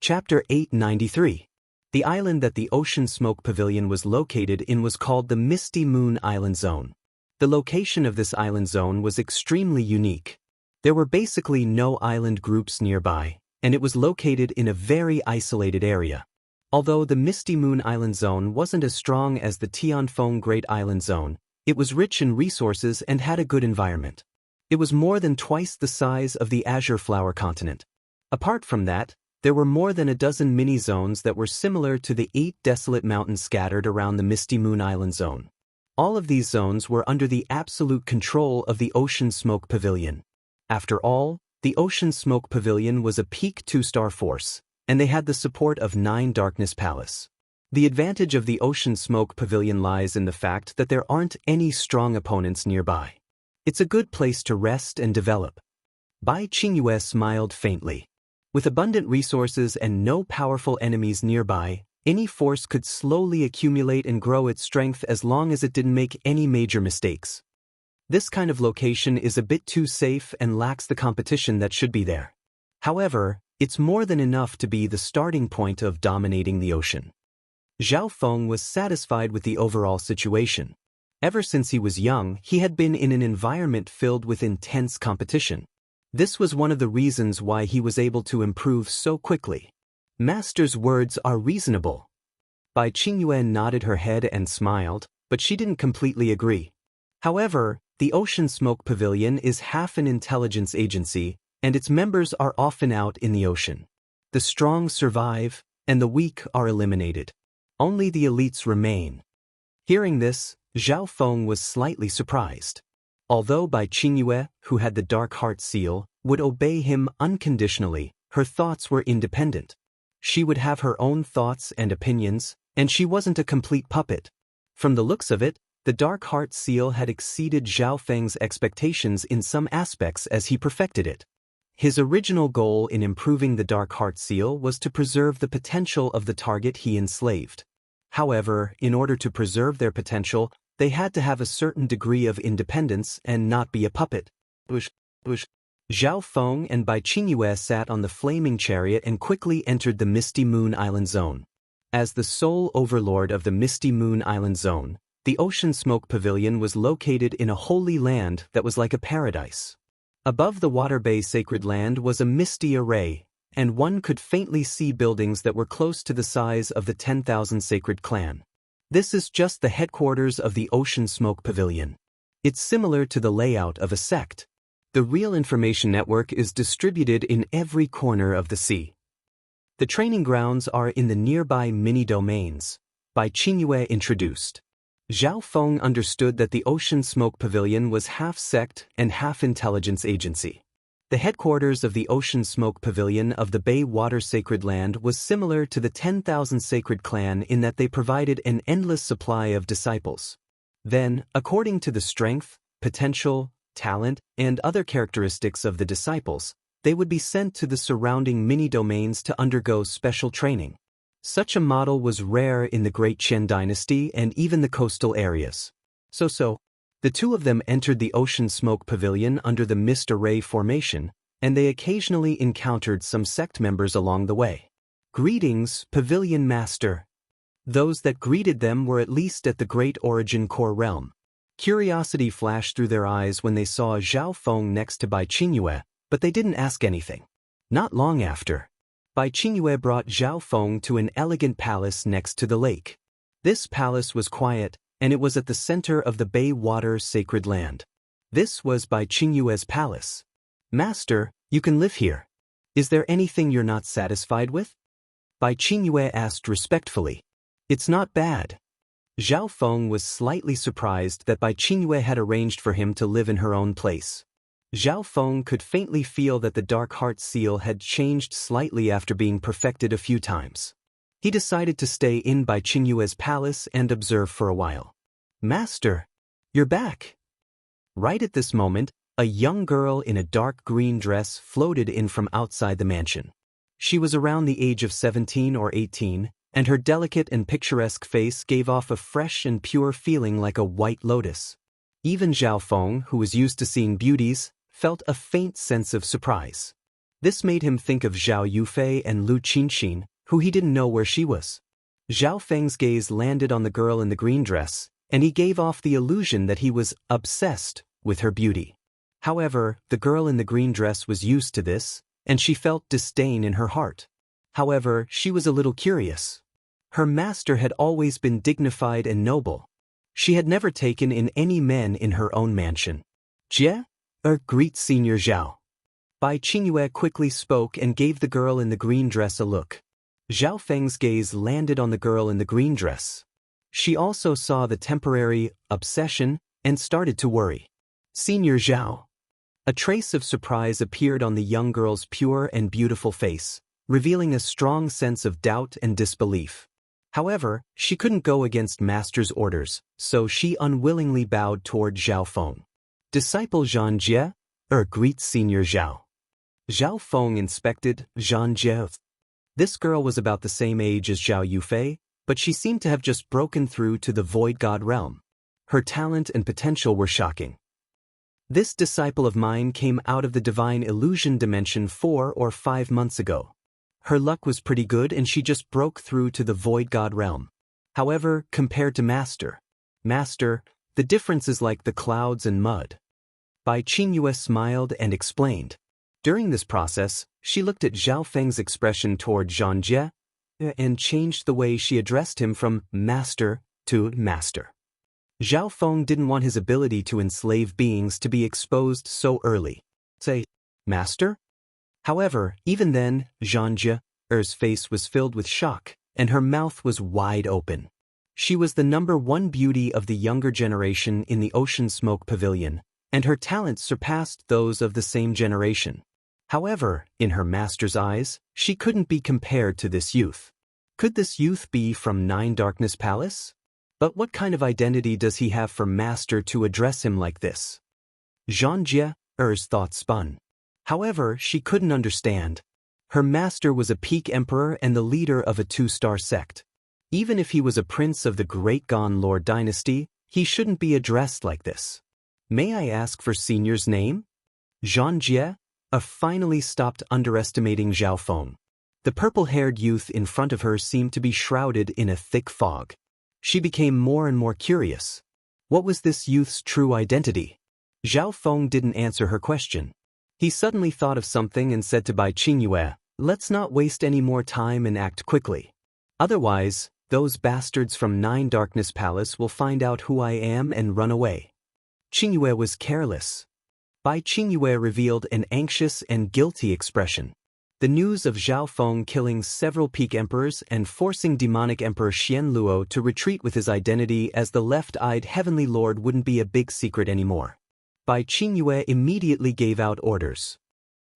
Chapter 893. The island that the Ocean Smoke Pavilion was located in was called the Misty Moon Island Zone. The location of this island zone was extremely unique. There were basically no island groups nearby, and it was located in a very isolated area. Although the Misty Moon Island Zone wasn't as strong as the Tianfeng Great Island Zone, it was rich in resources and had a good environment. It was more than twice the size of the Azure Flower Continent. Apart from that, there were more than a dozen mini-zones that were similar to the 8 desolate mountains scattered around the Misty Moon Island Zone. All of these zones were under the absolute control of the Ocean Smoke Pavilion. After all, the Ocean Smoke Pavilion was a peak 2-star force, and they had the support of 9 Darkness Palace. The advantage of the Ocean Smoke Pavilion lies in the fact that there aren't any strong opponents nearby. It's a good place to rest and develop. Bai Qingyue smiled faintly. With abundant resources and no powerful enemies nearby, any force could slowly accumulate and grow its strength as long as it didn't make any major mistakes. This kind of location is a bit too safe and lacks the competition that should be there. However, it's more than enough to be the starting point of dominating the ocean. Zhao Feng was satisfied with the overall situation. Ever since he was young, he had been in an environment filled with intense competition. This was one of the reasons why he was able to improve so quickly. Master's words are reasonable. Bai Qingyue nodded her head and smiled, but she didn't completely agree. However, the Ocean Smoke Pavilion is half an intelligence agency, and its members are often out in the ocean. The strong survive, and the weak are eliminated. Only the elites remain. Hearing this, Zhao Feng was slightly surprised. Although Bai Qingyue, who had the Dark Heart Seal, would obey him unconditionally, her thoughts were independent. She would have her own thoughts and opinions, and she wasn't a complete puppet. From the looks of it, the Dark Heart Seal had exceeded Zhao Feng's expectations in some aspects as he perfected it. His original goal in improving the Dark Heart Seal was to preserve the potential of the target he enslaved. However, in order to preserve their potential, they had to have a certain degree of independence and not be a puppet. Zhao Feng and Bai Qingyue sat on the flaming chariot and quickly entered the Misty Moon Island Zone. As the sole overlord of the Misty Moon Island Zone, the Ocean Smoke Pavilion was located in a holy land that was like a paradise. Above the Water Bay Sacred Land was a misty array, and one could faintly see buildings that were close to the size of the 10,000 Sacred Clan. This is just the headquarters of the Ocean Smoke Pavilion. It's similar to the layout of a sect. The real information network is distributed in every corner of the sea. The training grounds are in the nearby mini-domains. Bai Qingyue introduced. Zhao Feng understood that the Ocean Smoke Pavilion was half sect and half intelligence agency. The headquarters of the Ocean Smoke Pavilion of the Bay Water Sacred Land was similar to the 10,000 Sacred Clan in that they provided an endless supply of disciples. Then, according to the strength, potential, talent, and other characteristics of the disciples, they would be sent to the surrounding mini-domains to undergo special training. Such a model was rare in the Great Qian Dynasty and even the coastal areas. The two of them entered the Ocean Smoke Pavilion under the Mist Array formation, and they occasionally encountered some sect members along the way. Greetings, Pavilion Master. Those that greeted them were at least at the Great Origin Core Realm. Curiosity flashed through their eyes when they saw Zhao Feng next to Bai Qingyue, but they didn't ask anything. Not long after, Bai Qingyue brought Zhao Feng to an elegant palace next to the lake. This palace was quiet, and it was at the center of the Bay Water Sacred Land. This was Bai Qingyue's palace. Master, you can live here. Is there anything you're not satisfied with? Bai Qingyue asked respectfully. It's not bad. Zhao Feng was slightly surprised that Bai Qingyue had arranged for him to live in her own place. Zhao Feng could faintly feel that the Dark Heart Seal had changed slightly after being perfected a few times. He decided to stay in Bai Qingyue's palace and observe for a while. Master, you're back. Right at this moment, a young girl in a dark green dress floated in from outside the mansion. She was around the age of 17 or 18, and her delicate and picturesque face gave off a fresh and pure feeling like a white lotus. Even Zhao Feng, who was used to seeing beauties, felt a faint sense of surprise. This made him think of Zhao Yufei and Lu Qinxin, who he didn't know where she was. Zhao Feng's gaze landed on the girl in the green dress, and he gave off the illusion that he was obsessed with her beauty. However, the girl in the green dress was used to this, and she felt disdain in her heart. However, she was a little curious. Her master had always been dignified and noble. She had never taken in any men in her own mansion. Jie? Greet Senior Zhao. Bai Qingyue quickly spoke and gave the girl in the green dress a look. Zhao Feng's gaze landed on the girl in the green dress. She also saw the temporary obsession and started to worry. Senior Zhao. A trace of surprise appeared on the young girl's pure and beautiful face, revealing a strong sense of doubt and disbelief. However, she couldn't go against master's orders, so she unwillingly bowed toward Zhao Feng. Disciple Zhan Jie? Greet Senior Zhao. Zhao Feng inspected Zhan Jie. This girl was about the same age as Zhao Yufei, but she seemed to have just broken through to the Void God realm. Her talent and potential were shocking. This disciple of mine came out of the divine illusion dimension 4 or 5 months ago. Her luck was pretty good and she just broke through to the Void God realm. However, compared to Master, the difference is like the clouds and mud. Bai Qingyue smiled and explained. During this process, she looked at Zhao Feng's expression toward Zhan Jie and changed the way she addressed him from master to master. Zhao Feng didn't want his ability to enslave beings to be exposed so early. Say, master? However, even then, Zhan Jie's face was filled with shock, and her mouth was wide open. She was the #1 beauty of the younger generation in the Ocean Smoke Pavilion, and her talents surpassed those of the same generation. However, in her master's eyes, she couldn't be compared to this youth. Could this youth be from Nine Darkness Palace? But what kind of identity does he have for master to address him like this? Zhan Jie's thoughts spun. However, she couldn't understand. Her master was a peak emperor and the leader of a 2-star sect. Even if he was a prince of the Great Gon Lord dynasty, he shouldn't be addressed like this. May I ask for senior's name? Zhan Jie finally stopped underestimating Zhao Feng. The purple-haired youth in front of her seemed to be shrouded in a thick fog. She became more and more curious. What was this youth's true identity? Zhao Feng didn't answer her question. He suddenly thought of something and said to Bai Qingyue, "Let's not waste any more time and act quickly. Otherwise, those bastards from Nine Darkness Palace will find out who I am and run away." Qingyue was careless. Bai Qingyue revealed an anxious and guilty expression. The news of Zhao Feng killing several peak emperors and forcing demonic emperor Xian Luo to retreat with his identity as the left-eyed heavenly lord wouldn't be a big secret anymore. Bai Qingyue immediately gave out orders.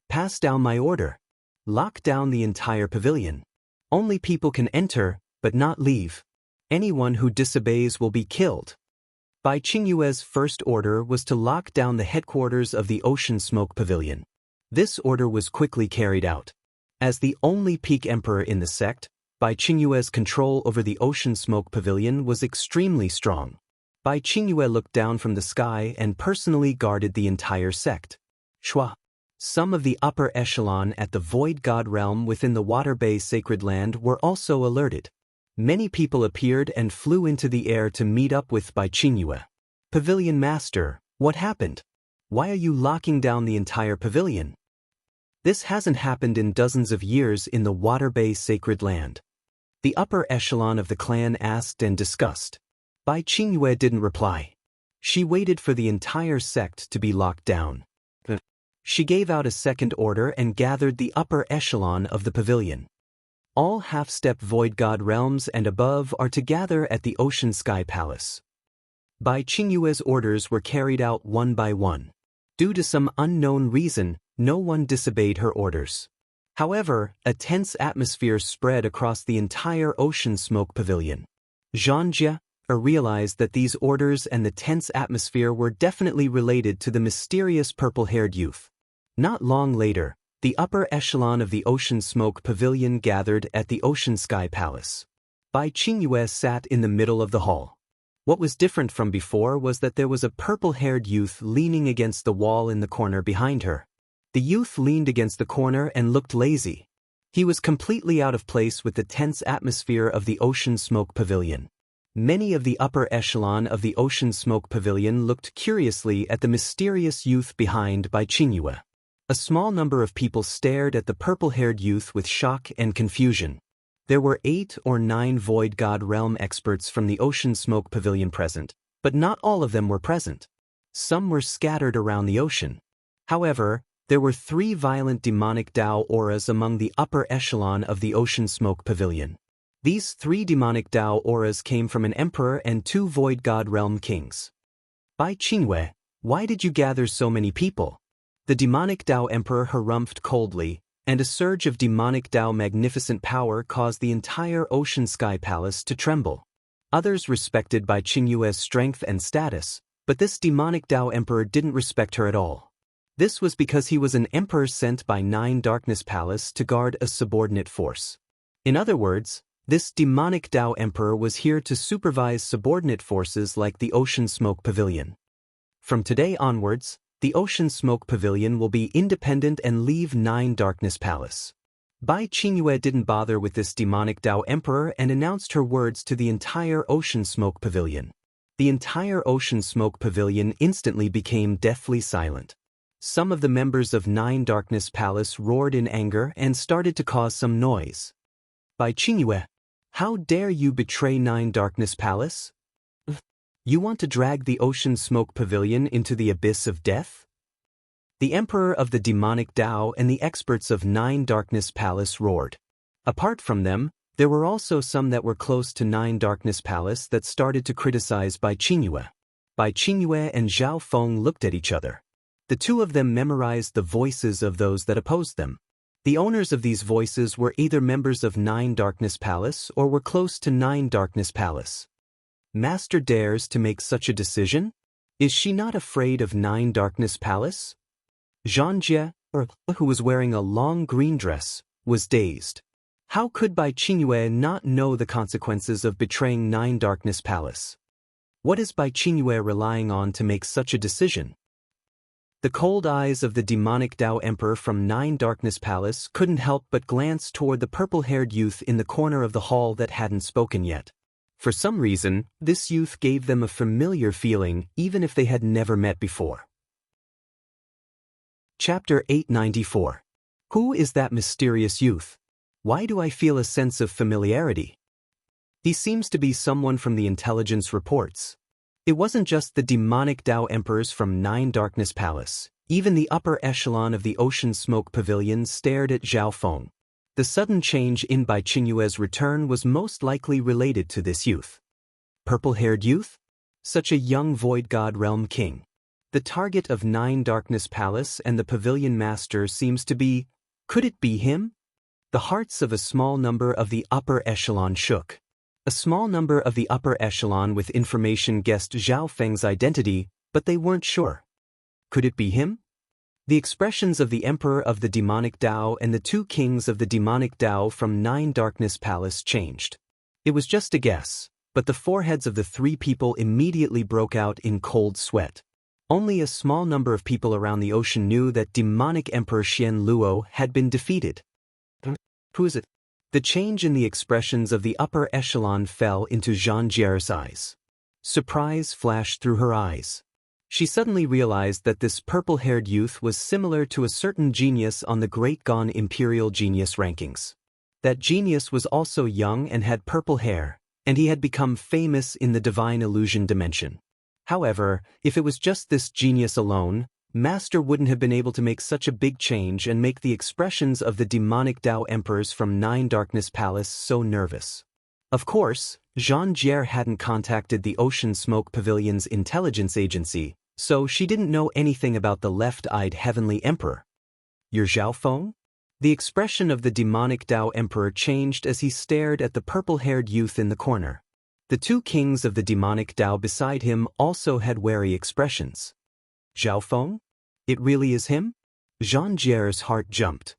"Pass down my order. Lock down the entire pavilion. Only people can enter, but not leave. Anyone who disobeys will be killed." Bai Qingyue's first order was to lock down the headquarters of the Ocean Smoke Pavilion. This order was quickly carried out. As the only peak emperor in the sect, Bai Qingyue's control over the Ocean Smoke Pavilion was extremely strong. Bai Qingyue looked down from the sky and personally guarded the entire sect. Shua. Some of the upper echelon at the Void God realm within the Water Bay Sacred Land were also alerted. Many people appeared and flew into the air to meet up with Bai Qingyue. "Pavilion Master, what happened? Why are you locking down the entire pavilion? This hasn't happened in dozens of years in the Water Bay Sacred Land." The upper echelon of the clan asked and discussed. Bai Qingyue didn't reply. She waited for the entire sect to be locked down. She gave out a second order and gathered the upper echelon of the pavilion. All half-step Void God realms and above are to gather at the Ocean Sky Palace. Bai Qingyue's orders were carried out one by one. Due to some unknown reason, no one disobeyed her orders. However, a tense atmosphere spread across the entire Ocean Smoke Pavilion. Zhan Jie realized that these orders and the tense atmosphere were definitely related to the mysterious purple-haired youth. Not long later, the upper echelon of the Ocean Smoke Pavilion gathered at the Ocean Sky Palace. Bai Qingyue sat in the middle of the hall. What was different from before was that there was a purple-haired youth leaning against the wall in the corner behind her. The youth leaned against the corner and looked lazy. He was completely out of place with the tense atmosphere of the Ocean Smoke Pavilion. Many of the upper echelon of the Ocean Smoke Pavilion looked curiously at the mysterious youth behind by Qingyue. A small number of people stared at the purple-haired youth with shock and confusion. There were 8 or 9 Void God Realm experts from the Ocean Smoke Pavilion present, but not all of them were present. Some were scattered around the ocean. However, there were 3 violent demonic Dao auras among the upper echelon of the Ocean Smoke Pavilion. These 3 demonic Dao auras came from an emperor and 2 Void God Realm kings. Bai Qingyue, why did you gather so many people? The demonic Dao emperor harumphed coldly, and a surge of demonic Dao magnificent power caused the entire Ocean Sky Palace to tremble. Others respected Bai Qingyue's strength and status, but this demonic Dao emperor didn't respect her at all. This was because he was an emperor sent by 9 Darkness Palace to guard a subordinate force. In other words, this demonic Dao emperor was here to supervise subordinate forces like the Ocean Smoke Pavilion. From today onwards, the Ocean Smoke Pavilion will be independent and leave 9 Darkness Palace. Bai Qingyue didn't bother with this demonic Dao emperor and announced her words to the entire Ocean Smoke Pavilion. The entire Ocean Smoke Pavilion instantly became deathly silent. Some of the members of 9 Darkness Palace roared in anger and started to cause some noise. Bai Qingyue, how dare you betray 9 Darkness Palace? You want to drag the Ocean Smoke Pavilion into the abyss of death? The Emperor of the Demonic Dao and the experts of 9 Darkness Palace roared. Apart from them, there were also some that were close to 9 Darkness Palace that started to criticize Bai Qingyue. Bai Qingyue and Zhao Feng looked at each other. The two of them memorized the voices of those that opposed them. The owners of these voices were either members of 9 Darkness Palace or were close to 9 Darkness Palace. Master dares to make such a decision? Is she not afraid of 9 Darkness Palace? Zhang Jie, who was wearing a long green dress, was dazed. How could Bai Qingyue not know the consequences of betraying 9 Darkness Palace? What is Bai Qingyue relying on to make such a decision? The cold eyes of the demonic Dao Emperor from 9 Darkness Palace couldn't help but glance toward the purple-haired youth in the corner of the hall that hadn't spoken yet. For some reason, this youth gave them a familiar feeling even if they had never met before. Chapter 894. Who is that mysterious youth? Why do I feel a sense of familiarity? He seems to be someone from the intelligence reports. It wasn't just the demonic Dao Emperors from 9 Darkness Palace. Even the upper echelon of the Ocean Smoke Pavilion stared at Zhao Feng. The sudden change in Bai Qingyue's return was most likely related to this youth. Purple-haired youth? Such a young Void God Realm king. The target of 9 Darkness Palace and the Pavilion Master seems to be, could it be him? The hearts of a small number of the upper echelon shook. A small number of the upper echelon with information guessed Zhao Feng's identity, but they weren't sure. Could it be him? The expressions of the Emperor of the Demonic Dao and the 2 kings of the Demonic Dao from 9 Darkness Palace changed. It was just a guess, but the foreheads of the 3 people immediately broke out in cold sweat. Only a small number of people around the ocean knew that Demonic Emperor Xian Luo had been defeated. Who is it? The change in the expressions of the upper echelon fell into Zhang Jie's eyes. Surprise flashed through her eyes. She suddenly realized that this purple-haired youth was similar to a certain genius on the Great Gone Imperial Genius rankings. That genius was also young and had purple hair, and he had become famous in the Divine Illusion dimension. However, if it was just this genius alone, Master wouldn't have been able to make such a big change and make the expressions of the demonic Dao Emperors from 9 Darkness Palace so nervous. Of course, Zhang Jie hadn't contacted the Ocean Smoke Pavilion's intelligence agency, so she didn't know anything about the left-eyed Heavenly Emperor. You're Zhao Feng? The expression of the demonic Dao Emperor changed as he stared at the purple-haired youth in the corner. The 2 kings of the demonic Dao beside him also had wary expressions. Zhao Feng? It really is him? Zhang Jie's heart jumped.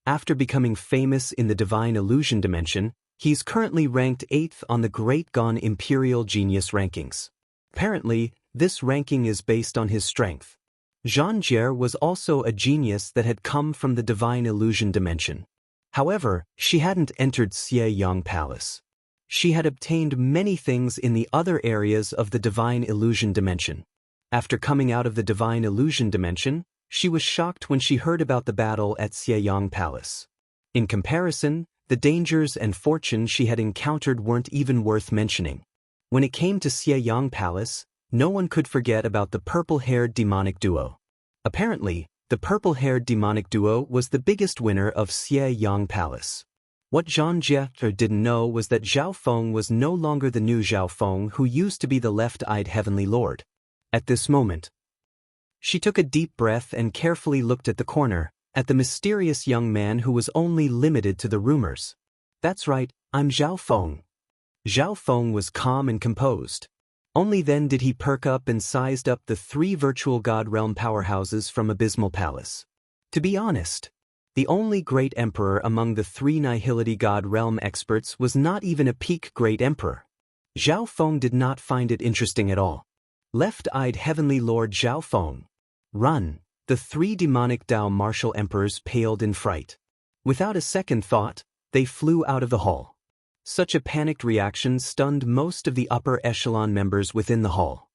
After becoming famous in the Divine Illusion dimension, he's currently ranked 8th on the Great Gone Imperial Genius rankings. Apparently, this ranking is based on his strength. Zhang Jie was also a genius that had come from the divine illusion dimension. However, she hadn't entered Xie Yang Palace. She had obtained many things in the other areas of the divine illusion dimension. After coming out of the divine illusion dimension, she was shocked when she heard about the battle at Xie Yang Palace. In comparison, the dangers and fortune she had encountered weren't even worth mentioning. When it came to Xie Yang Palace, no one could forget about the purple-haired demonic duo. Apparently, the purple-haired demonic duo was the biggest winner of Xie Yang Palace. What Zhang Jie didn't know was that Zhao Feng was no longer the new Zhao Feng who used to be the left-eyed heavenly lord. At this moment, she took a deep breath and carefully looked at the corner, at the mysterious young man who was only limited to the rumors. That's right, I'm Zhao Feng. Zhao Feng was calm and composed. Only then did he perk up and sized up the 3 virtual god realm powerhouses from Abysmal Palace. To be honest, the only great emperor among the 3 Nihility god realm experts was not even a peak great emperor. Zhao Feng did not find it interesting at all. Left-eyed heavenly lord Zhao Feng. Run! The 3 demonic Dao martial emperors paled in fright. Without a second thought, they flew out of the hall. Such a panicked reaction stunned most of the upper echelon members within the hall.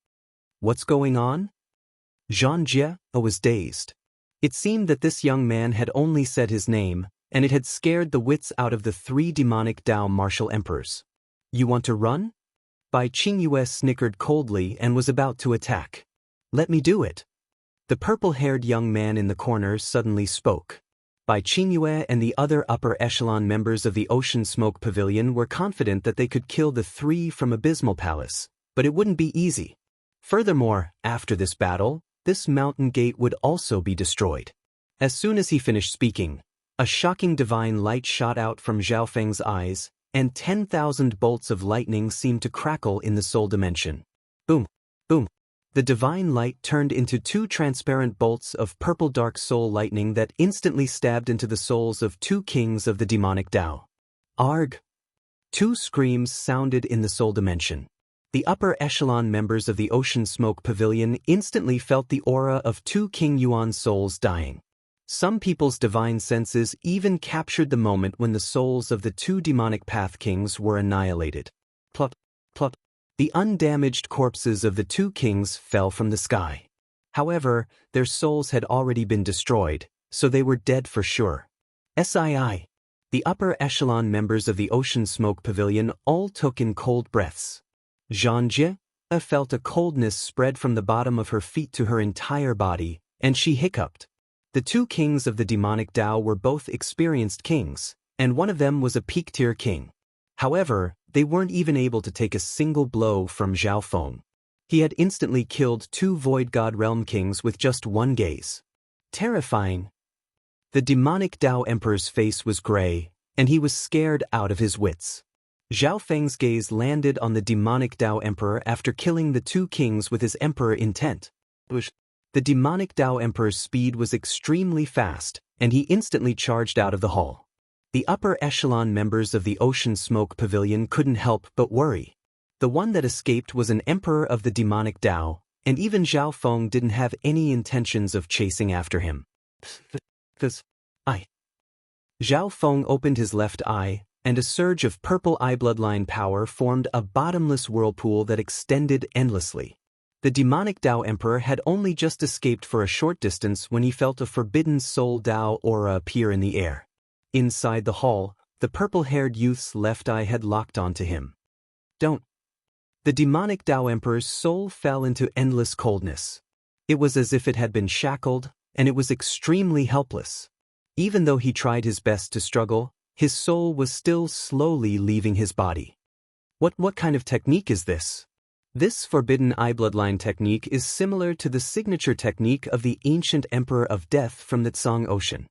What's going on? Zhang Jie was dazed. It seemed that this young man had only said his name, and it had scared the wits out of the 3 demonic Dao martial emperors. You want to run? Bai Qingyue snickered coldly and was about to attack. Let me do it. The purple-haired young man in the corner suddenly spoke. Bai Qingyue and the other upper echelon members of the Ocean Smoke Pavilion were confident that they could kill the 3 from Abysmal Palace, but it wouldn't be easy. Furthermore, after this battle, this mountain gate would also be destroyed. As soon as he finished speaking, a shocking divine light shot out from Zhao Feng's eyes, and 10,000 bolts of lightning seemed to crackle in the soul dimension. Boom! Boom! The divine light turned into 2 transparent bolts of purple dark soul lightning that instantly stabbed into the souls of 2 kings of the demonic Dao. Arg! 2 screams sounded in the soul dimension. The upper echelon members of the Ocean Smoke Pavilion instantly felt the aura of 2 King Yuan souls dying. Some people's divine senses even captured the moment when the souls of the 2 demonic path kings were annihilated. Plop, plop. The undamaged corpses of the 2 kings fell from the sky. However, their souls had already been destroyed, so they were dead for sure. SII. The upper echelon members of the Ocean Smoke Pavilion all took in cold breaths. Zhang Jie felt a coldness spread from the bottom of her feet to her entire body, and she hiccuped. The 2 kings of the demonic Dao were both experienced kings, and one of them was a peak-tier king. However, they weren't even able to take a single blow from Zhao Feng. He had instantly killed 2 Void God Realm kings with just 1 gaze. Terrifying. The demonic Dao Emperor's face was gray, and he was scared out of his wits. Zhao Feng's gaze landed on the demonic Dao Emperor after killing the 2 kings with his emperor intent. The demonic Dao Emperor's speed was extremely fast, and he instantly charged out of the hall. The upper echelon members of the Ocean Smoke Pavilion couldn't help but worry. The one that escaped was an emperor of the demonic Dao, and even Zhao Feng didn't have any intentions of chasing after him. Zhao Feng opened his left eye, and a surge of purple eye bloodline power formed a bottomless whirlpool that extended endlessly. The demonic Dao Emperor had only just escaped for a short distance when he felt a forbidden soul Dao aura appear in the air. Inside the hall, the purple-haired youth's left eye had locked onto him. Don't. The demonic Dao Emperor's soul fell into endless coldness. It was as if it had been shackled, and it was extremely helpless. Even though he tried his best to struggle, his soul was still slowly leaving his body. What kind of technique is this? This forbidden eye bloodline technique is similar to the signature technique of the ancient Emperor of Death from the Tsang Ocean.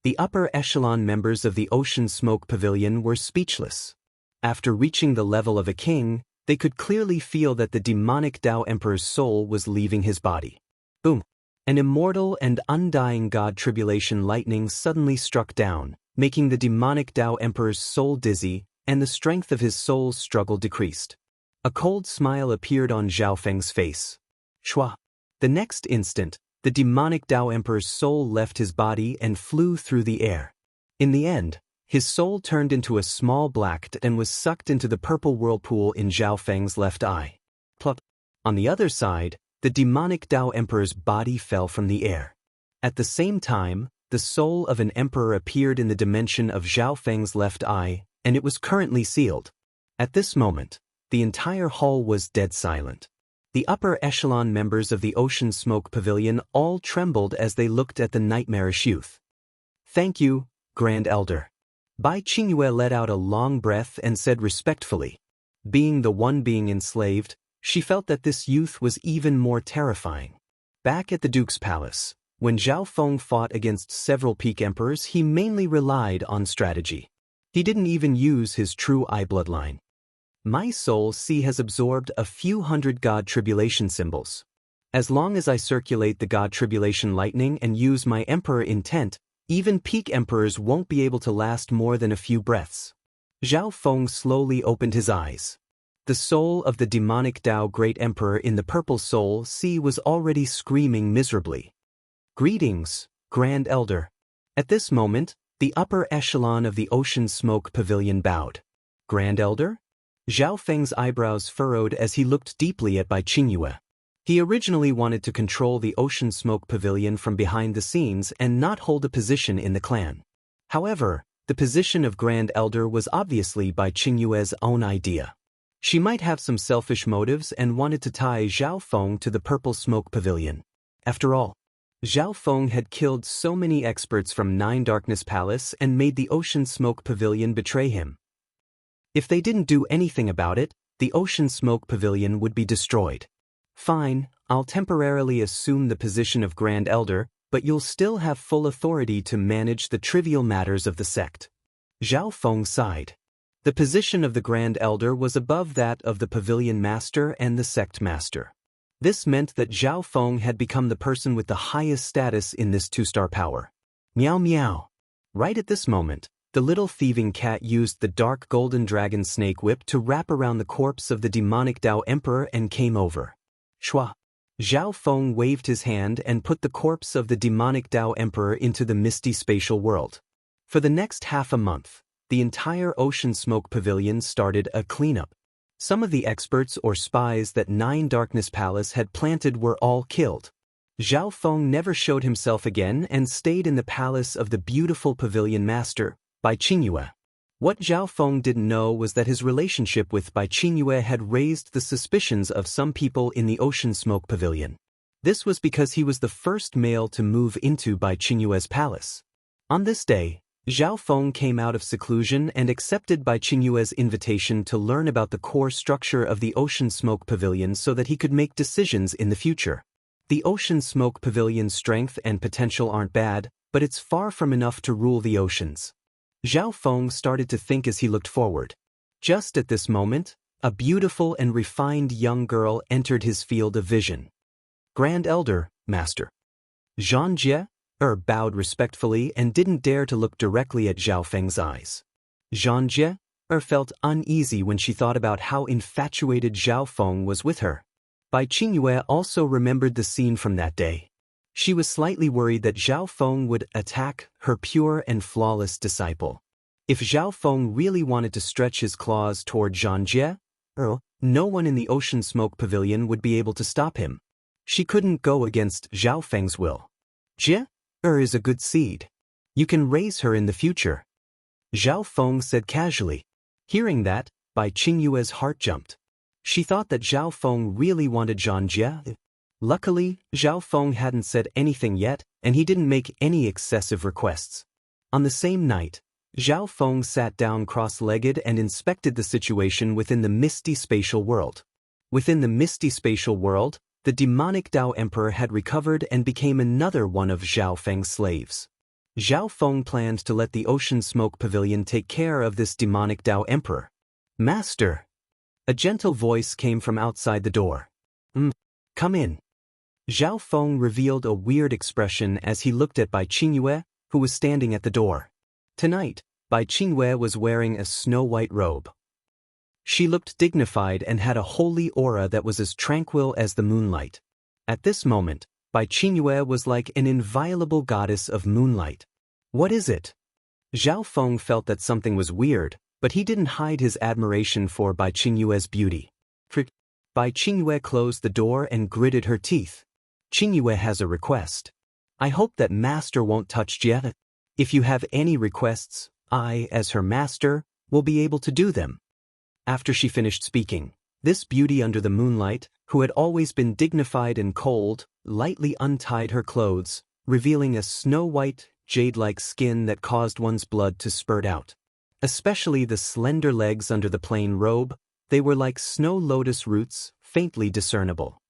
The upper echelon members of the Ocean Smoke Pavilion were speechless. After reaching the level of a king, they could clearly feel that the demonic Dao Emperor's soul was leaving his body. Boom! An immortal and undying god tribulation lightning suddenly struck down, making the demonic Dao Emperor's soul dizzy, and the strength of his soul's struggle decreased. A cold smile appeared on Zhao Feng's face. Shua! The next instant, the demonic Tao Emperor's soul left his body and flew through the air. In the end, his soul turned into a small black dot and was sucked into the purple whirlpool in Zhao Feng's left eye. Plop. On the other side, the demonic Tao Emperor's body fell from the air. At the same time, the soul of an emperor appeared in the dimension of Zhao Feng's left eye, and it was currently sealed. At this moment, the entire hall was dead silent. The upper echelon members of the Ocean Smoke Pavilion all trembled as they looked at the nightmarish youth. "Thank you, Grand Elder." Bai Qingyue let out a long breath and said respectfully. Being the one being enslaved, she felt that this youth was even more terrifying. Back at the Duke's palace, when Zhao Feng fought against several peak emperors, he mainly relied on strategy. He didn't even use his true eye bloodline. My soul has absorbed a few hundred God Tribulation symbols. As long as I circulate the God Tribulation lightning and use my Emperor intent, even peak emperors won't be able to last more than a few breaths. Zhao Feng slowly opened his eyes. The soul of the demonic Tao Great Emperor in the Purple Soul Sea was already screaming miserably. "Greetings, Grand Elder." At this moment, the upper echelon of the Ocean Smoke Pavilion bowed. "Grand Elder?" Zhao Feng's eyebrows furrowed as he looked deeply at Bai Qingyue. He originally wanted to control the Ocean Smoke Pavilion from behind the scenes and not hold a position in the clan. However, the position of Grand Elder was obviously Bai Qingyue's own idea. She might have some selfish motives and wanted to tie Zhao Feng to the Purple Smoke Pavilion. After all, Zhao Feng had killed so many experts from Nine Darkness Palace and made the Ocean Smoke Pavilion betray him. If they didn't do anything about it, the Ocean Smoke Pavilion would be destroyed. "Fine, I'll temporarily assume the position of Grand Elder, but you'll still have full authority to manage the trivial matters of the sect." Zhao Feng sighed. The position of the Grand Elder was above that of the Pavilion Master and the Sect Master. This meant that Zhao Feng had become the person with the highest status in this two-star power. Meow meow. Right at this moment, the little thieving cat used the dark golden dragon snake whip to wrap around the corpse of the demonic Tao Emperor and came over. Shua. Zhao Feng waved his hand and put the corpse of the demonic Tao Emperor into the misty spatial world. For the next half a month, the entire Ocean Smoke Pavilion started a cleanup. Some of the experts or spies that Nine Darkness Palace had planted were all killed. Zhao Feng never showed himself again and stayed in the palace of the beautiful Pavilion Master, Bai Qingyue. What Zhao Feng didn't know was that his relationship with Bai Qingyue had raised the suspicions of some people in the Ocean Smoke Pavilion. This was because he was the first male to move into Bai Qingyue's palace. On this day, Zhao Feng came out of seclusion and accepted Bai Qingyue's invitation to learn about the core structure of the Ocean Smoke Pavilion so that he could make decisions in the future. The Ocean Smoke Pavilion's strength and potential aren't bad, but it's far from enough to rule the oceans. Zhao Feng started to think as he looked forward. Just at this moment, a beautiful and refined young girl entered his field of vision. "Grand Elder, Master." Zhang Jie bowed respectfully and didn't dare to look directly at Zhao Feng's eyes. Zhang Jie felt uneasy when she thought about how infatuated Zhao Feng was with her. Bai Qingyue also remembered the scene from that day. She was slightly worried that Zhao Feng would attack her pure and flawless disciple. If Zhao Feng really wanted to stretch his claws toward Zhang Jie, no one in the Ocean Smoke Pavilion would be able to stop him. She couldn't go against Zhao Feng's will. "Jie is a good seed. You can raise her in the future," Zhao Feng said casually. Hearing that, Bai Qingyue's heart jumped. She thought that Zhao Feng really wanted Zhang Jie. Luckily, Zhao Feng hadn't said anything yet, and he didn't make any excessive requests. On the same night, Zhao Feng sat down cross-legged and inspected the situation within the misty spatial world. Within the misty spatial world, the demonic Tao Emperor had recovered and became another one of Zhao Feng's slaves. Zhao Feng planned to let the Ocean Smoke Pavilion take care of this demonic Tao Emperor. "Master!" A gentle voice came from outside the door. Come in." Zhao Feng revealed a weird expression as he looked at Bai Qingyue, who was standing at the door. Tonight, Bai Qingyue was wearing a snow-white robe. She looked dignified and had a holy aura that was as tranquil as the moonlight. At this moment, Bai Qingyue was like an inviolable goddess of moonlight. What is it? Zhao Feng felt that something was weird, but he didn't hide his admiration for Bai Qingyue's beauty. Bai Qingyue closed the door and gritted her teeth. Qingyue has a request. I hope that master won't touch Jie. If you have any requests, I, as her master, will be able to do them. After she finished speaking, this beauty under the moonlight, who had always been dignified and cold, lightly untied her clothes, revealing a snow-white, jade-like skin that caused one's blood to spurt out. Especially the slender legs under the plain robe, they were like snow lotus roots, faintly discernible.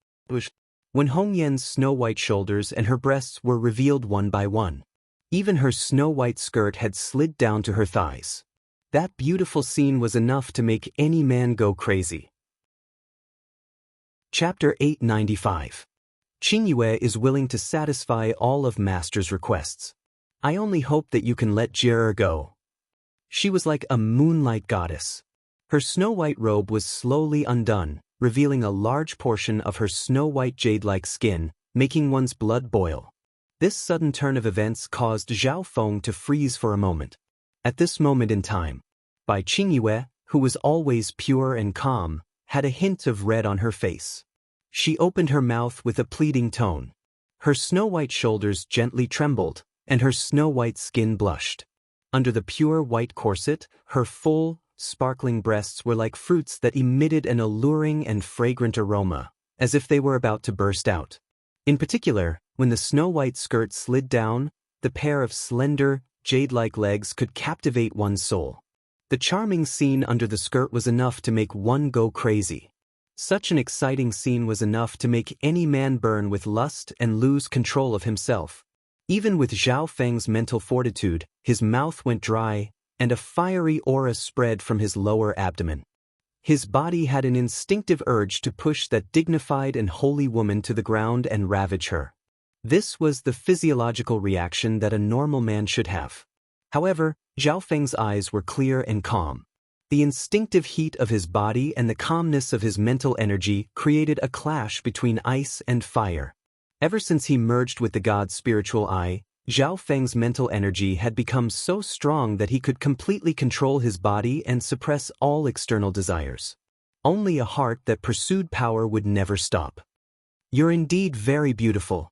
When Hong Yan's snow-white shoulders and her breasts were revealed one by one. Even her snow-white skirt had slid down to her thighs. That beautiful scene was enough to make any man go crazy. Chapter 895. Qingyue is willing to satisfy all of Master's requests. I only hope that you can let Jie go. She was like a moonlight goddess. Her snow-white robe was slowly undone, revealing a large portion of her snow-white jade-like skin, making one's blood boil. This sudden turn of events caused Zhao Feng to freeze for a moment. At this moment in time, Bai Qingyue, who was always pure and calm, had a hint of red on her face. She opened her mouth with a pleading tone. Her snow-white shoulders gently trembled, and her snow-white skin blushed. Under the pure white corset, her full, sparkling breasts were like fruits that emitted an alluring and fragrant aroma, as if they were about to burst out. In particular, when the snow-white skirt slid down, the pair of slender, jade-like legs could captivate one's soul. The charming scene under the skirt was enough to make one go crazy. Such an exciting scene was enough to make any man burn with lust and lose control of himself. Even with Zhao Feng's mental fortitude, his mouth went dry, and a fiery aura spread from his lower abdomen. His body had an instinctive urge to push that dignified and holy woman to the ground and ravage her. This was the physiological reaction that a normal man should have. However, Zhao Feng's eyes were clear and calm. The instinctive heat of his body and the calmness of his mental energy created a clash between ice and fire. Ever since he merged with the god's spiritual eye, Zhao Feng's mental energy had become so strong that he could completely control his body and suppress all external desires. Only a heart that pursued power would never stop. You're indeed very beautiful.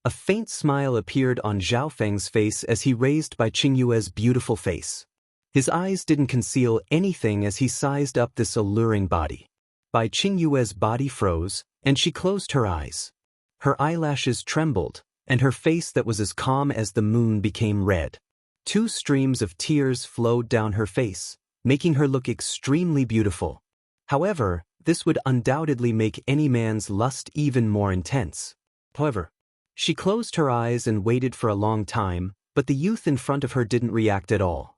A faint smile appeared on Zhao Feng's face as he raised Bai Qingyue's beautiful face. His eyes didn't conceal anything as he sized up this alluring body. Bai Qingyue's body froze, and she closed her eyes. Her eyelashes trembled, and her face that was as calm as the moon became red. 2 streams of tears flowed down her face, making her look extremely beautiful. However, this would undoubtedly make any man's lust even more intense. However, she closed her eyes and waited for a long time, but the youth in front of her didn't react at all.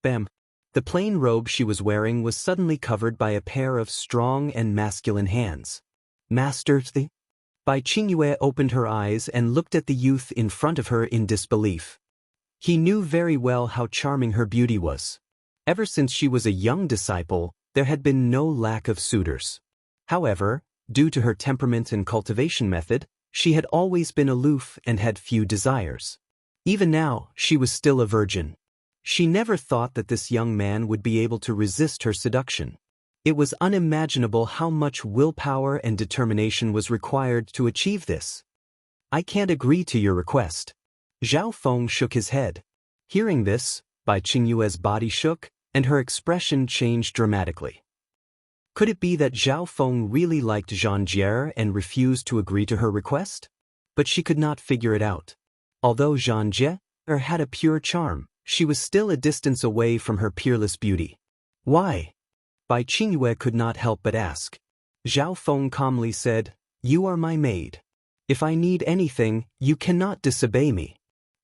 Bam! The plain robe she was wearing was suddenly covered by a pair of strong and masculine hands. Master, Bai Qingyue opened her eyes and looked at the youth in front of her in disbelief. He knew very well how charming her beauty was. Ever since she was a young disciple, there had been no lack of suitors. However, due to her temperament and cultivation method, she had always been aloof and had few desires. Even now, she was still a virgin. She never thought that this young man would be able to resist her seduction. It was unimaginable how much willpower and determination was required to achieve this. I can't agree to your request. Zhao Feng shook his head. Hearing this, Bai Qingyue's body shook, and her expression changed dramatically. Could it be that Zhao Feng really liked Zhang Jie and refused to agree to her request? But she could not figure it out. Although Zhang Jie had a pure charm, she was still a distance away from her peerless beauty. Why? Bai Qingyue could not help but ask. Zhao Feng calmly said, "You are my maid. If I need anything, you cannot disobey me.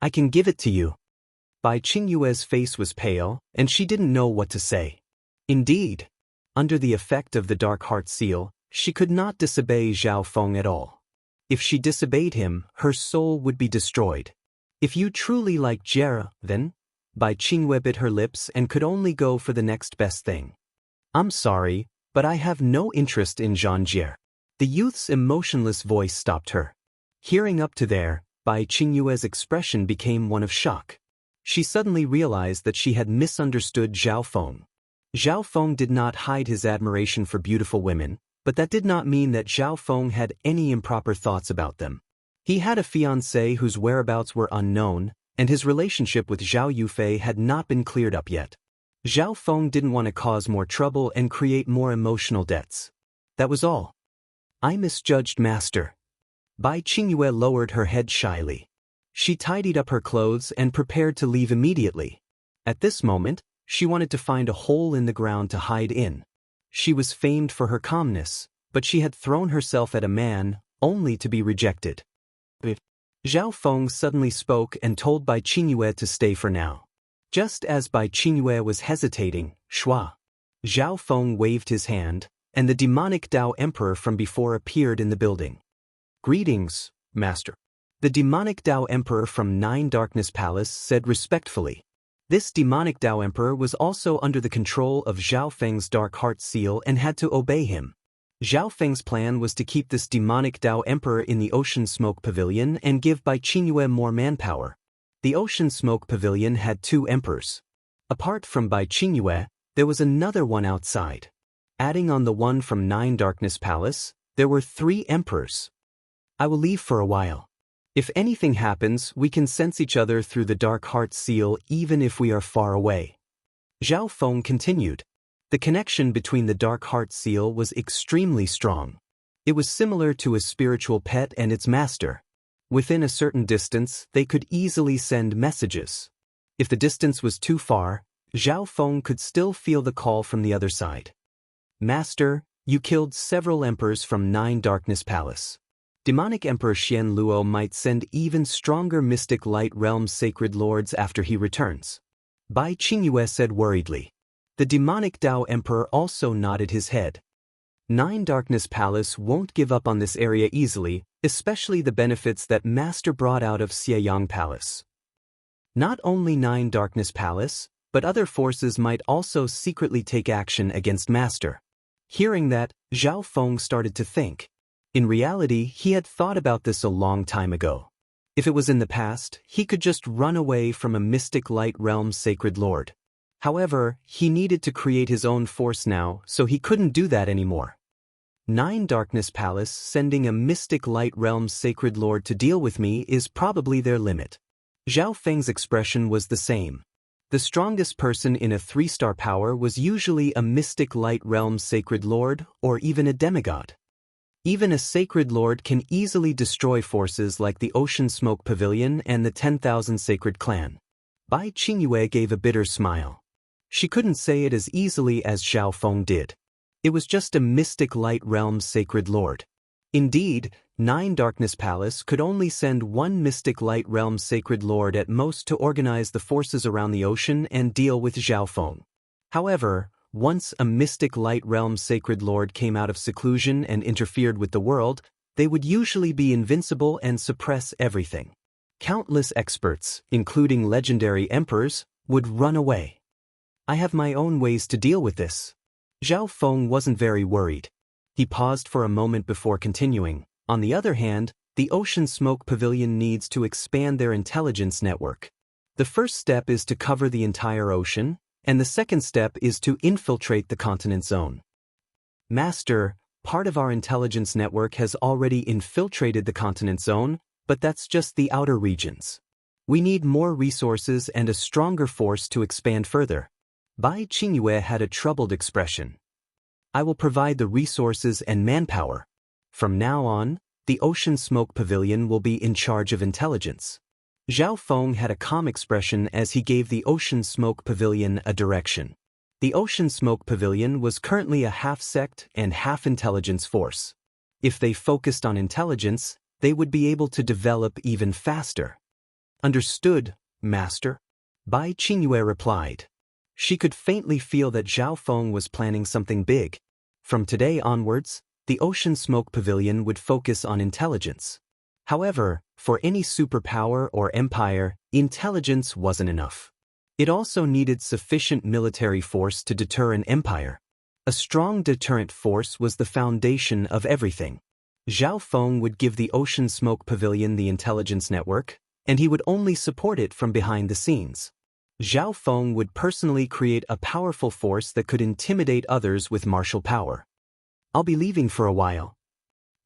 I can give it to you." Bai Qingyue's face was pale, and she didn't know what to say. Indeed, under the effect of the dark heart seal, she could not disobey Zhao Feng at all. If she disobeyed him, her soul would be destroyed. If you truly like Jie, then? Bai Qingyue bit her lips and could only go for the next best thing. I'm sorry, but I have no interest in Zhang Jie. The youth's emotionless voice stopped her. Hearing up to there, Bai Qingyue's expression became one of shock. She suddenly realized that she had misunderstood Zhao Feng. Zhao Feng did not hide his admiration for beautiful women, but that did not mean that Zhao Feng had any improper thoughts about them. He had a fiancée whose whereabouts were unknown, and his relationship with Zhao Yufei had not been cleared up yet. Zhao Feng didn't want to cause more trouble and create more emotional debts. That was all. I misjudged master. Bai Qingyue lowered her head shyly. She tidied up her clothes and prepared to leave immediately. At this moment, she wanted to find a hole in the ground to hide in. She was famed for her calmness, but she had thrown herself at a man, only to be rejected. Zhao Feng suddenly spoke and told Bai Qingyue to stay for now. Just as Bai Qingyue was hesitating, Zhao Feng waved his hand, and the demonic Dao Emperor from before appeared in the building. Greetings, Master. The demonic Dao Emperor from Nine Darkness Palace said respectfully. This demonic Dao Emperor was also under the control of Zhao Feng's Dark Heart Seal and had to obey him. Zhao Feng's plan was to keep this demonic Dao Emperor in the Ocean Smoke Pavilion and give Bai Qingyue more manpower. The Ocean Smoke Pavilion had 2 emperors. Apart from Bai Qingyue, there was another one outside. Adding on the one from Nine Darkness Palace, there were 3 emperors. I will leave for a while. If anything happens, we can sense each other through the Dark Heart Seal even if we are far away. Zhao Feng continued. The connection between the Dark Heart Seal was extremely strong. It was similar to a spiritual pet and its master. Within a certain distance, they could easily send messages. If the distance was too far, Zhao Feng could still feel the call from the other side. Master, you killed several emperors from Nine Darkness Palace. Demonic Emperor Xian Luo might send even stronger Mystic Light Realm Sacred Lords after he returns. Bai Qingyue said worriedly. The demonic Dao Emperor also nodded his head. Nine Darkness Palace won't give up on this area easily, especially the benefits that Master brought out of Xieyang Palace. Not only Nine Darkness Palace, but other forces might also secretly take action against Master. Hearing that, Zhao Feng started to think. In reality, he had thought about this a long time ago. If it was in the past, he could just run away from a Mystic Light Realm Sacred Lord. However, he needed to create his own force now, so he couldn't do that anymore. Nine Darkness Palace sending a Mystic Light Realm Sacred Lord to deal with me is probably their limit. Zhao Feng's expression was the same. The strongest person in a 3-star power was usually a Mystic Light Realm Sacred Lord or even a demigod. Even a Sacred Lord can easily destroy forces like the Ocean Smoke Pavilion and the 10,000 Sacred Clan. Bai Qingyue gave a bitter smile. She couldn't say it as easily as Zhao Feng did. It was just a Mystic Light Realm Sacred Lord. Indeed, Nine Darkness Palace could only send 1 Mystic Light Realm Sacred Lord at most to organize the forces around the ocean and deal with Zhao Feng. However, once a Mystic Light Realm Sacred Lord came out of seclusion and interfered with the world, they would usually be invincible and suppress everything. Countless experts, including legendary emperors, would run away. I have my own ways to deal with this. Zhao Feng wasn't very worried. He paused for a moment before continuing. On the other hand, the Ocean Smoke Pavilion needs to expand their intelligence network. The first step is to cover the entire ocean, and the second step is to infiltrate the continent zone. Master, part of our intelligence network has already infiltrated the continent zone, but that's just the outer regions. We need more resources and a stronger force to expand further. Bai Qingyue had a troubled expression. I will provide the resources and manpower. From now on, the Ocean Smoke Pavilion will be in charge of intelligence. Zhao Feng had a calm expression as he gave the Ocean Smoke Pavilion a direction. The Ocean Smoke Pavilion was currently a half-sect and half-intelligence force. If they focused on intelligence, they would be able to develop even faster. Understood, Master? Bai Qingyue replied. She could faintly feel that Zhao Feng was planning something big. From today onwards, the Ocean Smoke Pavilion would focus on intelligence. However, for any superpower or empire, intelligence wasn't enough. It also needed sufficient military force to deter an empire. A strong deterrent force was the foundation of everything. Zhao Feng would give the Ocean Smoke Pavilion the intelligence network, and he would only support it from behind the scenes. Zhao Feng would personally create a powerful force that could intimidate others with martial power. I'll be leaving for a while.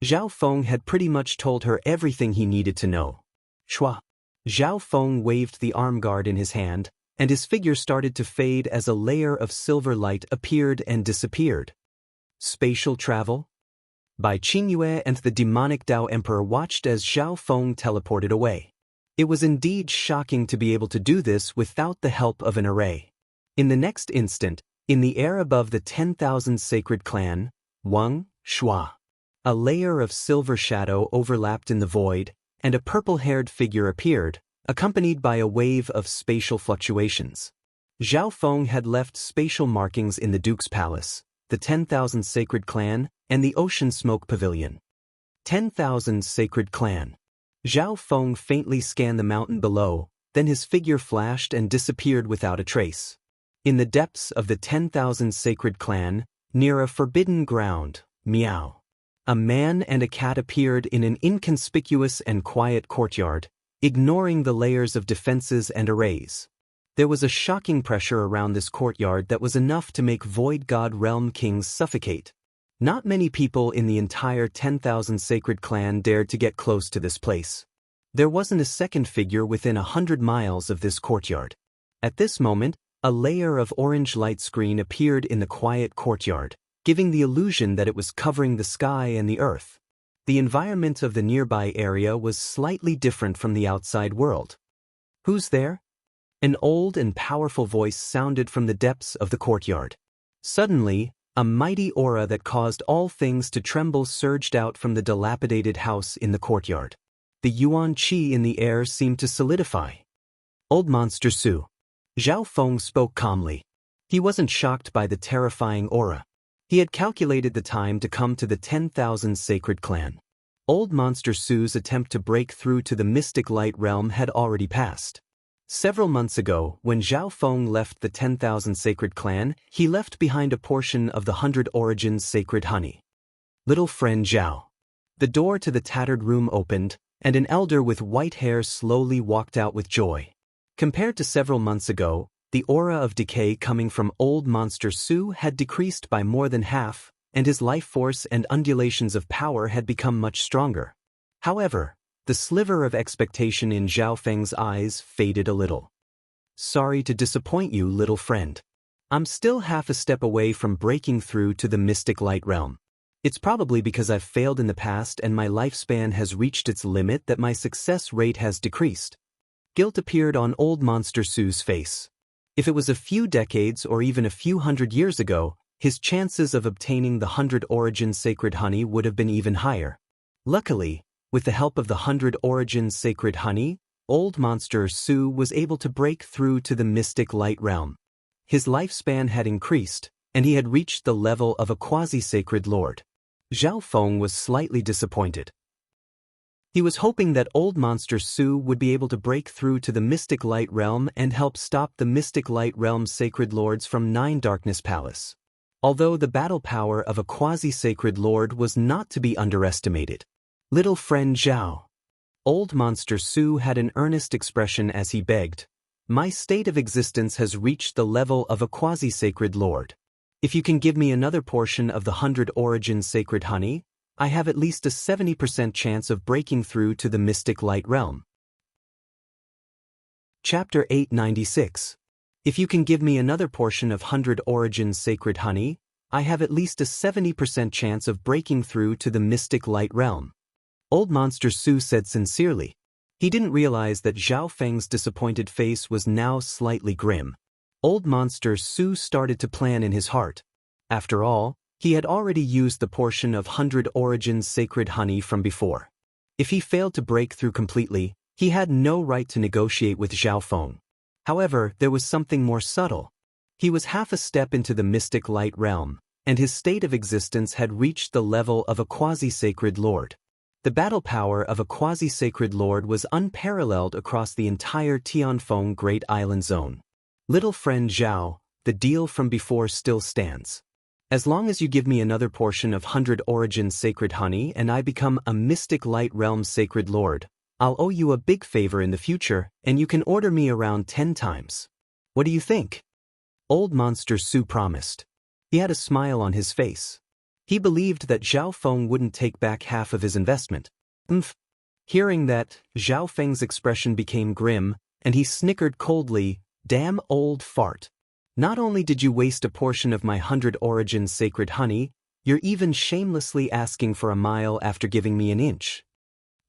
Zhao Feng had pretty much told her everything he needed to know. Shua. Zhao Feng waved the arm guard in his hand, and his figure started to fade as a layer of silver light appeared and disappeared. Spatial travel? Bai Qingyue and the demonic Dao Emperor watched as Zhao Feng teleported away. It was indeed shocking to be able to do this without the help of an array. In the next instant, in the air above the 10,000 sacred clan, Wang, Shua, a layer of silver shadow overlapped in the void, and a purple-haired figure appeared, accompanied by a wave of spatial fluctuations. Zhao Feng had left spatial markings in the Duke's Palace, the 10,000 Sacred Clan, and the Ocean Smoke Pavilion. 10,000 Sacred Clan. Zhao Feng faintly scanned the mountain below, then his figure flashed and disappeared without a trace. In the depths of the 10,000 Sacred Clan, near a forbidden ground, meow. A man and a cat appeared in an inconspicuous and quiet courtyard, ignoring the layers of defenses and arrays. There was a shocking pressure around this courtyard that was enough to make Void God Realm Kings suffocate. Not many people in the entire 10,000 Sacred Clan dared to get close to this place. There wasn't a second figure within 100 miles of this courtyard. At this moment, a layer of orange light screen appeared in the quiet courtyard, giving the illusion that it was covering the sky and the earth. The environment of the nearby area was slightly different from the outside world. Who's there? An old and powerful voice sounded from the depths of the courtyard. Suddenly, a mighty aura that caused all things to tremble surged out from the dilapidated house in the courtyard. The yuan qi in the air seemed to solidify. Old Monster Su. Zhao Feng spoke calmly. He wasn't shocked by the terrifying aura. He had calculated the time to come to the 10,000 Sacred Clan. Old Monster Su's attempt to break through to the Mystic Light Realm had already passed. Several months ago, when Zhao Feng left the 10,000 Sacred Clan, he left behind a portion of the 100 Origins Sacred Honey. Little friend Zhao. The door to the tattered room opened, and an elder with white hair slowly walked out with joy. Compared to several months ago, the aura of decay coming from Old Monster Su had decreased by more than half, and his life force and undulations of power had become much stronger. However, the sliver of expectation in Zhao Feng's eyes faded a little. Sorry to disappoint you, little friend. I'm still half a step away from breaking through to the Mystic Light Realm. It's probably because I've failed in the past and my lifespan has reached its limit that my success rate has decreased. Guilt appeared on Old Monster Su's face. If it was a few decades or even a few hundred years ago, his chances of obtaining the 100 Origins Sacred Honey would have been even higher. Luckily, with the help of the 100 Origins Sacred Honey, Old Monster Su was able to break through to the Mystic Light Realm. His lifespan had increased, and he had reached the level of a quasi-sacred lord. Zhao Feng was slightly disappointed. He was hoping that Old Monster Su would be able to break through to the Mystic Light Realm and help stop the Mystic Light Realm's sacred lords from Nine Darkness Palace. Although the battle power of a quasi-sacred lord was not to be underestimated. Little friend Zhao. Old Monster Su had an earnest expression as he begged. My state of existence has reached the level of a quasi-sacred lord. If you can give me another portion of the 100 Origins Sacred Honey, I have at least a 70% chance of breaking through to the Mystic Light Realm. Chapter 896. If you can give me another portion of 100 Origins Sacred Honey, I have at least a 70% chance of breaking through to the Mystic Light Realm. Old Monster Su said sincerely. He didn't realize that Zhao Feng's disappointed face was now slightly grim. Old Monster Su started to plan in his heart. After all, he had already used the portion of 100 Origins Sacred Honey from before. If he failed to break through completely, he had no right to negotiate with Zhao Feng. However, there was something more subtle. He was half a step into the Mystic Light Realm, and his state of existence had reached the level of a quasi-sacred lord. The battle power of a quasi-sacred lord was unparalleled across the entire Tianfeng Great Island Zone. Little friend Zhao, the deal from before still stands. As long as you give me another portion of 100 Origins sacred honey and I become a mystic light realm sacred lord, I'll owe you a big favor in the future, and you can order me around 10 times. What do you think? Old Monster Su promised. He had a smile on his face. He believed that Zhao Feng wouldn't take back half of his investment. Hearing that, Zhao Feng's expression became grim, and he snickered coldly, "Damn old fart. Not only did you waste a portion of my 100 Origins sacred honey, you're even shamelessly asking for a mile after giving me an inch."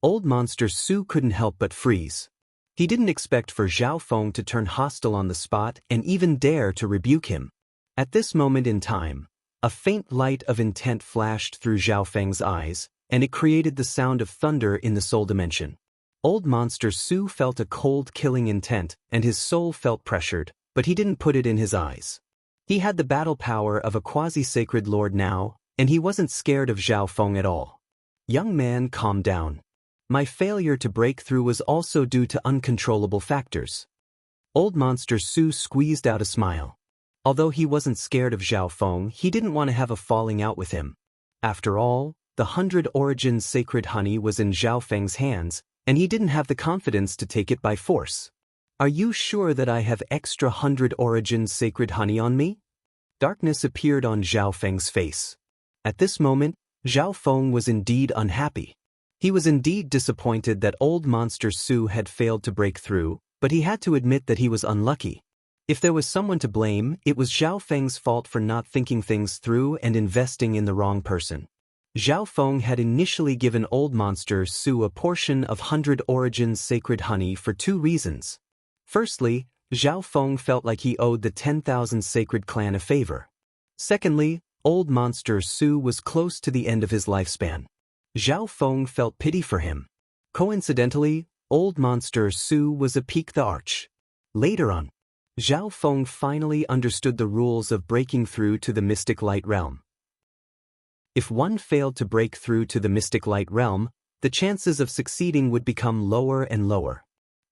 Old Monster Su couldn't help but freeze. He didn't expect for Zhao Feng to turn hostile on the spot and even dare to rebuke him. At this moment in time, a faint light of intent flashed through Zhao Feng's eyes, and it created the sound of thunder in the soul dimension. Old Monster Su felt a cold killing intent, and his soul felt pressured, but he didn't put it in his eyes. He had the battle power of a quasi-sacred lord now, and he wasn't scared of Zhao Feng at all. "Young man, calm down. My failure to break through was also due to uncontrollable factors." Old Monster Su squeezed out a smile. Although he wasn't scared of Zhao Feng, he didn't want to have a falling out with him. After all, the 100 Origins sacred honey was in Zhao Feng's hands, and he didn't have the confidence to take it by force. "Are you sure that I have extra 100 Origins sacred honey on me?" Darkness appeared on Zhao Feng's face. At this moment, Zhao Feng was indeed unhappy. He was indeed disappointed that Old Monster Su had failed to break through, but he had to admit that he was unlucky. If there was someone to blame, it was Zhao Feng's fault for not thinking things through and investing in the wrong person. Zhao Feng had initially given Old Monster Su a portion of 100 Origins sacred honey for two reasons. Firstly, Zhao Feng felt like he owed the 10,000 sacred clan a favor. Secondly, Old Monster Su was close to the end of his lifespan. Zhao Feng felt pity for him. Coincidentally, Old Monster Su was a peak the arch. Later on, Zhao Feng finally understood the rules of breaking through to the mystic light realm. If one failed to break through to the mystic light realm, the chances of succeeding would become lower and lower.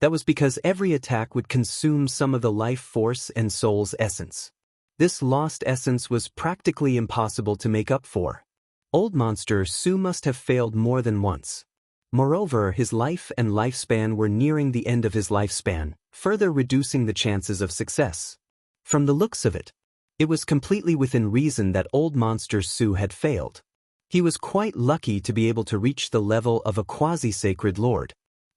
That was because every attack would consume some of the life force and soul's essence. This lost essence was practically impossible to make up for. Old Monster Su must have failed more than once. Moreover, his life and lifespan were nearing the end of his lifespan, further reducing the chances of success. From the looks of it, it was completely within reason that Old Monster Su had failed. He was quite lucky to be able to reach the level of a quasi-sacred lord.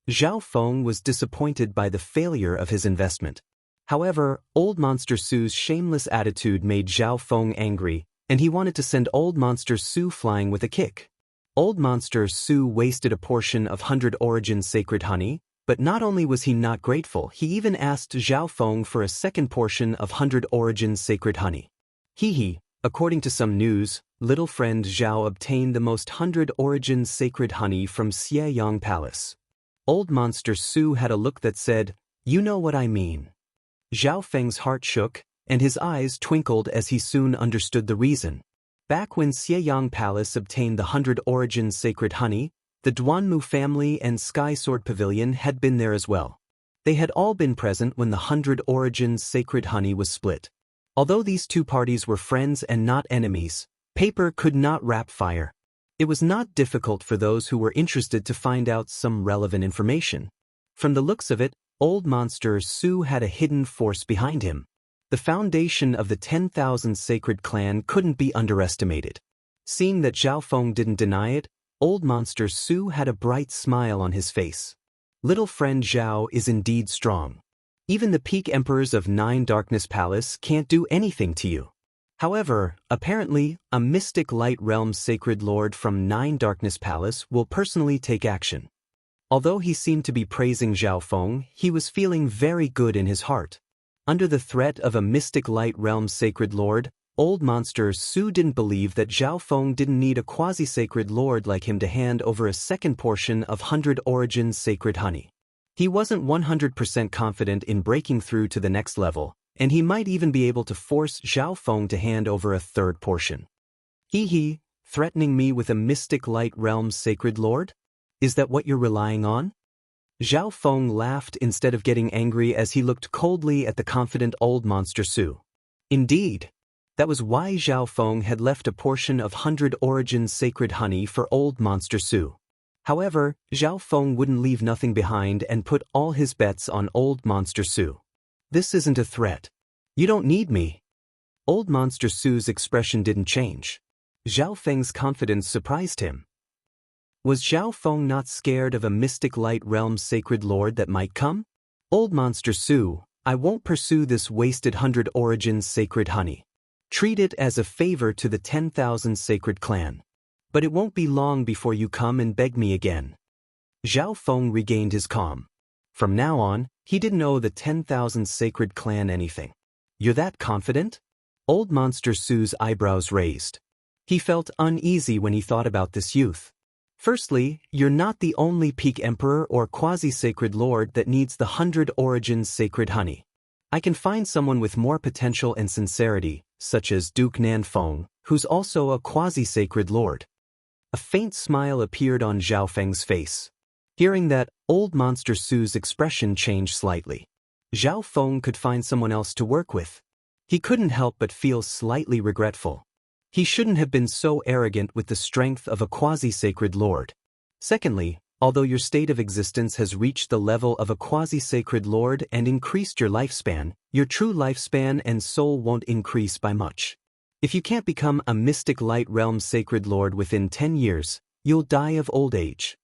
Zhao Feng was disappointed by the failure of his investment. However, Old Monster Su's shameless attitude made Zhao Feng angry, and he wanted to send Old Monster Su flying with a kick. Old Monster Su wasted a portion of 100 Origins sacred honey, but not only was he not grateful, he even asked Zhao Feng for a second portion of 100 Origins sacred honey. According to some news, little friend Zhao obtained the most 100 Origins sacred honey from Xieyang Palace. Old Monster Su had a look that said, "You know what I mean." Zhao Feng's heart shook, and his eyes twinkled as he soon understood the reason. Back when Xieyang Palace obtained the 100 Origins sacred honey, the Duanmu family and Sky Sword Pavilion had been there as well. They had all been present when the 100 Origins sacred honey was split. Although these two parties were friends and not enemies, paper could not wrap fire. It was not difficult for those who were interested to find out some relevant information. From the looks of it, Old Monster Su had a hidden force behind him. The foundation of the 10,000 sacred clan couldn't be underestimated. Seeing that Zhao Feng didn't deny it, Old Monster Su had a bright smile on his face. Little friend Zhao is indeed strong. Even the peak emperors of 9 Darkness Palace can't do anything to you. However, apparently, a mystic light realm sacred lord from 9 Darkness Palace will personally take action. Although he seemed to be praising Zhao Feng, he was feeling very good in his heart. Under the threat of a mystic light realm sacred lord, Old Monster Su didn't believe that Zhao Feng didn't need a quasi-sacred lord like him to hand over a second portion of 100 Origins sacred honey. He wasn't 100% confident in breaking through to the next level, and he might even be able to force Zhao Feng to hand over a third portion. Threatening me with a mystic light realm sacred lord? Is that what you're relying on? Zhao Feng laughed instead of getting angry as he looked coldly at the confident Old Monster Su. Indeed. That was why Zhao Feng had left a portion of 100 Origins sacred honey for Old Monster Su. However, Zhao Feng wouldn't leave nothing behind and put all his bets on Old Monster Su. This isn't a threat. You don't need me. Old Monster Su's expression didn't change. Zhao Feng's confidence surprised him. Was Zhao Feng not scared of a mystic light realm sacred lord that might come? Old Monster Su, I won't pursue this wasted 100 Origins sacred honey. Treat it as a favor to the 10,000 sacred clan. But it won't be long before you come and beg me again. Zhao Feng regained his calm. From now on, he didn't owe the 10,000 sacred clan anything. You're that confident? Old Monster Su's eyebrows raised. He felt uneasy when he thought about this youth. Firstly, you're not the only peak emperor or quasi-sacred lord that needs the 100 Origins sacred honey. I can find someone with more potential and sincerity, such as Duke Nanfeng, who's also a quasi-sacred lord. A faint smile appeared on Zhao Feng's face. Hearing that, Old Monster Su's expression changed slightly. Zhao Feng could find someone else to work with. He couldn't help but feel slightly regretful. He shouldn't have been so arrogant with the strength of a quasi-sacred lord. Secondly, although your state of existence has reached the level of a quasi-sacred lord and increased your lifespan, your true lifespan and soul won't increase by much. If you can't become a mystic light realm sacred lord within 10 years, you'll die of old age.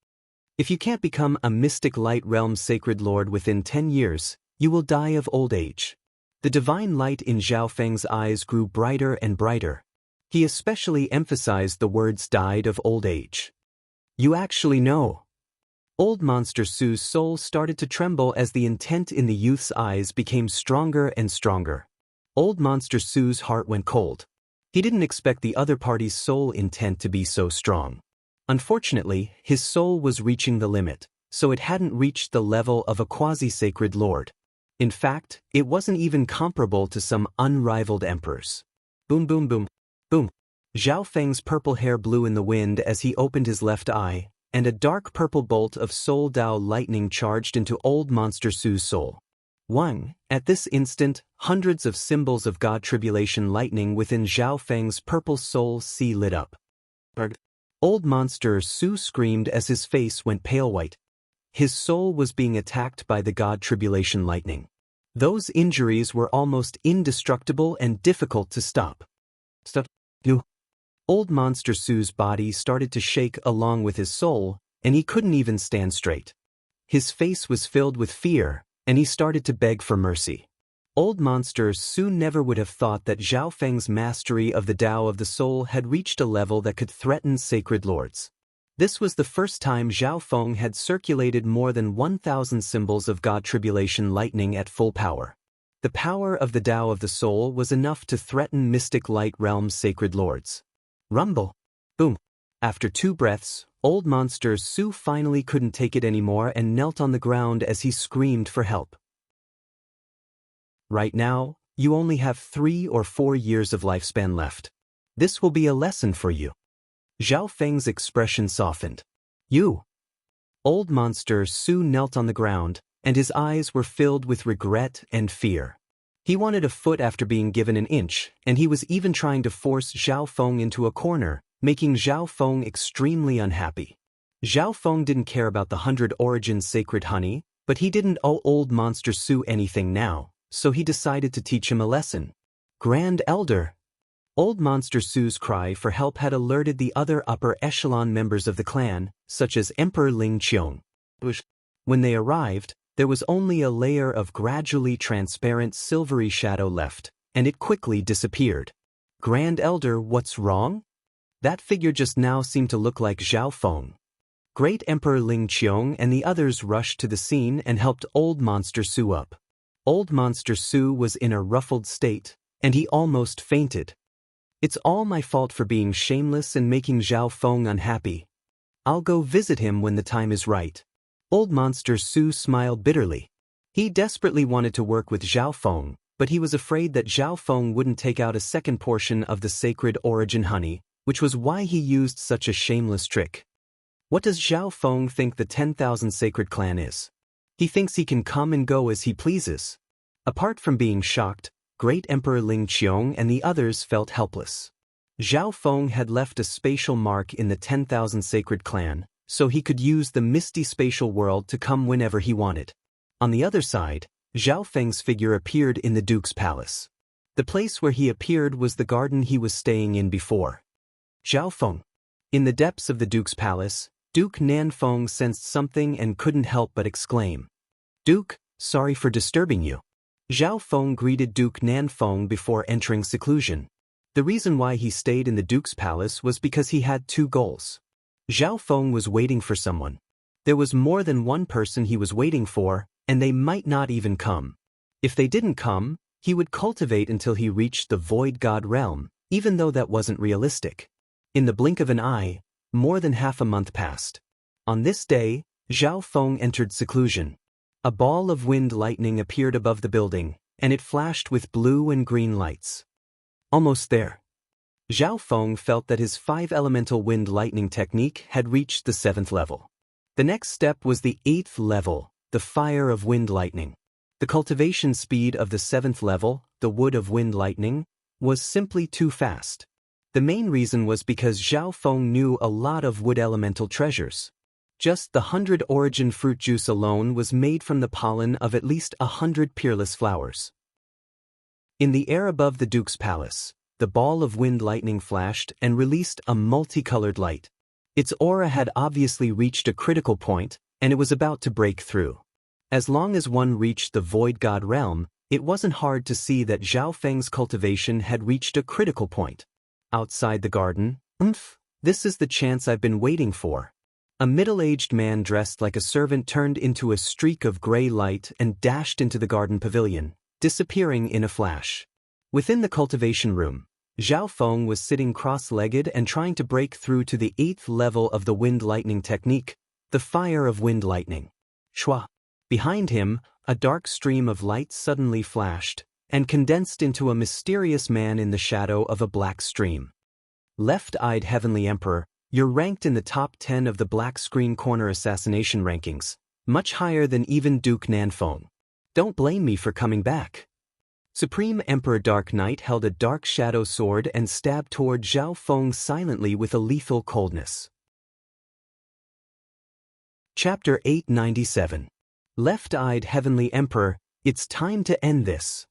If you can't become a mystic light realm sacred lord within 10 years, you will die of old age. The divine light in Zhao Feng's eyes grew brighter and brighter. He especially emphasized the words died of old age. You actually know. Old Monster Su's soul started to tremble as the intent in the youth's eyes became stronger and stronger. Old Monster Su's heart went cold. He didn't expect the other party's soul intent to be so strong. Unfortunately, his soul was reaching the limit, so it hadn't reached the level of a quasi-sacred lord. In fact, it wasn't even comparable to some unrivaled emperors. Boom boom boom. Boom. Zhao Feng's purple hair blew in the wind as he opened his left eye, and a dark purple bolt of Soul Dao lightning charged into Old Monster Su's soul. At this instant, hundreds of symbols of God Tribulation lightning within Zhao Feng's purple soul sea lit up. Old Monster Su screamed as his face went pale white. His soul was being attacked by the God Tribulation lightning. Those injuries were almost indestructible and difficult to stop. Old Monster Su's body started to shake along with his soul, and he couldn't even stand straight. His face was filled with fear, and he started to beg for mercy. Old Monster Su never would have thought that Zhao Feng's mastery of the Tao of the soul had reached a level that could threaten sacred lords. This was the first time Zhao Feng had circulated more than 1,000 symbols of God Tribulation lightning at full power. The power of the Tao of the soul was enough to threaten mystic light realm's sacred lords. Rumble. Boom. After 2 breaths, Old Monster Su finally couldn't take it anymore and knelt on the ground as he screamed for help. Right now, you only have 3 or 4 years of lifespan left. This will be a lesson for you. Zhao Feng's expression softened. You. Old Monster Su knelt on the ground, and his eyes were filled with regret and fear. He wanted a foot after being given an inch, and he was even trying to force Zhao Feng into a corner, making Zhao Feng extremely unhappy. Zhao Feng didn't care about the 100 Origins sacred honey, but he didn't owe Old Monster Su anything now, so he decided to teach him a lesson. Grand Elder. Old Monster Su's cry for help had alerted the other upper echelon members of the clan, such as Emperor Ling Qiong. When they arrived, there was only a layer of gradually transparent silvery shadow left, and it quickly disappeared. Grand Elder, what's wrong? That figure just now seemed to look like Zhao Feng. Great Emperor Ling Qiong and the others rushed to the scene and helped Old Monster Su up. Old Monster Su was in a ruffled state, and he almost fainted. It's all my fault for being shameless and making Zhao Feng unhappy. I'll go visit him when the time is right. Old Monster Su smiled bitterly. He desperately wanted to work with Zhao Feng, but he was afraid that Zhao Feng wouldn't take out a second portion of the sacred origin honey, which was why he used such a shameless trick. What does Zhao Feng think the 10,000 sacred clan is? He thinks he can come and go as he pleases. Apart from being shocked, great Emperor Ling Qiong and the others felt helpless. Zhao Feng had left a spatial mark in the 10,000 Sacred Clan, so he could use the misty spatial world to come whenever he wanted. On the other side, Zhao Feng's figure appeared in the Duke's palace. The place where he appeared was the garden he was staying in before. Zhao Feng. In the depths of the Duke's palace, Duke Nanfeng sensed something and couldn't help but exclaim. "Duke, sorry for disturbing you." Zhao Feng greeted Duke Nanfeng before entering seclusion. The reason why he stayed in the Duke's palace was because he had two goals. Zhao Feng was waiting for someone. There was more than one person he was waiting for, and they might not even come. If they didn't come, he would cultivate until he reached the Void God realm, even though that wasn't realistic. In the blink of an eye, more than half a month passed. On this day, Zhao Feng entered seclusion. A ball of wind lightning appeared above the building, and it flashed with blue and green lights. Almost there. Zhao Feng felt that his 5-elemental wind lightning technique had reached the 7th level. The next step was the 8th level, the fire of wind lightning. The cultivation speed of the 7th level, the wood of wind lightning, was simply too fast. The main reason was because Zhao Feng knew a lot of wood elemental treasures. Just the 100 origin fruit juice alone was made from the pollen of at least 100 peerless flowers. In the air above the Duke's palace, the ball of wind lightning flashed and released a multicolored light. Its aura had obviously reached a critical point, and it was about to break through. As long as one reached the Void God realm, it wasn't hard to see that Zhao Feng's cultivation had reached a critical point. Outside the garden, this is the chance I've been waiting for. A middle-aged man dressed like a servant turned into a streak of gray light and dashed into the garden pavilion, disappearing in a flash. Within the cultivation room, Zhao Feng was sitting cross-legged and trying to break through to the 8th level of the wind lightning technique, the fire of wind lightning. Shwa. Behind him, a dark stream of light suddenly flashed and condensed into a mysterious man in the shadow of a black stream. Left-eyed Heavenly Emperor, you're ranked in the top 10 of the Black Screen Corner assassination rankings, much higher than even Duke Nanfeng. Don't blame me for coming back. Supreme Emperor Dark Knight held a dark shadow sword and stabbed toward Zhao Feng silently with a lethal coldness. Chapter 897. Left-eyed Heavenly Emperor, it's time to end this.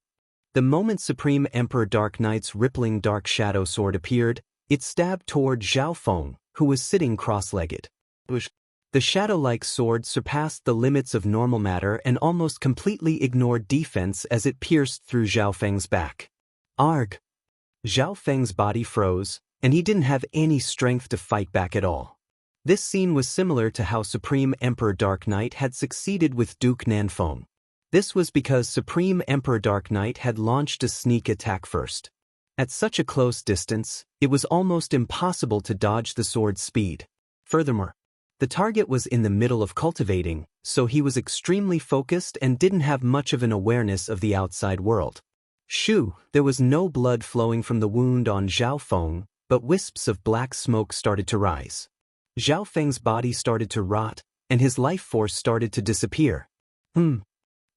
The moment Supreme Emperor Dark Knight's rippling dark shadow sword appeared, it stabbed toward Zhao Feng, who was sitting cross-legged. The shadow-like sword surpassed the limits of normal matter and almost completely ignored defense as it pierced through Zhao Feng's back. Arg! Zhao Feng's body froze, and he didn't have any strength to fight back at all. This scene was similar to how Supreme Emperor Dark Knight had succeeded with Duke Nanfeng. This was because Supreme Emperor Dark Knight had launched a sneak attack first. At such a close distance, it was almost impossible to dodge the sword's speed. Furthermore, the target was in the middle of cultivating, so he was extremely focused and didn't have much of an awareness of the outside world. Shoo, there was no blood flowing from the wound on Zhao Feng, but wisps of black smoke started to rise. Zhao Feng's body started to rot, and his life force started to disappear.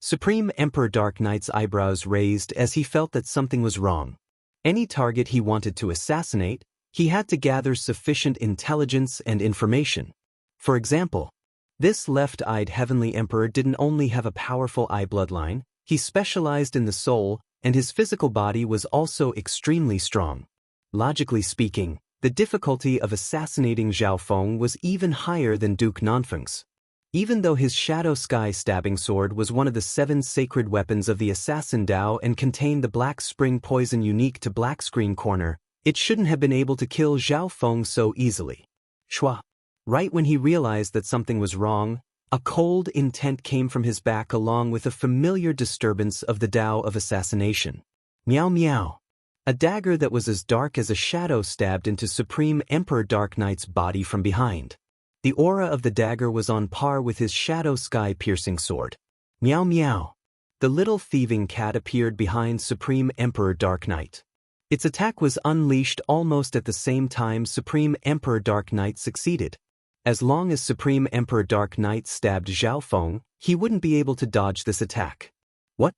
Supreme Emperor Dark Knight's eyebrows raised as he felt that something was wrong. Any target he wanted to assassinate, he had to gather sufficient intelligence and information. For example, this left-eyed Heavenly Emperor didn't only have a powerful eye bloodline, he specialized in the soul, and his physical body was also extremely strong. Logically speaking, the difficulty of assassinating Zhao Feng was even higher than Duke Nanfeng's. Even though his Shadow Sky stabbing sword was one of the 7 sacred weapons of the Assassin Dao and contained the Black Spring poison unique to Black Screen Corner, it shouldn't have been able to kill Zhao Feng so easily. Shwa. Right when he realized that something was wrong, a cold intent came from his back along with a familiar disturbance of the Dao of assassination. Meow meow. A dagger that was as dark as a shadow stabbed into Supreme Emperor Dark Knight's body from behind. The aura of the dagger was on par with his Shadow Sky piercing sword. Meow meow. The little thieving cat appeared behind Supreme Emperor Dark Knight. Its attack was unleashed almost at the same time Supreme Emperor Dark Knight succeeded. As long as Supreme Emperor Dark Knight stabbed Zhao Feng, he wouldn't be able to dodge this attack. What?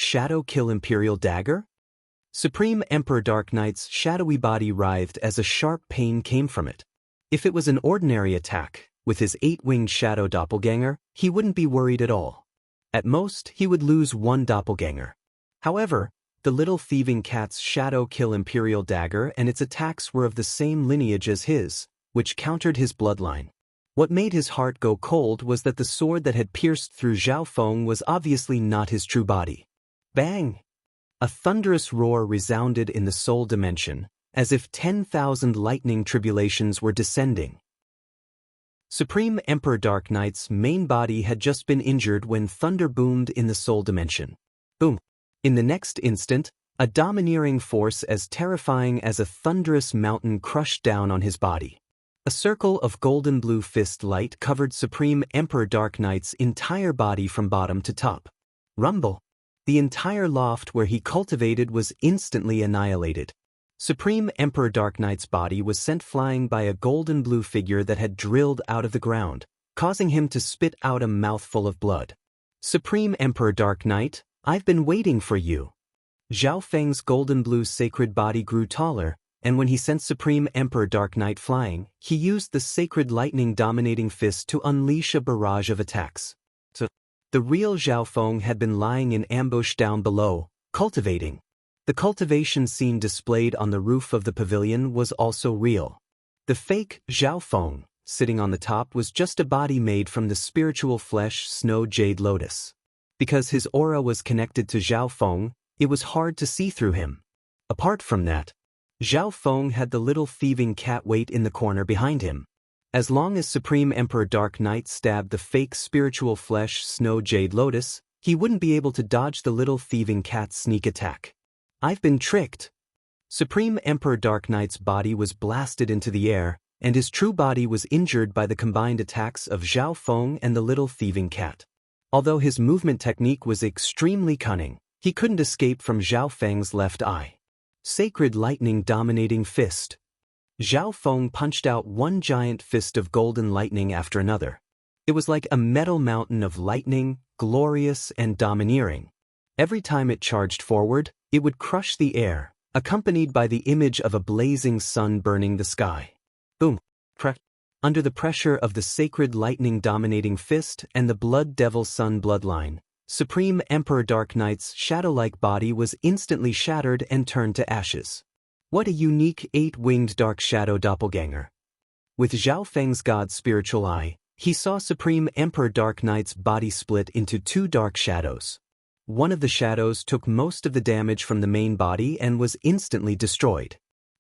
Shadow kill Imperial dagger? Supreme Emperor Dark Knight's shadowy body writhed as a sharp pain came from it. If it was an ordinary attack, with his 8-winged shadow doppelganger, he wouldn't be worried at all. At most, he would lose one doppelganger. However, the little thieving cat's shadow kill Imperial dagger and its attacks were of the same lineage as his, which countered his bloodline. What made his heart go cold was that the sword that had pierced through Zhao Feng was obviously not his true body. Bang! A thunderous roar resounded in the soul dimension, as if 10,000 lightning tribulations were descending. Supreme Emperor Dark Knight's main body had just been injured when thunder boomed in the soul dimension. Boom! In the next instant, a domineering force as terrifying as a thunderous mountain crushed down on his body. A circle of golden blue fist light covered Supreme Emperor Dark Knight's entire body from bottom to top. Rumble! The entire loft where he cultivated was instantly annihilated. Supreme Emperor Dark Knight's body was sent flying by a golden blue figure that had drilled out of the ground, causing him to spit out a mouthful of blood. Supreme Emperor Dark Knight, I've been waiting for you. Zhao Feng's golden blue sacred body grew taller, and when he sent Supreme Emperor Dark Knight flying, he used the sacred lightning dominating fist to unleash a barrage of attacks. The real Zhao Feng had been lying in ambush down below, cultivating. The cultivation scene displayed on the roof of the pavilion was also real. The fake Zhao Feng, sitting on the top, was just a body made from the spiritual flesh Snow Jade Lotus. Because his aura was connected to Zhao Feng, it was hard to see through him. Apart from that, Zhao Feng had the little thieving cat wait in the corner behind him. As long as Supreme Emperor Dark Knight stabbed the fake spiritual flesh Snow Jade Lotus, he wouldn't be able to dodge the little thieving cat's sneak attack. I've been tricked. Supreme Emperor Dark Knight's body was blasted into the air, and his true body was injured by the combined attacks of Zhao Feng and the little thieving cat. Although his movement technique was extremely cunning, he couldn't escape from Zhao Feng's left eye. Sacred lightning dominating fist. Zhao Feng punched out one giant fist of golden lightning after another. It was like a metal mountain of lightning, glorious and domineering. Every time it charged forward, it would crush the air, accompanied by the image of a blazing sun burning the sky. Boom! Under the pressure of the sacred lightning dominating fist and the blood devil sun bloodline, Supreme Emperor Dark Knight's shadow-like body was instantly shattered and turned to ashes. What a unique 8-winged dark shadow doppelganger. With Zhao Feng's god's spiritual eye, he saw Supreme Emperor Dark Knight's body split into 2 dark shadows. One of the shadows took most of the damage from the main body and was instantly destroyed.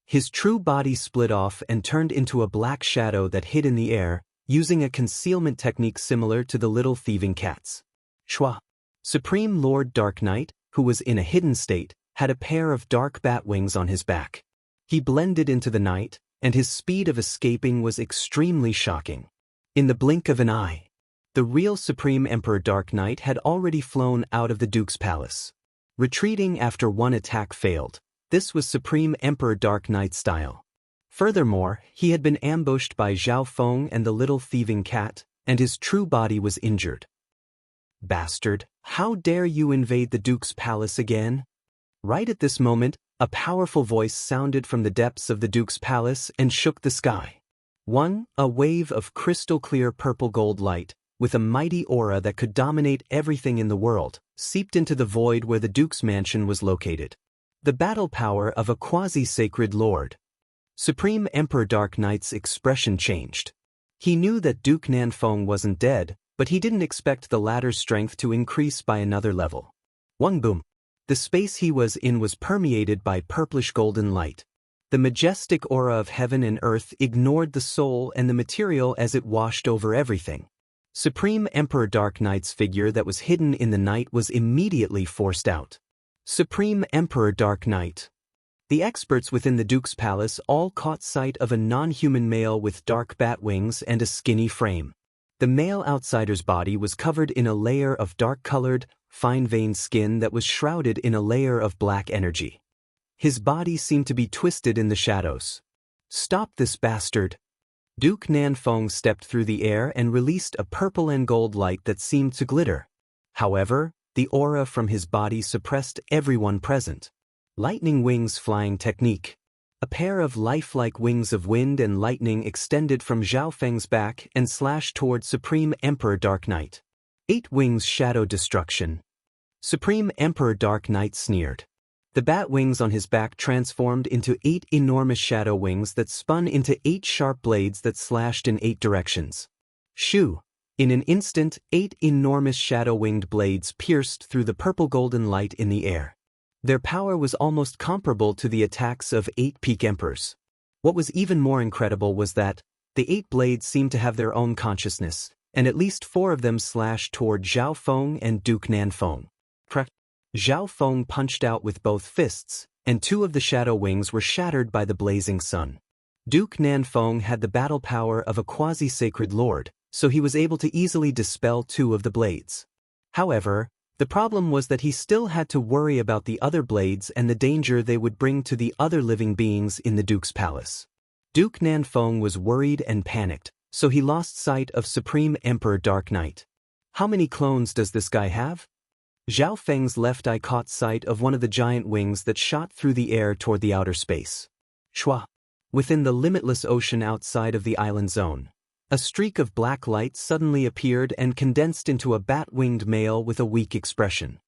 His true body split off and turned into a black shadow that hid in the air, using a concealment technique similar to the little thieving cats. Shwa. Supreme Lord Dark Knight, who was in a hidden state, had a pair of dark bat wings on his back. He blended into the night, and his speed of escaping was extremely shocking. In the blink of an eye, the real Supreme Emperor Dark Knight had already flown out of the Duke's palace. Retreating after one attack failed, this was Supreme Emperor Dark Knight style. Furthermore, he had been ambushed by Zhao Feng and the little thieving cat, and his true body was injured. Bastard, how dare you invade the Duke's palace again? Right at this moment, a powerful voice sounded from the depths of the Duke's palace and shook the sky. A wave of crystal-clear purple-gold light, with a mighty aura that could dominate everything in the world, seeped into the void where the Duke's mansion was located. The battle power of a quasi-sacred lord. Supreme Emperor Dark Knight's expression changed. He knew that Duke Nanfeng wasn't dead, but he didn't expect the latter's strength to increase by another level. Boom. The space he was in was permeated by purplish golden light. The majestic aura of heaven and earth ignored the soul and the material as it washed over everything. Supreme Emperor Dark Knight's figure that was hidden in the night was immediately forced out. Supreme Emperor Dark Knight. The experts within the Duke's palace all caught sight of a non-human male with dark bat wings and a skinny frame. The male outsider's body was covered in a layer of dark-colored, fine-veined skin that was shrouded in a layer of black energy. His body seemed to be twisted in the shadows. Stop this bastard! Duke Nanfeng stepped through the air and released a purple and gold light that seemed to glitter. However, the aura from his body suppressed everyone present. Lightning wings flying technique. A pair of lifelike wings of wind and lightning extended from Zhao Feng's back and slashed toward Supreme Emperor Dark Knight. 8 wings shadow destruction. Supreme Emperor Dark Knight sneered. The bat wings on his back transformed into 8 enormous shadow wings that spun into 8 sharp blades that slashed in 8 directions. Shoo! In an instant, 8 enormous shadow-winged blades pierced through the purple-golden light in the air. Their power was almost comparable to the attacks of 8 peak emperors. What was even more incredible was that the 8 blades seemed to have their own consciousness, and at least 4 of them slashed toward Zhao Feng and Duke Nanfeng. Zhao Feng punched out with both fists, and 2 of the shadow wings were shattered by the blazing sun. Duke Nanfeng had the battle power of a quasi-sacred lord, so he was able to easily dispel 2 of the blades. However, the problem was that he still had to worry about the other blades and the danger they would bring to the other living beings in the Duke's palace. Duke Nanfeng was worried and panicked, so he lost sight of Supreme Emperor Dark Knight. How many clones does this guy have? Zhao Feng's left eye caught sight of one of the giant wings that shot through the air toward the outer space. Shwa! Within the limitless ocean outside of the island zone, a streak of black light suddenly appeared and condensed into a bat-winged male with a weak expression.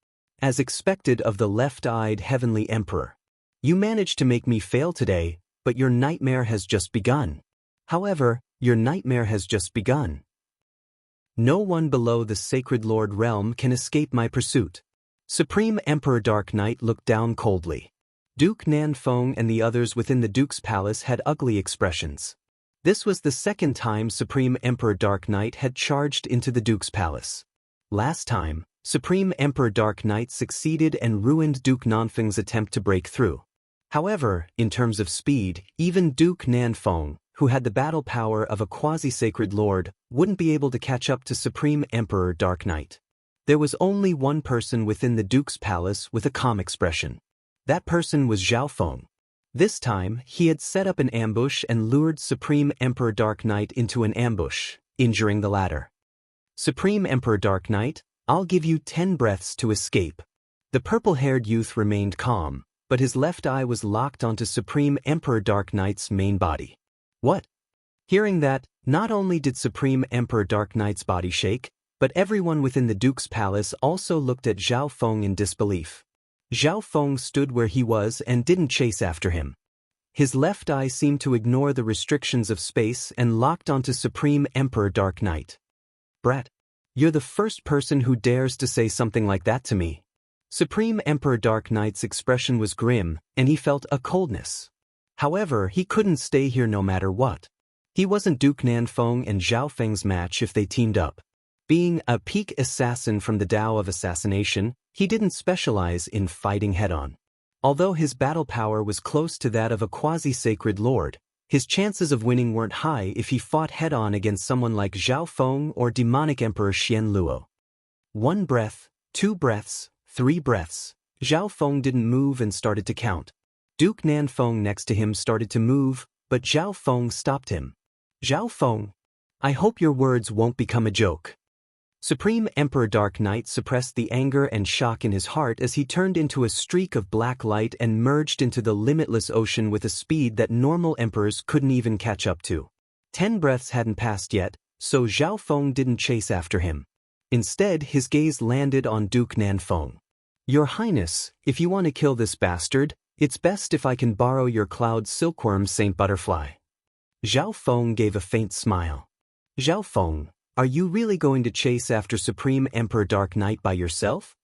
As expected of the left-eyed heavenly emperor. You managed to make me fail today, but your nightmare has just begun. However, your nightmare has just begun. No one below the Sacred Lord realm can escape my pursuit. Supreme Emperor Dark Knight looked down coldly. Duke Nanfeng and the others within the Duke's palace had ugly expressions. This was the second time Supreme Emperor Dark Knight had charged into the Duke's palace. Last time, Supreme Emperor Dark Knight succeeded and ruined Duke Nanfeng's attempt to break through. However, in terms of speed, even Duke Nanfeng, who had the battle power of a quasi-sacred lord, wouldn't be able to catch up to Supreme Emperor Dark Knight. There was only one person within the Duke's palace with a calm expression. That person was Zhao Feng. This time, he had set up an ambush and lured Supreme Emperor Dark Knight into an ambush, injuring the latter. Supreme Emperor Dark Knight, I'll give you 10 breaths to escape. The purple-haired youth remained calm, but his left eye was locked onto Supreme Emperor Dark Knight's main body. What? Hearing that, not only did Supreme Emperor Dark Knight's body shake, but everyone within the Duke's palace also looked at Zhao Feng in disbelief. Zhao Feng stood where he was and didn't chase after him. His left eye seemed to ignore the restrictions of space and locked onto Supreme Emperor Dark Knight. Brat, you're the first person who dares to say something like that to me. Supreme Emperor Dark Knight's expression was grim, and he felt a coldness. However, he couldn't stay here no matter what. He wasn't Duke Nanfeng and Zhao Feng's match if they teamed up. Being a peak assassin from the Tao of Assassination, he didn't specialize in fighting head-on. Although his battle power was close to that of a quasi-sacred lord, his chances of winning weren't high if he fought head-on against someone like Zhao Feng or demonic Emperor Xian Luo. 1 breath, 2 breaths, 3 breaths. Zhao Feng didn't move and started to count. Duke Nanfeng next to him started to move, but Zhao Feng stopped him. Zhao Feng, I hope your words won't become a joke. Supreme Emperor Dark Knight suppressed the anger and shock in his heart as he turned into a streak of black light and merged into the limitless ocean with a speed that normal emperors couldn't even catch up to. 10 breaths hadn't passed yet, so Zhao Feng didn't chase after him. Instead, his gaze landed on Duke Nanfeng. Your Highness, if you want to kill this bastard, it's best if I can borrow your cloud silkworm Saint Butterfly. Zhao Feng gave a faint smile. Zhao Feng, are you really going to chase after Supreme Emperor Dark Knight by yourself?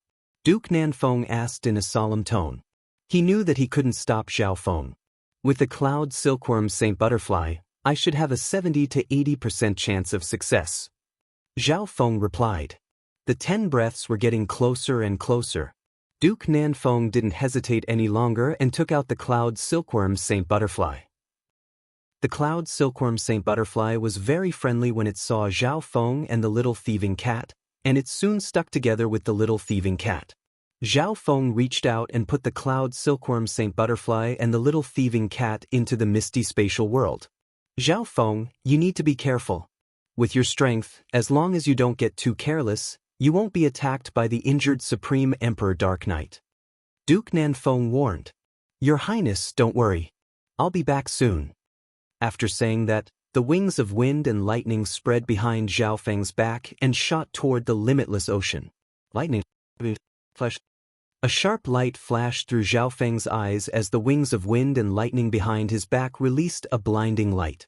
Duke Nanfeng asked in a solemn tone. He knew that he couldn't stop Zhao Feng. With the cloud silkworm Saint Butterfly, I should have a 70 to 80% chance of success. Zhao Feng replied. The 10 breaths were getting closer and closer. Duke Nanfeng didn't hesitate any longer and took out the cloud silkworm Saint Butterfly. The cloud silkworm Saint Butterfly was very friendly when it saw Zhao Feng and the little thieving cat, and it soon stuck together with the little thieving cat. Zhao Feng reached out and put the cloud silkworm Saint Butterfly and the little thieving cat into the misty spatial world. Zhao Feng, you need to be careful. With your strength, as long as you don't get too careless, You won't be attacked by the injured Supreme Emperor Dark Knight. Duke Nanfeng warned. Your Highness, don't worry. I'll be back soon. After saying that, the wings of wind and lightning spread behind Zhao Feng's back and shot toward the limitless ocean. Lightning flash. A sharp light flashed through Zhao Feng's eyes as the wings of wind and lightning behind his back released a blinding light.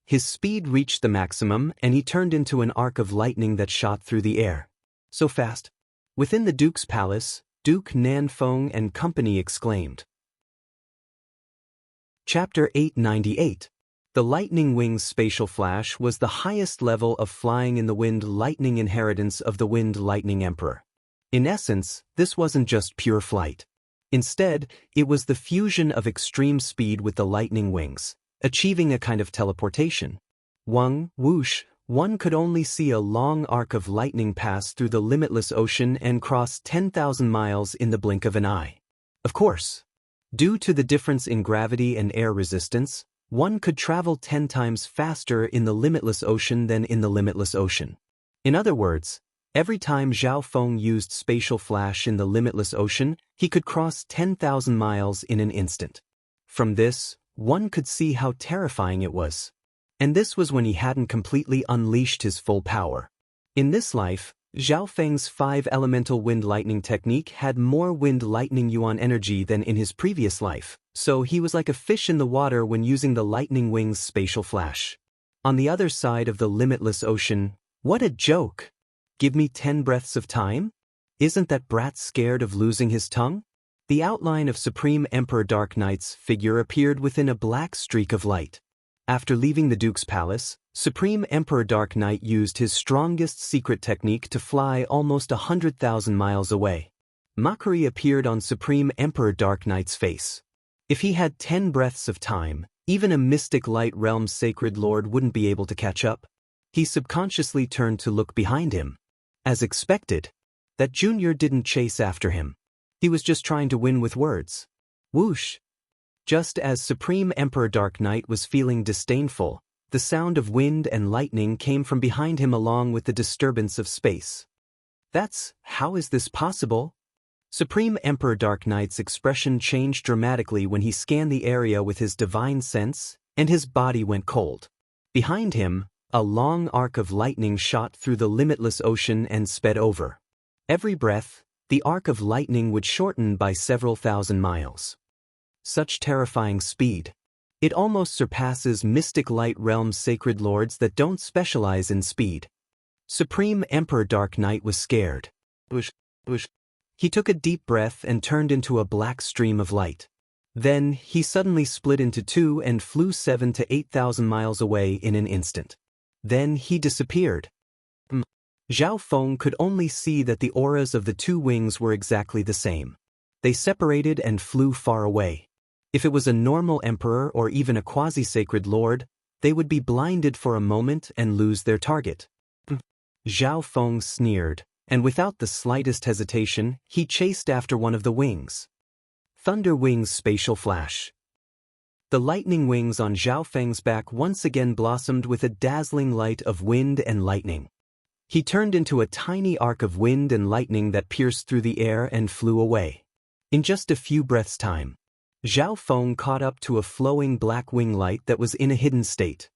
His speed reached the maximum and he turned into an arc of lightning that shot through the air. So fast. Within the Duke's palace, Duke Nanfeng and company exclaimed. Chapter 898. The Lightning Wings Spatial Flash was the highest level of flying in the Wind Lightning inheritance of the Wind Lightning Emperor. In essence, this wasn't just pure flight. Instead, it was the fusion of extreme speed with the lightning wings, achieving a kind of teleportation. Whoosh, one could only see a long arc of lightning pass through the limitless ocean and cross 10,000 miles in the blink of an eye. Of course, due to the difference in gravity and air resistance, one could travel 10 times faster in the limitless ocean than in the limitless ocean. In other words, every time Zhao Feng used spatial flash in the limitless ocean, he could cross 10,000 miles in an instant. From this, one could see how terrifying it was. And this was when he hadn't completely unleashed his full power. In this life, Zhao Feng's 5-elemental wind-lightning technique had more wind-lightning yuan energy than in his previous life, so he was like a fish in the water when using the lightning wings spatial flash. On the other side of the limitless ocean, what a joke! Give me 10 breaths of time? Isn't that brat scared of losing his tongue? The outline of Supreme Emperor Dark Knight's figure appeared within a black streak of light. After leaving the Duke's palace, Supreme Emperor Dark Knight used his strongest secret technique to fly almost 100,000 miles away. Mockery appeared on Supreme Emperor Dark Knight's face. If he had 10 breaths of time, even a mystic light realm's sacred lord wouldn't be able to catch up. He subconsciously turned to look behind him. As expected, that junior didn't chase after him. He was just trying to win with words. Whoosh! Just as Supreme Emperor Dark Knight was feeling disdainful, the sound of wind and lightning came from behind him along with the disturbance of space. How is this possible? Supreme Emperor Dark Knight's expression changed dramatically when he scanned the area with his divine sense, and his body went cold. Behind him, a long arc of lightning shot through the limitless ocean and sped over. Every breath, the arc of lightning would shorten by several thousand miles. Such terrifying speed. It almost surpasses mystic light realm's sacred lords that don't specialize in speed. Supreme Emperor Dark Knight was scared. He took a deep breath and turned into a black stream of light. Then, he suddenly split into two and flew 7,000 to 8,000 miles away in an instant. Then he disappeared. Zhao Feng could only see that the auras of the two wings were exactly the same. They separated and flew far away. If it was a normal emperor or even a quasi-sacred lord, they would be blinded for a moment and lose their target. Zhao Feng sneered, and without the slightest hesitation, he chased after one of the wings. Thunder Wings Spatial Flash. The lightning wings on Zhao Feng's back once again blossomed with a dazzling light of wind and lightning. He turned into a tiny arc of wind and lightning that pierced through the air and flew away. In just a few breaths' time, Zhao Feng caught up to a flowing black wing light that was in a hidden state.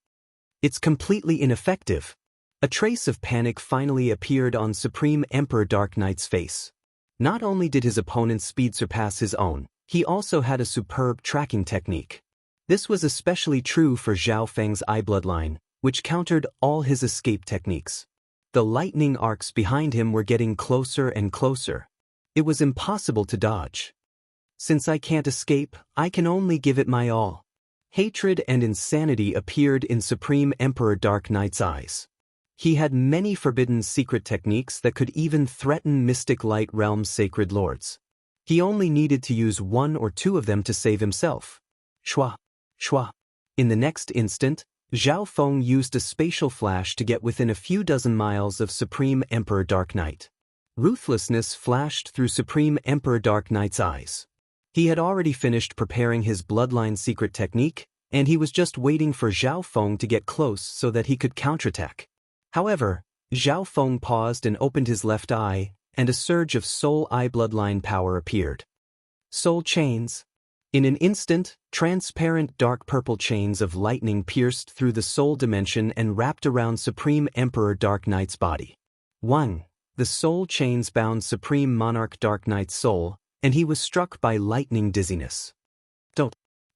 It's completely ineffective. A trace of panic finally appeared on Supreme Emperor Dark Knight's face. Not only did his opponent's speed surpass his own, he also had a superb tracking technique. This was especially true for Zhao Feng's eye bloodline, which countered all his escape techniques. The lightning arcs behind him were getting closer and closer. It was impossible to dodge. Since I can't escape, I can only give it my all. Hatred and insanity appeared in Supreme Emperor Dark Knight's eyes. He had many forbidden secret techniques that could even threaten Mystic Light Realm's sacred lords. He only needed to use one or two of them to save himself. Shwa! Shwa! In the next instant, Zhao Feng used a spatial flash to get within a few dozen miles of Supreme Emperor Dark Knight. Ruthlessness flashed through Supreme Emperor Dark Knight's eyes. He had already finished preparing his bloodline secret technique, and he was just waiting for Zhao Feng to get close so that he could counterattack. However, Zhao Feng paused and opened his left eye, and a surge of soul eye bloodline power appeared. Soul chains. In an instant, transparent dark purple chains of lightning pierced through the soul dimension and wrapped around Supreme Emperor Dark Knight's body. 1. The soul chains bound Supreme Monarch Dark Knight's soul, and he was struck by lightning dizziness.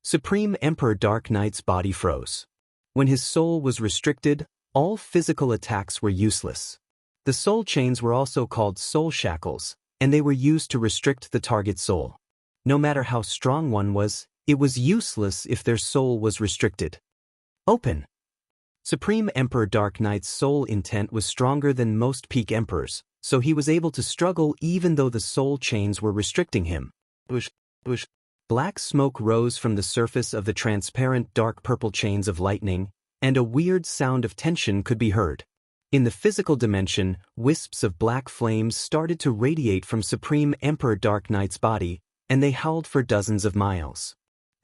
Supreme Emperor Dark Knight's body froze. When his soul was restricted, all physical attacks were useless. The soul chains were also called soul shackles, and they were used to restrict the target soul. No matter how strong one was, it was useless if their soul was restricted. Open. Supreme Emperor Dark Knight's soul intent was stronger than most peak emperors, so he was able to struggle even though the soul chains were restricting him. Black smoke rose from the surface of the transparent dark purple chains of lightning, and a weird sound of tension could be heard. In the physical dimension, wisps of black flames started to radiate from Supreme Emperor Dark Knight's body, and they howled for dozens of miles.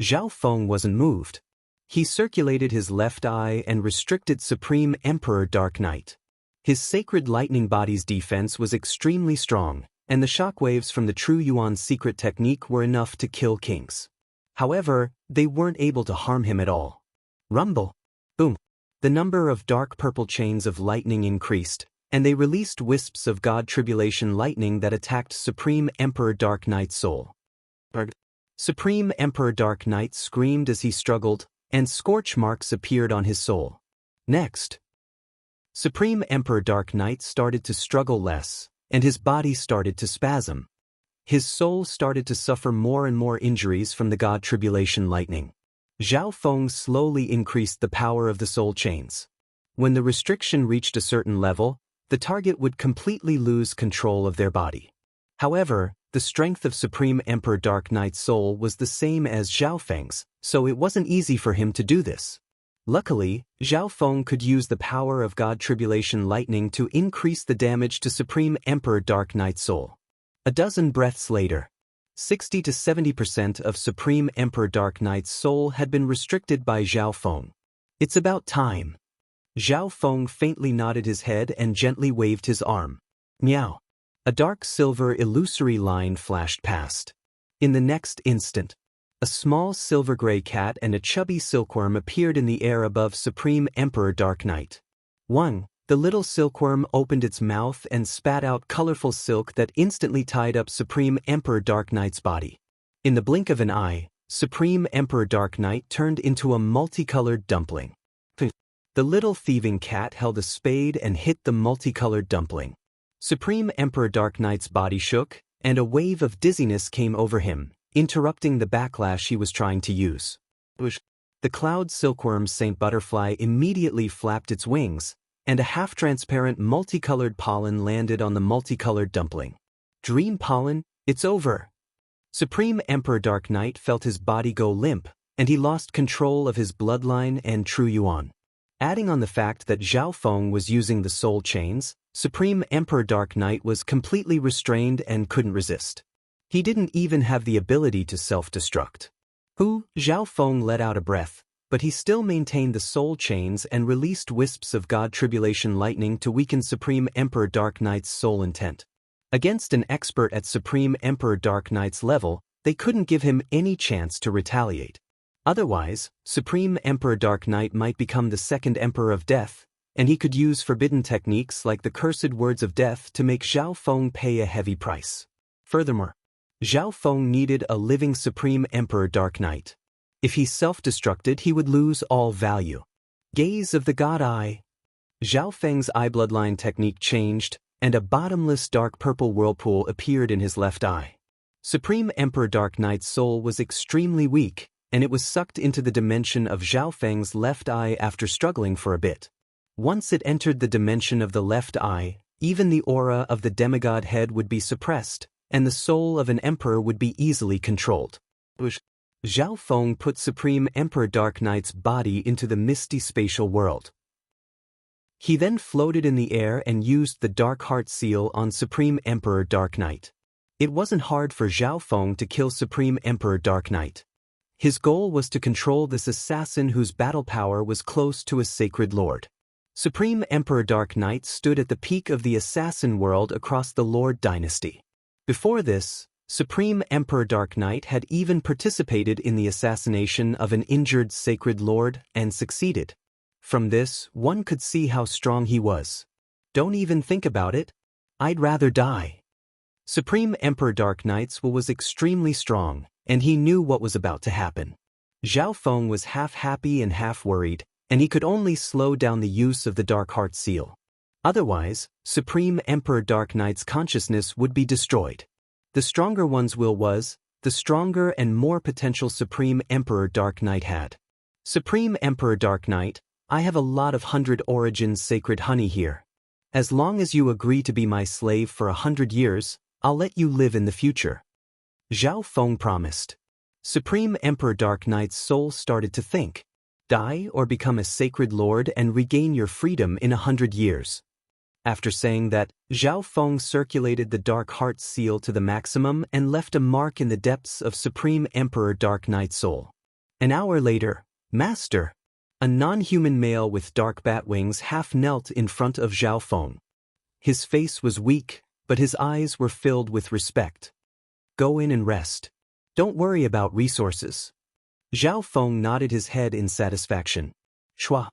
Zhao Feng wasn't moved. He circulated his left eye and restricted Supreme Emperor Dark Knight. His sacred lightning body's defense was extremely strong, and the shockwaves from the True Yuan's secret technique were enough to kill kings. However, they weren't able to harm him at all. Rumble. Boom. The number of dark purple chains of lightning increased, and they released wisps of God Tribulation lightning that attacked Supreme Emperor Dark Knight's soul. Supreme Emperor Dark Knight screamed as he struggled, and scorch marks appeared on his soul. Next, Supreme Emperor Dark Knight started to struggle less, and his body started to spasm. His soul started to suffer more and more injuries from the God Tribulation lightning. Zhao Feng slowly increased the power of the soul chains. When the restriction reached a certain level, the target would completely lose control of their body. However, the strength of Supreme Emperor Dark Knight's soul was the same as Zhao Feng's, so it wasn't easy for him to do this. Luckily, Zhao Feng could use the power of God Tribulation lightning to increase the damage to Supreme Emperor Dark Knight's soul. A dozen breaths later, 60 to 70% of Supreme Emperor Dark Knight's soul had been restricted by Zhao Feng. It's about time. Zhao Feng faintly nodded his head and gently waved his arm. Meow. A dark silver illusory line flashed past. In the next instant, a small silver-gray cat and a chubby silkworm appeared in the air above Supreme Emperor Dark Knight. 1. The little silkworm opened its mouth and spat out colorful silk that instantly tied up Supreme Emperor Dark Knight's body. In the blink of an eye, Supreme Emperor Dark Knight turned into a multicolored dumpling. The little thieving cat held a spade and hit the multicolored dumpling. Supreme Emperor Dark Knight's body shook, and a wave of dizziness came over him, interrupting the backlash he was trying to use. The cloud silkworm Saint Butterfly immediately flapped its wings, and a half-transparent multicolored pollen landed on the multicolored dumpling. Dream pollen, it's over. Supreme Emperor Dark Knight felt his body go limp, and he lost control of his bloodline and True Yuan. Adding on the fact that Zhao Feng was using the soul chains, Supreme Emperor Dark Knight was completely restrained and couldn't resist. He didn't even have the ability to self-destruct. Zhao Feng let out a breath, but he still maintained the soul chains and released wisps of God Tribulation lightning to weaken Supreme Emperor Dark Knight's soul intent. Against an expert at Supreme Emperor Dark Knight's level, they couldn't give him any chance to retaliate. Otherwise, Supreme Emperor Dark Knight might become the second Emperor of Death, and he could use forbidden techniques like the Cursed Words of Death to make Zhao Feng pay a heavy price. Furthermore, Zhao Feng needed a living Supreme Emperor Dark Knight. If he self-destructed, he would lose all value. Gaze of the God Eye. Zhao Feng's eye bloodline technique changed, and a bottomless dark purple whirlpool appeared in his left eye. Supreme Emperor Dark Knight's soul was extremely weak, and it was sucked into the dimension of Zhao Feng's left eye after struggling for a bit. Once it entered the dimension of the left eye, even the aura of the demigod head would be suppressed, and the soul of an emperor would be easily controlled. Zhao Feng put Supreme Emperor Dark Knight's body into the misty spatial world. He then floated in the air and used the Dark Heart seal on Supreme Emperor Dark Knight. It wasn't hard for Zhao Feng to kill Supreme Emperor Dark Knight. His goal was to control this assassin whose battle power was close to a sacred lord. Supreme Emperor Dark Knight stood at the peak of the assassin world across the Lord dynasty. Before this, Supreme Emperor Dark Knight had even participated in the assassination of an injured sacred lord and succeeded. From this, one could see how strong he was. Don't even think about it. I'd rather die. Supreme Emperor Dark Knight's will was extremely strong, and he knew what was about to happen. Zhao Feng was half happy and half worried, and he could only slow down the use of the Dark Heart Seal. Otherwise, Supreme Emperor Dark Knight's consciousness would be destroyed. The stronger one's will was, the stronger and more potential Supreme Emperor Dark Knight had. Supreme Emperor Dark Knight, I have a lot of 100 Origins sacred honey here. As long as you agree to be my slave for 100 years, I'll let you live in the future. Zhao Feng promised. Supreme Emperor Dark Knight's soul started to think. Die or become a sacred lord and regain your freedom in 100 years. After saying that, Zhao Feng circulated the Dark Heart Seal to the maximum and left a mark in the depths of Supreme Emperor Dark Knight's soul. An hour later, Master, a non-human male with dark bat wings half knelt in front of Zhao Feng. His face was weak, but his eyes were filled with respect. Go in and rest. Don't worry about resources. Zhao Feng nodded his head in satisfaction. Shua.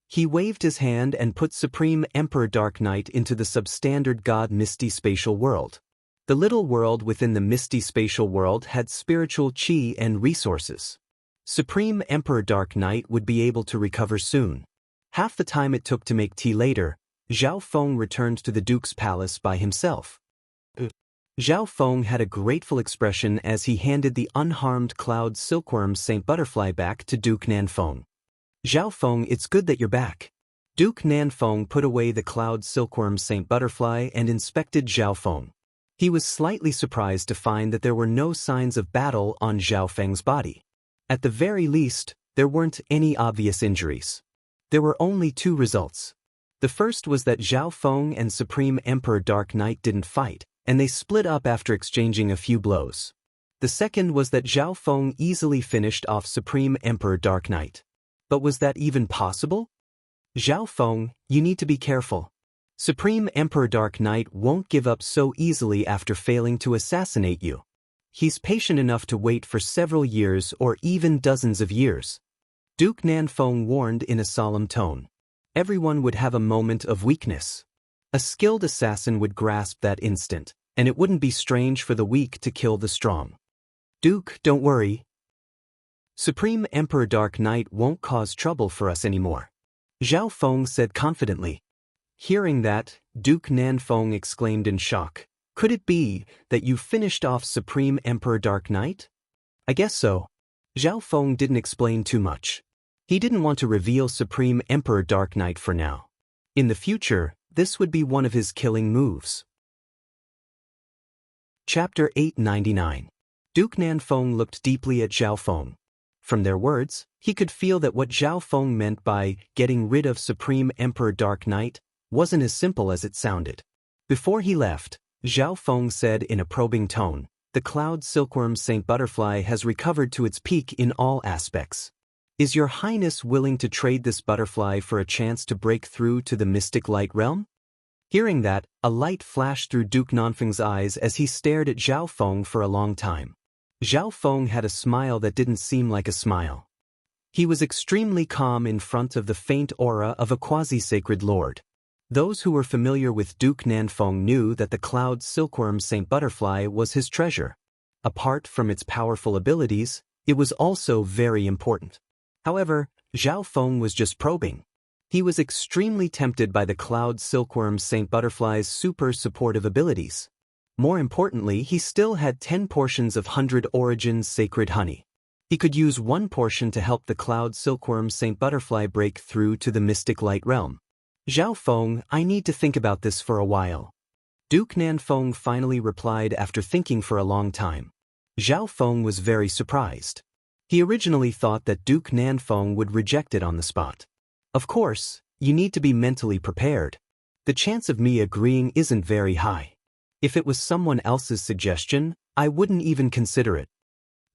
He waved his hand and put Supreme Emperor Dark Knight into the substandard God Misty Spatial World. The little world within the Misty Spatial World had spiritual chi and resources. Supreme Emperor Dark Knight would be able to recover soon. Half the time it took to make tea later, Zhao Feng returned to the Duke's palace by himself. Zhao Feng had a grateful expression as he handed the unharmed Cloud Silkworm Saint Butterfly back to Duke Nanfeng. Zhao Feng, it's good that you're back. Duke Nanfeng put away the Cloud Silkworm Saint Butterfly and inspected Zhao Feng. He was slightly surprised to find that there were no signs of battle on Zhao Feng's body. At the very least, there weren't any obvious injuries. There were only two results. The first was that Zhao Feng and Supreme Emperor Dark Knight didn't fight, and they split up after exchanging a few blows. The second was that Zhao Feng easily finished off Supreme Emperor Dark Knight. But was that even possible? Zhao Feng, you need to be careful. Supreme Emperor Dark Knight won't give up so easily after failing to assassinate you. He's patient enough to wait for several years or even dozens of years. Duke Nanfeng warned in a solemn tone. Everyone would have a moment of weakness. A skilled assassin would grasp that instant, and it wouldn't be strange for the weak to kill the strong. Duke, don't worry. Supreme Emperor Dark Knight won't cause trouble for us anymore. Zhao Feng said confidently. Hearing that, Duke Nanfeng exclaimed in shock. Could it be that you finished off Supreme Emperor Dark Knight? I guess so. Zhao Feng didn't explain too much. He didn't want to reveal Supreme Emperor Dark Knight for now. In the future, this would be one of his killing moves. Chapter 899. Duke Nanfeng looked deeply at Zhao Feng. From their words, he could feel that what Zhao Feng meant by getting rid of Supreme Emperor Dark Knight wasn't as simple as it sounded. Before he left, Zhao Feng said in a probing tone, the Cloud Silkworm Saint Butterfly has recovered to its peak in all aspects. Is your Highness willing to trade this butterfly for a chance to break through to the mystic light realm? Hearing that, a light flashed through Duke Nanfeng's eyes as he stared at Zhao Feng for a long time. Zhao Feng had a smile that didn't seem like a smile. He was extremely calm in front of the faint aura of a quasi-sacred lord. Those who were familiar with Duke Nanfeng knew that the Cloud Silkworm Saint Butterfly was his treasure. Apart from its powerful abilities, it was also very important. However, Zhao Feng was just probing. He was extremely tempted by the Cloud Silkworm Saint Butterfly's super supportive abilities. More importantly, he still had 10 portions of 100 Origins sacred honey. He could use one portion to help the Cloud Silkworm Saint Butterfly break through to the mystic light realm. Zhao Feng, I need to think about this for a while. Duke Nanfeng finally replied after thinking for a long time. Zhao Feng was very surprised. He originally thought that Duke Nanfeng would reject it on the spot. Of course, you need to be mentally prepared. The chance of me agreeing isn't very high. If it was someone else's suggestion, I wouldn't even consider it.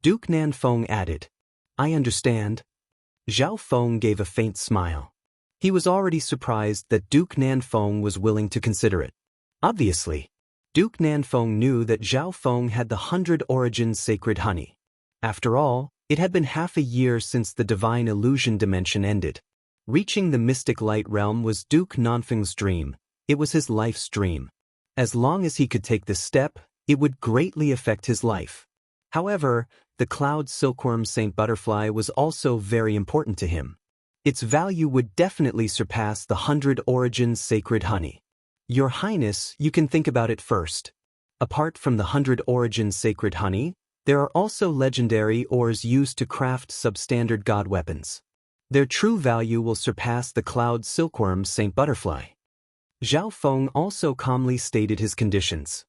Duke Nanfeng added. I understand. Zhao Feng gave a faint smile. He was already surprised that Duke Nanfeng was willing to consider it. Obviously, Duke Nanfeng knew that Zhao Feng had the 100 Origins sacred honey. After all, it had been half a year since the divine illusion dimension ended. Reaching the mystic light realm was Duke Nanfeng's dream. It was his life's dream. As long as he could take this step, it would greatly affect his life. However, the cloud silkworm Saint Butterfly was also very important to him. Its value would definitely surpass the 100 Origins sacred honey. Your Highness, you can think about it first. Apart from the 100 Origins sacred honey, there are also legendary ores used to craft substandard god weapons. Their true value will surpass the cloud silkworm Saint Butterfly. Zhao Feng also calmly stated his conditions.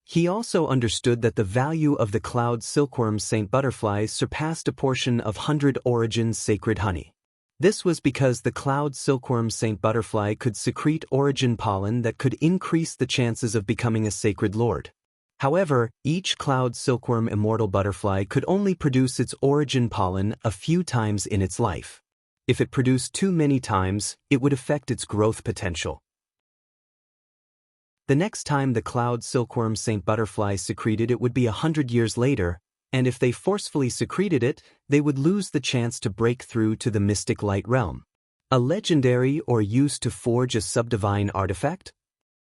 He also understood that the value of the cloud silkworm Saint Butterfly surpassed a portion of 100 Origins sacred honey. This was because the cloud silkworm Saint Butterfly could secrete origin pollen that could increase the chances of becoming a sacred lord. However, each cloud silkworm immortal butterfly could only produce its origin pollen a few times in its life. If it produced too many times, it would affect its growth potential. The next time the cloud silkworm Saint Butterfly secreted it would be 100 years later, and if they forcefully secreted it, they would lose the chance to break through to the mystic light realm. A legendary or used to forge a subdivine artifact?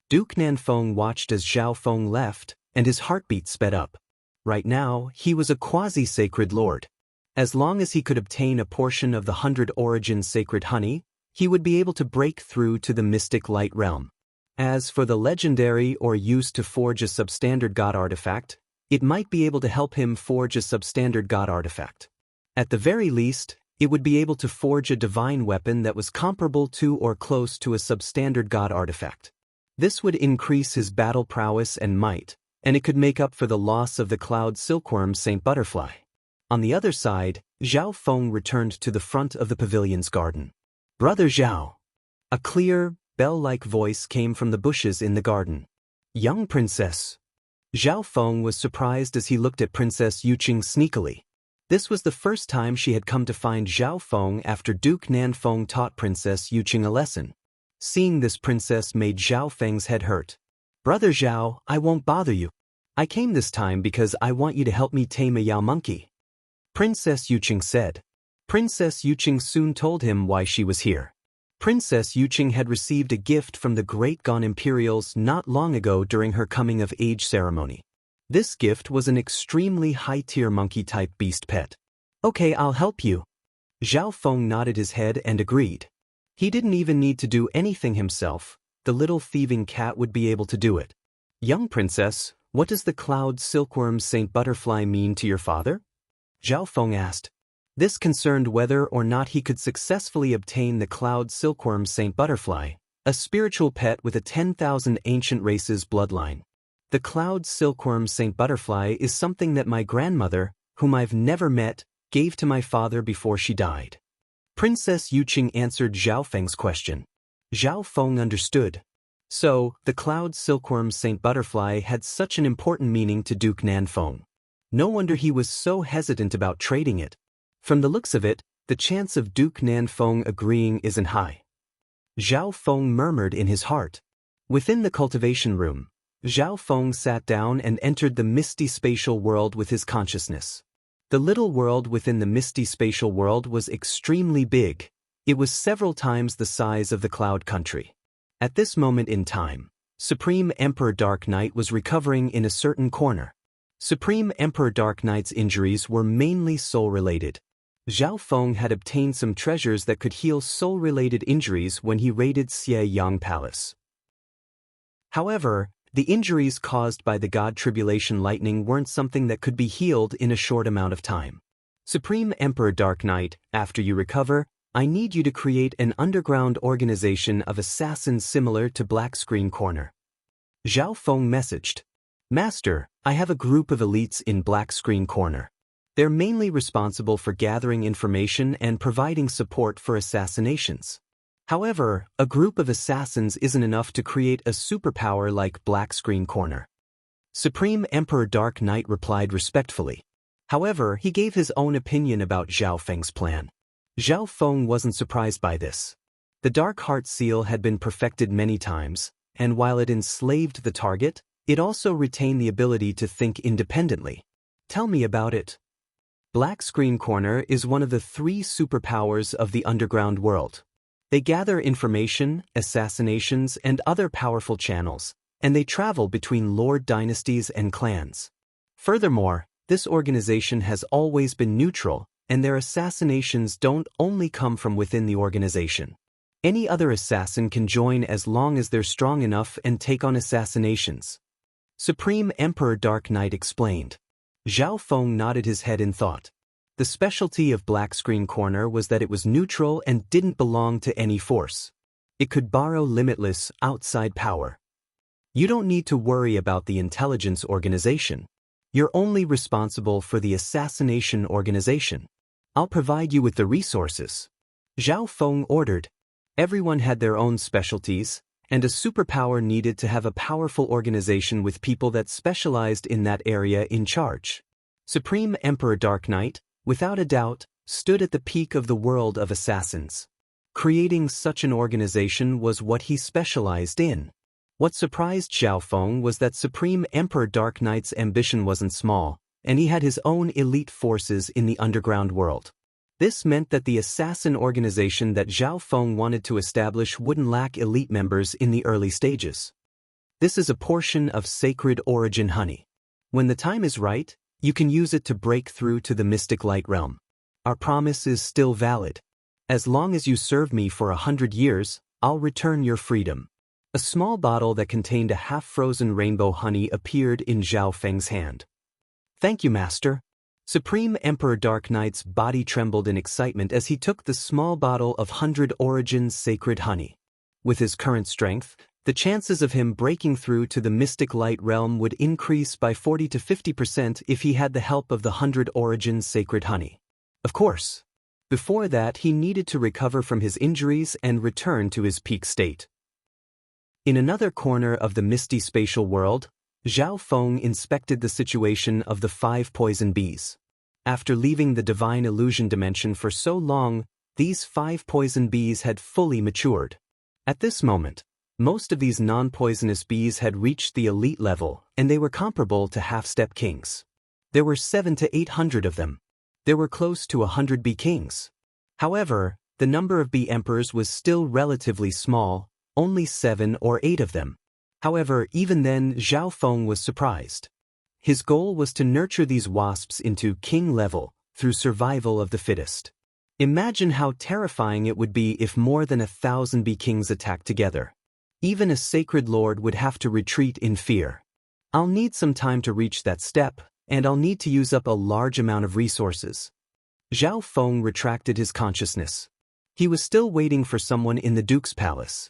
Duke Nanfeng watched as Zhao Feng left, and his heartbeat sped up. Right now, he was a quasi-sacred lord. As long as he could obtain a portion of the 100 Origins sacred honey, he would be able to break through to the mystic light realm. As for the legendary or used to forge a substandard god artifact, it might be able to help him forge a substandard god artifact. At the very least, it would be able to forge a divine weapon that was comparable to or close to a substandard god artifact. This would increase his battle prowess and might, and it could make up for the loss of the cloud silkworm Saint Butterfly. On the other side, Zhao Feng returned to the front of the pavilion's garden. "Brother Zhao." A clear, bell-like voice came from the bushes in the garden. "Young princess." Zhao Feng was surprised as he looked at Princess Yuqing sneakily. This was the first time she had come to find Zhao Feng after Duke Nanfeng taught Princess Yuqing a lesson. Seeing this princess made Zhao Feng's head hurt. "Brother Zhao, I won't bother you. I came this time because I want you to help me tame a Yao monkey," Princess Yuqing said. Princess Yuqing soon told him why she was here. Princess Yuqing had received a gift from the Great Gon Imperials not long ago during her coming-of-age ceremony. This gift was an extremely high-tier monkey-type beast pet. "Okay, I'll help you." Zhao Feng nodded his head and agreed. He didn't even need to do anything himself. The little thieving cat would be able to do it. "Young princess, what does the cloud silkworm Saint Butterfly mean to your father?" Zhao Feng asked. This concerned whether or not he could successfully obtain the cloud silkworm Saint Butterfly, a spiritual pet with a 10,000 ancient races bloodline. The cloud silkworm Saint Butterfly is something that my grandmother, whom I've never met, gave to my father before she died. Princess Yuqing answered Zhao Feng's question. Zhao Feng understood. So, the cloud silkworm Saint Butterfly had such an important meaning to Duke Nanfeng. No wonder he was so hesitant about trading it. From the looks of it, the chance of Duke Nanfeng agreeing isn't high. Zhao Feng murmured in his heart. Within the cultivation room, Zhao Feng sat down and entered the misty spatial world with his consciousness. The little world within the misty spatial world was extremely big. It was several times the size of the Cloud Country. At this moment in time, Supreme Emperor Dark Knight was recovering in a certain corner. Supreme Emperor Dark Knight's injuries were mainly soul-related. Zhao Feng had obtained some treasures that could heal soul-related injuries when he raided Xie Yang Palace. However, the injuries caused by the God Tribulation Lightning weren't something that could be healed in a short amount of time. "Supreme Emperor Dark Knight, after you recover, I need you to create an underground organization of assassins similar to Black Screen Corner." Zhao Feng messaged. "Master, I have a group of elites in Black Screen Corner. They're mainly responsible for gathering information and providing support for assassinations. However, a group of assassins isn't enough to create a superpower like Black Screen Corner." Supreme Emperor Dark Knight replied respectfully. However, he gave his own opinion about Zhao Feng's plan. Zhao Feng wasn't surprised by this. The Dark Heart seal had been perfected many times, and while it enslaved the target, it also retained the ability to think independently. Tell me about it. Black Screen Corner is one of the 3 superpowers of the underground world. They gather information, assassinations, and other powerful channels, and they travel between lord dynasties and clans. Furthermore, this organization has always been neutral, and their assassinations don't only come from within the organization. Any other assassin can join as long as they're strong enough and take on assassinations. Supreme Emperor Dark Knight explained. Zhao Feng nodded his head in thought. The specialty of Black Screen Corner was that it was neutral and didn't belong to any force. It could borrow limitless, outside power. You don't need to worry about the intelligence organization. You're only responsible for the assassination organization. I'll provide you with the resources. Zhao Feng ordered. Everyone had their own specialties, and a superpower needed to have a powerful organization with people that specialized in that area in charge. Supreme Emperor Dark Knight, without a doubt, stood at the peak of the world of assassins. Creating such an organization was what he specialized in. What surprised Zhao Feng was that Supreme Emperor Dark Knight's ambition wasn't small, and he had his own elite forces in the underground world. This meant that the assassin organization that Zhao Feng wanted to establish wouldn't lack elite members in the early stages. This is a portion of sacred origin honey. When the time is right, you can use it to break through to the mystic light realm. Our promise is still valid. As long as you serve me for 100 years, I'll return your freedom. A small bottle that contained a half-frozen rainbow honey appeared in Zhao Feng's hand. Thank you, Master. Supreme Emperor Dark Knight's body trembled in excitement as he took the small bottle of 100 Origins sacred honey. With his current strength, the chances of him breaking through to the mystic light realm would increase by 40 to 50% if he had the help of the 100 Origins sacred honey. Of course. Before that, he needed to recover from his injuries and return to his peak state. In another corner of the misty spatial world, Zhao Feng inspected the situation of the 5 poison bees. After leaving the divine illusion dimension for so long, these 5 poison bees had fully matured. At this moment, most of these non-poisonous bees had reached the elite level, and they were comparable to half-step kings. There were 700 to 800 of them. There were close to 100 bee kings. However, the number of bee emperors was still relatively small, only 7 or 8 of them. However, even then, Zhao Feng was surprised. His goal was to nurture these wasps into king level through survival of the fittest. Imagine how terrifying it would be if more than 1,000 bee kings attacked together. Even a sacred lord would have to retreat in fear. I'll need some time to reach that step, and I'll need to use up a large amount of resources. Zhao Feng retracted his consciousness. He was still waiting for someone in the Duke's palace.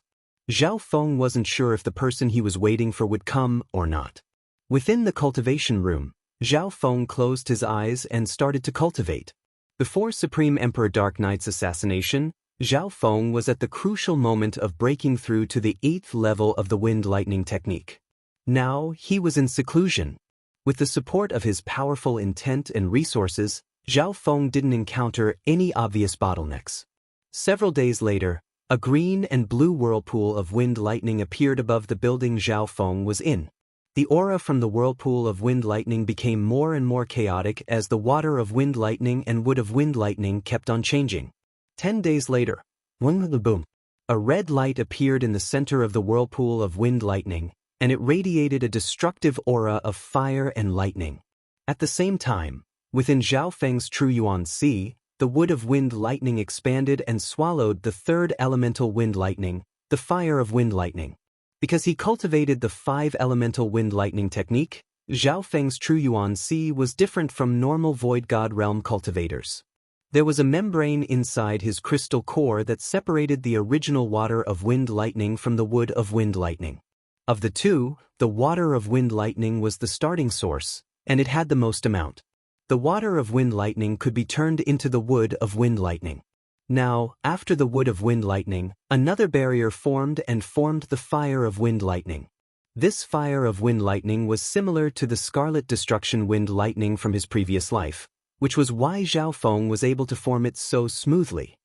Zhao Feng wasn't sure if the person he was waiting for would come or not. Within the cultivation room, Zhao Feng closed his eyes and started to cultivate. Before Supreme Emperor Dark Knight's assassination, Zhao Feng was at the crucial moment of breaking through to the 8th level of the wind lightning technique. Now, he was in seclusion. With the support of his powerful intent and resources, Zhao Feng didn't encounter any obvious bottlenecks. Several days later, a green and blue whirlpool of wind lightning appeared above the building Zhao Feng was in. The aura from the whirlpool of wind lightning became more and more chaotic as the water of wind lightning and wood of wind lightning kept on changing. 10 days later, boom, a red light appeared in the center of the whirlpool of wind lightning, and it radiated a destructive aura of fire and lightning. At the same time, within Zhao Feng's True Yuan Sea, the wood of wind lightning expanded and swallowed the 3rd elemental wind lightning, the fire of wind lightning. Because he cultivated the 5 elemental wind lightning technique, Zhao Feng's True Yuan Sea was different from normal Void God Realm cultivators. There was a membrane inside his crystal core that separated the original water of wind lightning from the wood of wind lightning. Of the two, the water of wind lightning was the starting source, and it had the most amount. The water of wind lightning could be turned into the wood of wind lightning. Now, after the wood of wind lightning, another barrier formed the fire of wind lightning. This fire of wind lightning was similar to the scarlet destruction wind lightning from his previous life, which was why Zhao Feng was able to form it so smoothly.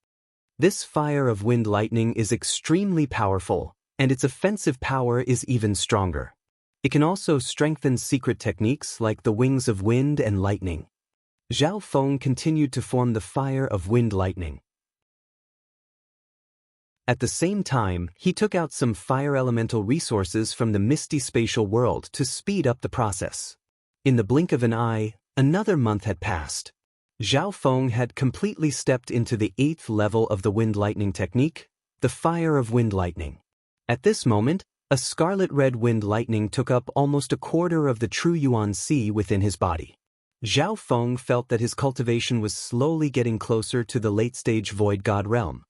This fire of wind lightning is extremely powerful, and its offensive power is even stronger. It can also strengthen secret techniques like the wings of wind and lightning. Zhao Feng continued to form the fire of wind lightning. At the same time, he took out some fire elemental resources from the misty spatial world to speed up the process. In the blink of an eye, another month had passed. Zhao Feng had completely stepped into the 8th level of the wind lightning technique, the fire of wind lightning. At this moment, a scarlet-red wind lightning took up almost a quarter of the true Yuan Ci within his body. Zhao Feng felt that his cultivation was slowly getting closer to the late-stage void god realm.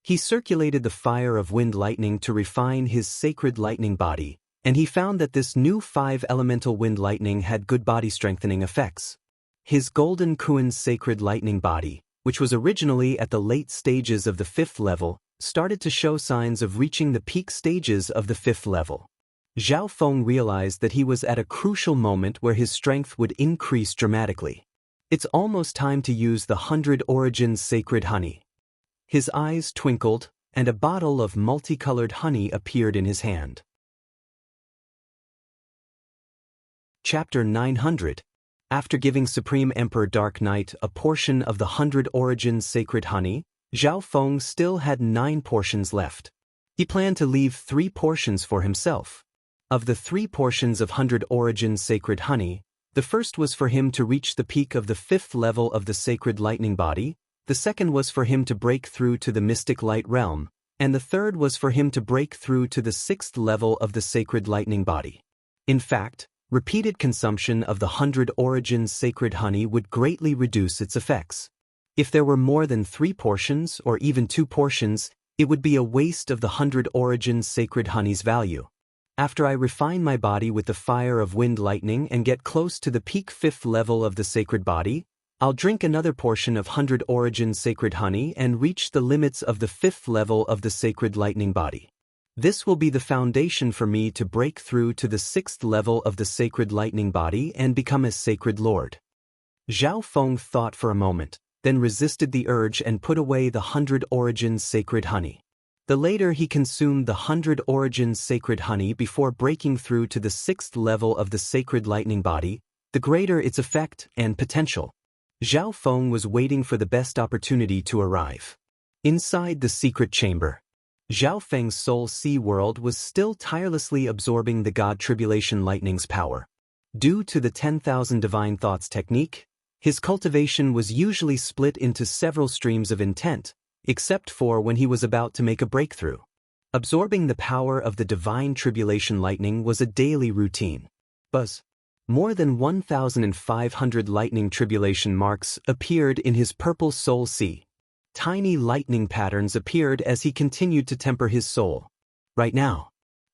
He circulated the fire of wind lightning to refine his sacred lightning body, and he found that this new 5-elemental wind lightning had good body-strengthening effects. His golden Kuan's sacred lightning body, which was originally at the late stages of the 5th level, started to show signs of reaching the peak stages of the 5th level. Zhao Feng realized that he was at a crucial moment where his strength would increase dramatically. It's almost time to use the 100 Origins sacred honey. His eyes twinkled, and a bottle of multicolored honey appeared in his hand. Chapter 900. After giving Supreme Emperor Dark Knight a portion of the 100 Origins sacred honey, Zhao Feng still had 9 portions left. He planned to leave 3 portions for himself. Of the 3 portions of 100 Origins sacred honey, the first was for him to reach the peak of the 5th level of the sacred lightning body, the second was for him to break through to the mystic light realm, and the third was for him to break through to the 6th level of the sacred lightning body. In fact, repeated consumption of the 100 Origins sacred honey would greatly reduce its effects. If there were more than 3 portions or even 2 portions, it would be a waste of the 100 Origins sacred honey's value. After I refine my body with the fire of wind lightning and get close to the peak 5th level of the sacred body, I'll drink another portion of 100 Origins sacred honey and reach the limits of the 5th level of the sacred lightning body. This will be the foundation for me to break through to the 6th level of the sacred lightning body and become a sacred lord. Zhao Feng thought for a moment, then resisted the urge and put away the 100 Origins sacred honey. The later he consumed the 100 Origins sacred honey before breaking through to the 6th level of the sacred lightning body, the greater its effect and potential. Zhao Feng was waiting for the best opportunity to arrive. Inside the secret chamber, Zhao Feng's soul sea world was still tirelessly absorbing the God Tribulation Lightning's power. Due to the 10,000 divine thoughts technique, his cultivation was usually split into several streams of intent, except for when he was about to make a breakthrough. Absorbing the power of the divine tribulation lightning was a daily routine. More than 1,500 lightning tribulation marks appeared in his purple soul sea. Tiny lightning patterns appeared as he continued to temper his soul. Right now,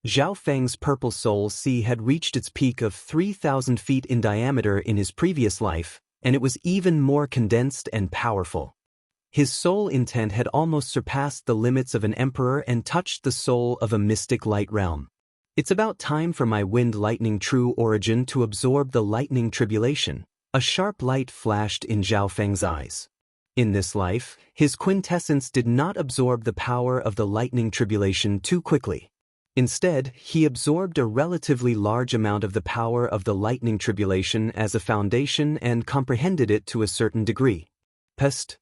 Zhao Feng's purple soul sea had reached its peak of 3,000 feet in diameter in his previous life, and it was even more condensed and powerful. His soul intent had almost surpassed the limits of an emperor and touched the soul of a mystic light realm. It's about time for my wind lightning true origin to absorb the lightning tribulation. A sharp light flashed in Zhao Feng's eyes. In this life, his quintessence did not absorb the power of the lightning tribulation too quickly. Instead, he absorbed a relatively large amount of the power of the lightning tribulation as a foundation and comprehended it to a certain degree. Pest.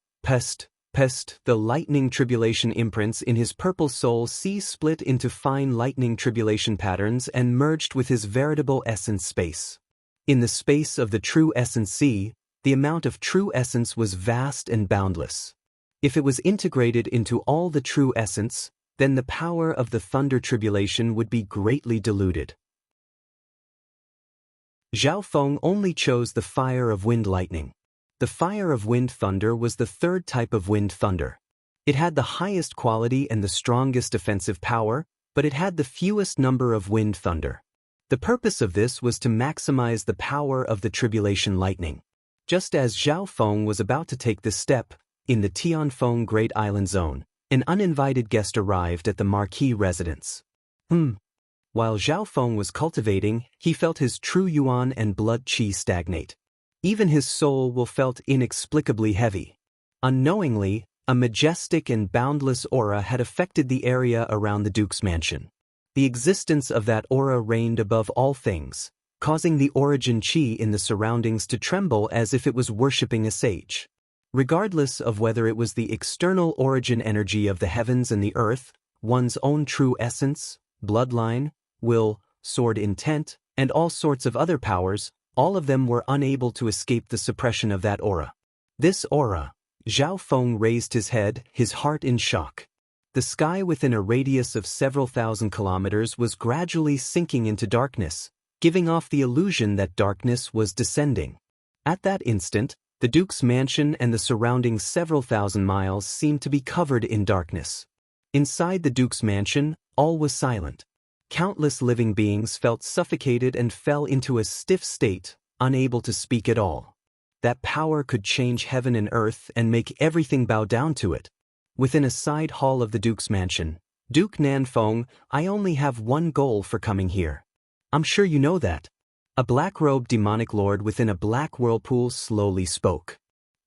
The lightning tribulation imprints in his purple soul sea split into fine lightning tribulation patterns and merged with his veritable essence space. In the space of the true essence sea, the amount of true essence was vast and boundless. If it was integrated into all the true essence, then the power of the thunder tribulation would be greatly diluted. Zhao Feng only chose the fire of wind lightning. The fire of wind thunder was the 3rd type of wind thunder. It had the highest quality and the strongest offensive power, but it had the fewest number of wind thunder. The purpose of this was to maximize the power of the tribulation lightning. Just as Zhao Feng was about to take this step, in the Tianfeng Great Island Zone, an uninvited guest arrived at the marquis residence. While Zhao Feng was cultivating, he felt his true yuan and blood qi stagnate. Even his soul felt inexplicably heavy. Unknowingly, A majestic and boundless aura had affected the area around the Duke's mansion. The existence of that aura reigned above all things, causing the origin chi in the surroundings to tremble as if it was worshipping a sage. Regardless of whether it was the external origin energy of the heavens and the earth, one's own true essence, bloodline, will, sword intent, and all sorts of other powers, all of them were unable to escape the suppression of that aura. This aura. Zhao Feng raised his head, his heart in shock. The sky within a radius of several thousand kilometers was gradually sinking into darkness, giving off the illusion that darkness was descending. At that instant, the Duke's mansion and the surrounding several thousand miles seemed to be covered in darkness. Inside the Duke's mansion, all was silent. Countless living beings felt suffocated and fell into a stiff state, unable to speak at all. That power could change heaven and earth and make everything bow down to it. Within a side hall of the Duke's mansion, Duke Nanfeng, I only have one goal for coming here. I'm sure you know that. A black-robed demonic lord within a black whirlpool slowly spoke.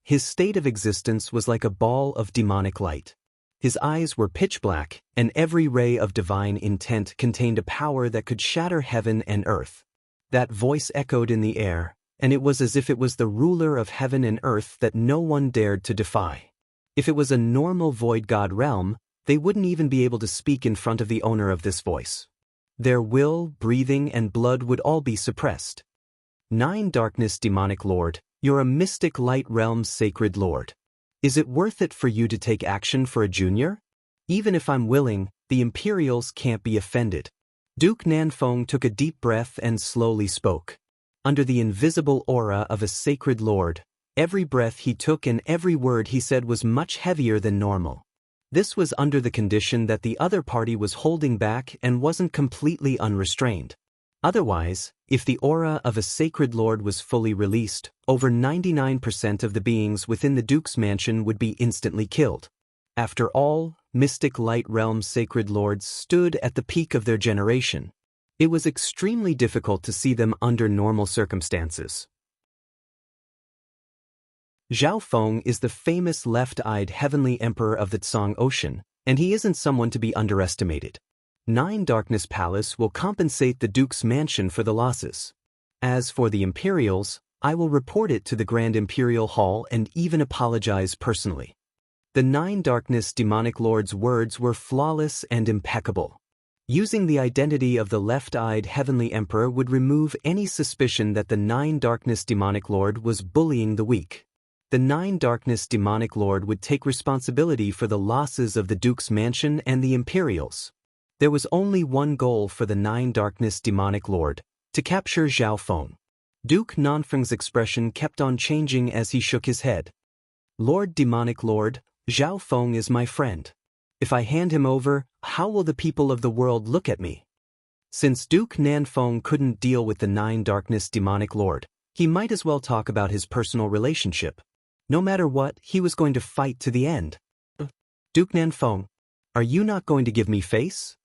His state of existence was like a ball of demonic light. His eyes were pitch black, and every ray of divine intent contained a power that could shatter heaven and earth. That voice echoed in the air, and it was as if it was the ruler of heaven and earth that no one dared to defy. If it was a normal void god realm, they wouldn't even be able to speak in front of the owner of this voice. Their will, breathing, and blood would all be suppressed. 9 Darkness Demonic Lord, you're a mystic light realm's sacred lord. Is it worth it for you to take action for a junior? Even if I'm willing, the Imperials can't be offended. Duke Nanfeng took a deep breath and slowly spoke. Under the invisible aura of a sacred lord, every breath he took and every word he said was much heavier than normal. This was under the condition that the other party was holding back and wasn't completely unrestrained. Otherwise, if the aura of a sacred lord was fully released, over 99% of the beings within the Duke's mansion would be instantly killed. After all, mystic light realm sacred lords stood at the peak of their generation. It was extremely difficult to see them under normal circumstances. Zhao Feng is the famous left-eyed heavenly emperor of the Tsang Ocean, and he isn't someone to be underestimated. 9 Darkness Palace will compensate the Duke's mansion for the losses. As for the Imperials, I will report it to the Grand Imperial Hall and even apologize personally. The 9 Darkness Demonic Lord's words were flawless and impeccable. Using the identity of the left-eyed heavenly emperor would remove any suspicion that the 9 Darkness Demonic Lord was bullying the weak. The 9 Darkness Demonic Lord would take responsibility for the losses of the Duke's mansion and the Imperials. There was only one goal for the 9 Darkness Demonic Lord, to capture Zhao Feng. Duke Nanfeng's expression kept on changing as he shook his head. Lord Demonic Lord, Zhao Feng is my friend. If I hand him over, how will the people of the world look at me? Since Duke Nanfeng couldn't deal with the 9 Darkness Demonic Lord, he might as well talk about his personal relationship. No matter what, he was going to fight to the end. Duke Nanfeng, are you not going to give me face?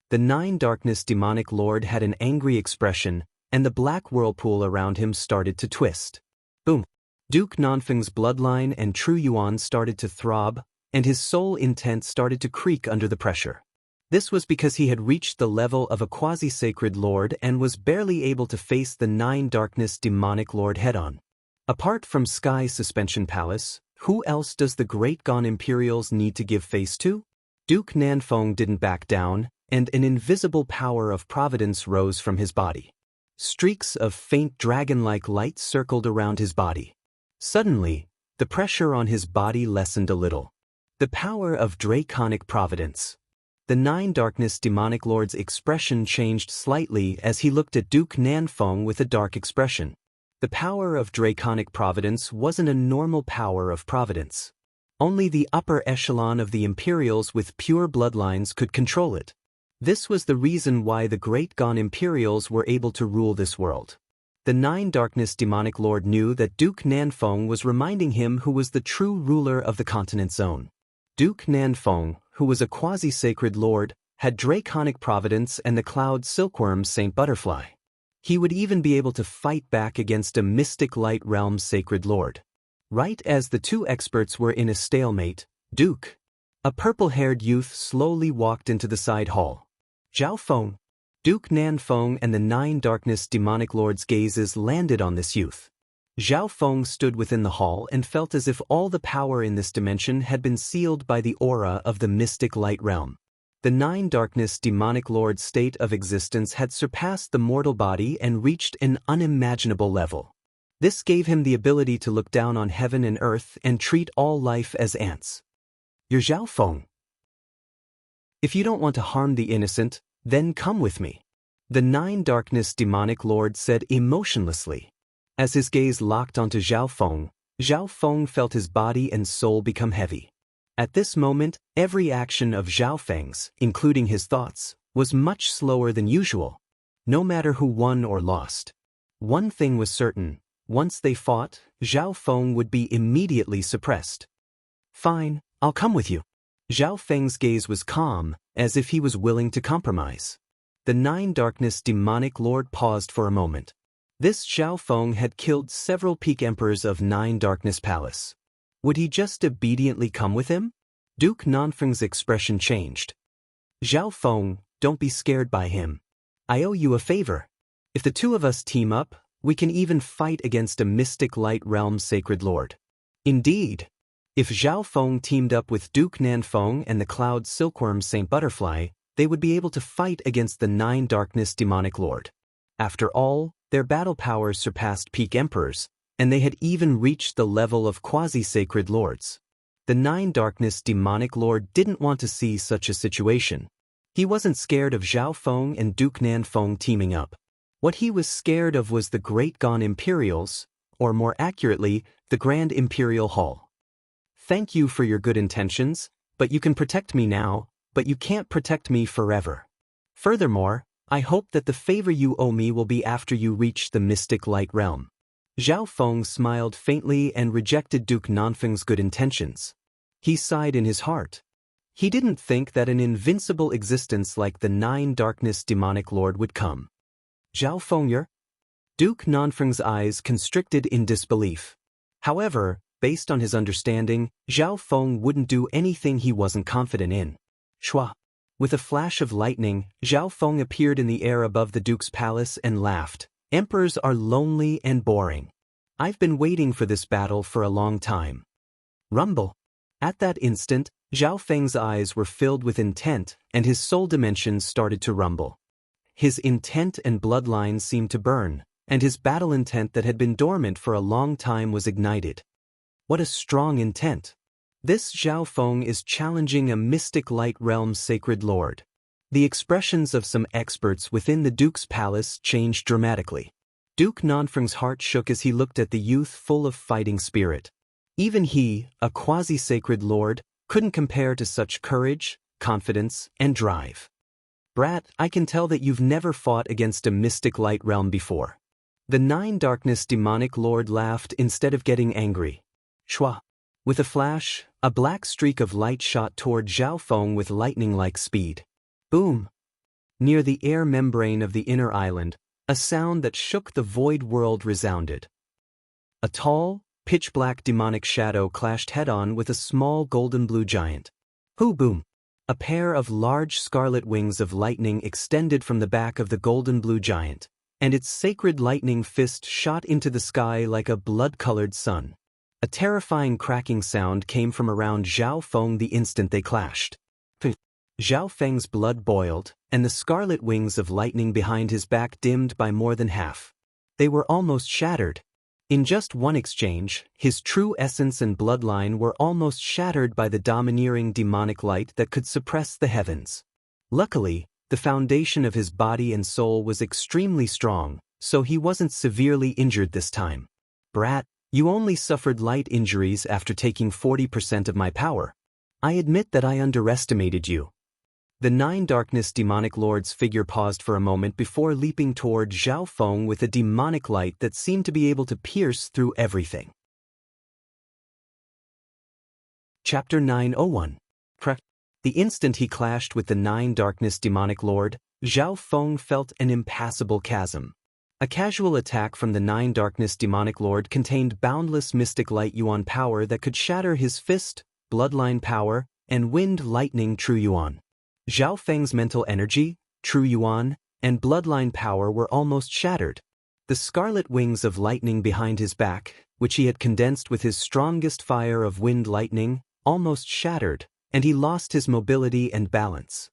The 9 Darkness Demonic Lord had an angry expression, and the black whirlpool around him started to twist. Boom! Duke Nanfeng's bloodline and true yuan started to throb, and his soul intent started to creak under the pressure. This was because he had reached the level of a quasi-sacred lord and was barely able to face the 9 Darkness Demonic Lord head-on. Apart from Sky Suspension Palace, who else does the Great Gone Imperials need to give face to? Duke Nanfeng didn't back down, and an invisible power of providence rose from his body. Streaks of faint dragon-like light circled around his body. Suddenly, the pressure on his body lessened a little. The power of draconic providence. The 9 Darkness Demonic Lord's expression changed slightly as he looked at Duke Nanfeng with a dark expression. The power of draconic providence wasn't a normal power of providence. Only the upper echelon of the Imperials with pure bloodlines could control it. This was the reason why the Great Gone Imperials were able to rule this world. The 9 Darkness Demonic Lord knew that Duke Nanfeng was reminding him who was the true ruler of the continent zone. Duke Nanfeng, who was a quasi-sacred lord, had draconic providence and the cloud silkworm Saint Butterfly. He would even be able to fight back against a mystic light realm sacred lord. Right as the two experts were in a stalemate, Duke. A purple-haired youth slowly walked into the side hall. Zhao Feng. Duke Nanfeng and the 9 Darkness demonic lords' gazes landed on this youth. Zhao Feng stood within the hall and felt as if all the power in this dimension had been sealed by the aura of the mystic light realm. The 9 Darkness demonic lords' state of existence had surpassed the mortal body and reached an unimaginable level. This gave him the ability to look down on heaven and earth and treat all life as ants. You're Zhao Feng. If you don't want to harm the innocent, then come with me. The 9 Darkness demonic lord said emotionlessly. As his gaze locked onto Zhao Feng felt his body and soul become heavy. At this moment, every action of Zhao Feng's, including his thoughts, was much slower than usual. No matter who won or lost. One thing was certain, once they fought, Zhao Feng would be immediately suppressed. Fine, I'll come with you. Zhao Feng's gaze was calm, as if he was willing to compromise. The 9 Darkness demonic lord paused for a moment. This Zhao Feng had killed several peak emperors of 9 Darkness Palace. Would he just obediently come with him? Duke Nanfeng's expression changed. Zhao Feng, don't be scared by him. I owe you a favor. If the two of us team up, we can even fight against a mystic light realm sacred lord. Indeed. If Zhao Feng teamed up with Duke Nanfeng and the Cloud Silkworm Saint Butterfly, they would be able to fight against the 9 Darkness demonic lord. After all, their battle powers surpassed peak emperors, and they had even reached the level of quasi-sacred lords. The 9 Darkness demonic lord didn't want to see such a situation. He wasn't scared of Zhao Feng and Duke Nanfeng teaming up. What he was scared of was the Great Gone Imperials, or more accurately, the Grand Imperial Hall. Thank you for your good intentions, but you can protect me now, but you can't protect me forever. Furthermore, I hope that the favor you owe me will be after you reach the mystic light realm. Zhao Feng smiled faintly and rejected Duke Nanfeng's good intentions. He sighed in his heart. He didn't think that an invincible existence like the 9 Darkness demonic lord would come. Zhao Feng? Duke Nanfeng's eyes constricted in disbelief. However, based on his understanding, Zhao Feng wouldn't do anything he wasn't confident in. Shua. With a flash of lightning, Zhao Feng appeared in the air above the Duke's palace and laughed. Emperors are lonely and boring. I've been waiting for this battle for a long time. Rumble. At that instant, Zhao Feng's eyes were filled with intent, and his soul dimensions started to rumble. His intent and bloodlines seemed to burn, and his battle intent that had been dormant for a long time was ignited. What a strong intent. This Zhao Feng is challenging a mystic light realm sacred lord. The expressions of some experts within the Duke's palace changed dramatically. Duke Nanfeng's heart shook as he looked at the youth full of fighting spirit. Even he, a quasi-sacred lord, couldn't compare to such courage, confidence, and drive. Brat, I can tell that you've never fought against a mystic light realm before. The 9 Darkness demonic lord laughed instead of getting angry. Shua. With a flash, a black streak of light shot toward Zhao Feng with lightning-like speed. Boom! Near the air membrane of the inner island, a sound that shook the void world resounded. A tall, pitch-black demonic shadow clashed head-on with a small golden-blue giant. Hoo boom! A pair of large scarlet wings of lightning extended from the back of the golden-blue giant, and its sacred lightning fist shot into the sky like a blood-colored sun. A terrifying cracking sound came from around Zhao Feng the instant they clashed. Zhao Feng's blood boiled, and the scarlet wings of lightning behind his back dimmed by more than half. They were almost shattered. In just one exchange, his true essence and bloodline were almost shattered by the domineering demonic light that could suppress the heavens. Luckily, the foundation of his body and soul was extremely strong, so he wasn't severely injured this time. Brat, you only suffered light injuries after taking 40% of my power. I admit that I underestimated you. The 9 Darkness demonic lord's figure paused for a moment before leaping toward Zhao Feng with a demonic light that seemed to be able to pierce through everything. Chapter 901. The instant he clashed with the 9 Darkness demonic lord, Zhao Feng felt an impassable chasm. A casual attack from the 9 Darkness demonic lord contained boundless mystic light yuan power that could shatter his fist, bloodline power, and wind lightning true yuan. Zhao Feng's mental energy, true yuan, and bloodline power were almost shattered. The scarlet wings of lightning behind his back, which he had condensed with his strongest fire of wind lightning, almost shattered, and he lost his mobility and balance.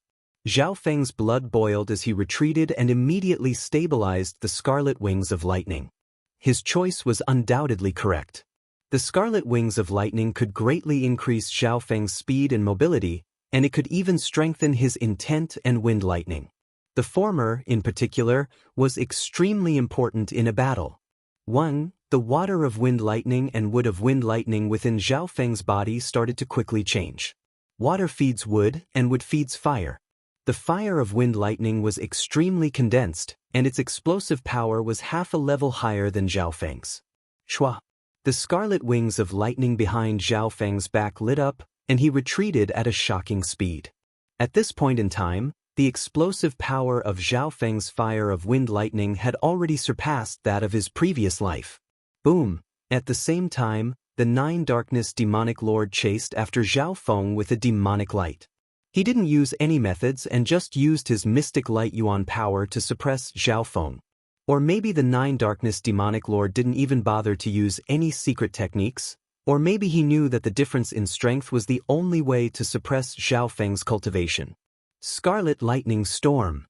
Zhao Feng's blood boiled as he retreated and immediately stabilized the scarlet wings of lightning. His choice was undoubtedly correct. The scarlet wings of lightning could greatly increase Zhao Feng's speed and mobility, and it could even strengthen his intent and wind lightning. The former, in particular, was extremely important in a battle. 1. The water of wind lightning and wood of wind lightning within Zhao Feng's body started to quickly change. Water feeds wood, and wood feeds fire. The fire of wind lightning was extremely condensed, and its explosive power was half a level higher than Zhao Feng's. Shua. The scarlet wings of lightning behind Zhao Feng's back lit up, and he retreated at a shocking speed. At this point in time, the explosive power of Zhao Feng's fire of wind lightning had already surpassed that of his previous life. Boom! At the same time, the Nine Darkness demonic lord chased after Zhao Feng with a demonic light. He didn't use any methods and just used his mystic light yuan power to suppress Zhao Feng. Or maybe the Nine Darkness demonic lord didn't even bother to use any secret techniques, or maybe he knew that the difference in strength was the only way to suppress Zhao Feng's cultivation. Scarlet Lightning Storm.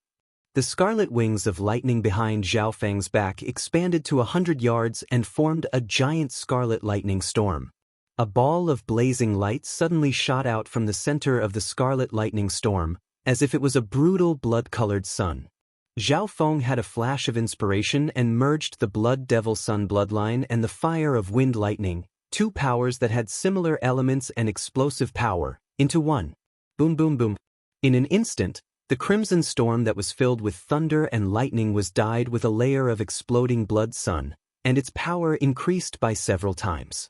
The scarlet wings of lightning behind Zhao Feng's back expanded to 100 yards and formed a giant scarlet lightning storm. A ball of blazing light suddenly shot out from the center of the scarlet lightning storm, as if it was a brutal blood-colored sun. Zhao Feng had a flash of inspiration and merged the Blood Devil Sun bloodline and the fire of wind lightning, two powers that had similar elements and explosive power, into one. Boom boom boom. In an instant, the crimson storm that was filled with thunder and lightning was dyed with a layer of exploding blood sun, and its power increased by several times.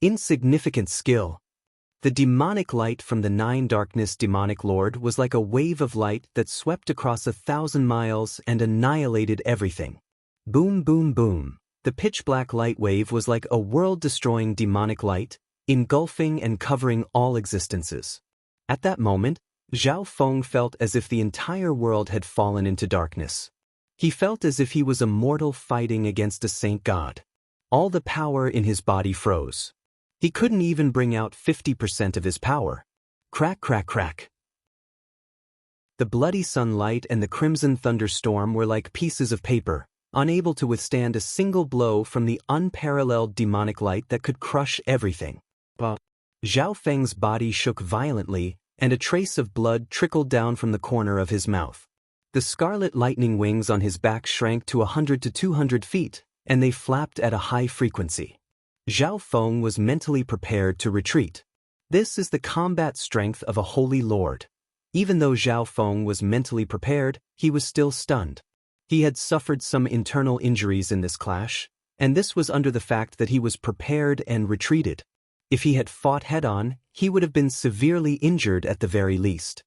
Insignificant skill. The demonic light from the Nine Darkness demonic lord was like a wave of light that swept across 1,000 miles and annihilated everything. Boom boom boom. The pitch-black light wave was like a world-destroying demonic light, engulfing and covering all existences. At that moment, Zhao Feng felt as if the entire world had fallen into darkness. He felt as if he was a mortal fighting against a saint god. All the power in his body froze. He couldn't even bring out 50% of his power. Crack crack crack. The bloody sunlight and the crimson thunderstorm were like pieces of paper, unable to withstand a single blow from the unparalleled demonic light that could crush everything. Zhao Feng's body shook violently, and a trace of blood trickled down from the corner of his mouth. The scarlet lightning wings on his back shrank to 100 to 200 feet, and they flapped at a high frequency. Zhao Feng was mentally prepared to retreat. This is the combat strength of a holy lord. Even though Zhao Feng was mentally prepared, he was still stunned. He had suffered some internal injuries in this clash, and this was under the fact that he was prepared and retreated. If he had fought head-on, he would have been severely injured at the very least.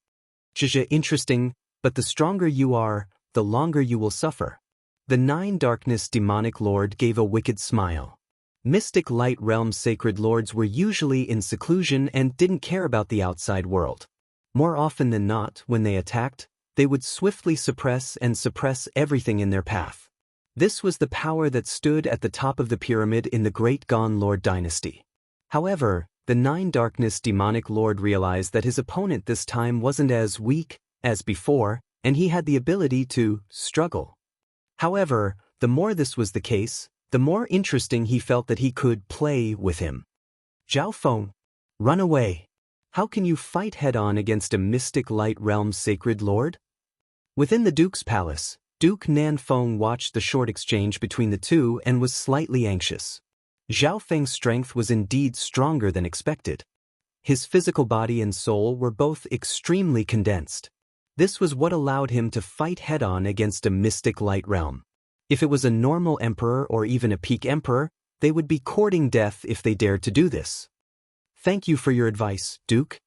Interesting, but the stronger you are, the longer you will suffer. The Nine Darkness demonic lord gave a wicked smile. Mystic Light Realm sacred lords were usually in seclusion and didn't care about the outside world. More often than not, when they attacked, they would swiftly suppress everything in their path. This was the power that stood at the top of the pyramid in the Great Gon Lord dynasty. However, the Nine Darkness demonic lord realized that his opponent this time wasn't as weak as before, and he had the ability to struggle. However, the more this was the case, the more interesting he felt that he could play with him. Zhao Feng, run away. How can you fight head-on against a mystic light realm sacred lord? Within the Duke's palace, Duke Nanfeng watched the short exchange between the two and was slightly anxious. Zhao Feng's strength was indeed stronger than expected. His physical body and soul were both extremely condensed. This was what allowed him to fight head-on against a mystic light realm. If it was a normal emperor or even a peak emperor, they would be courting death if they dared to do this. Thank you for your advice, Duke.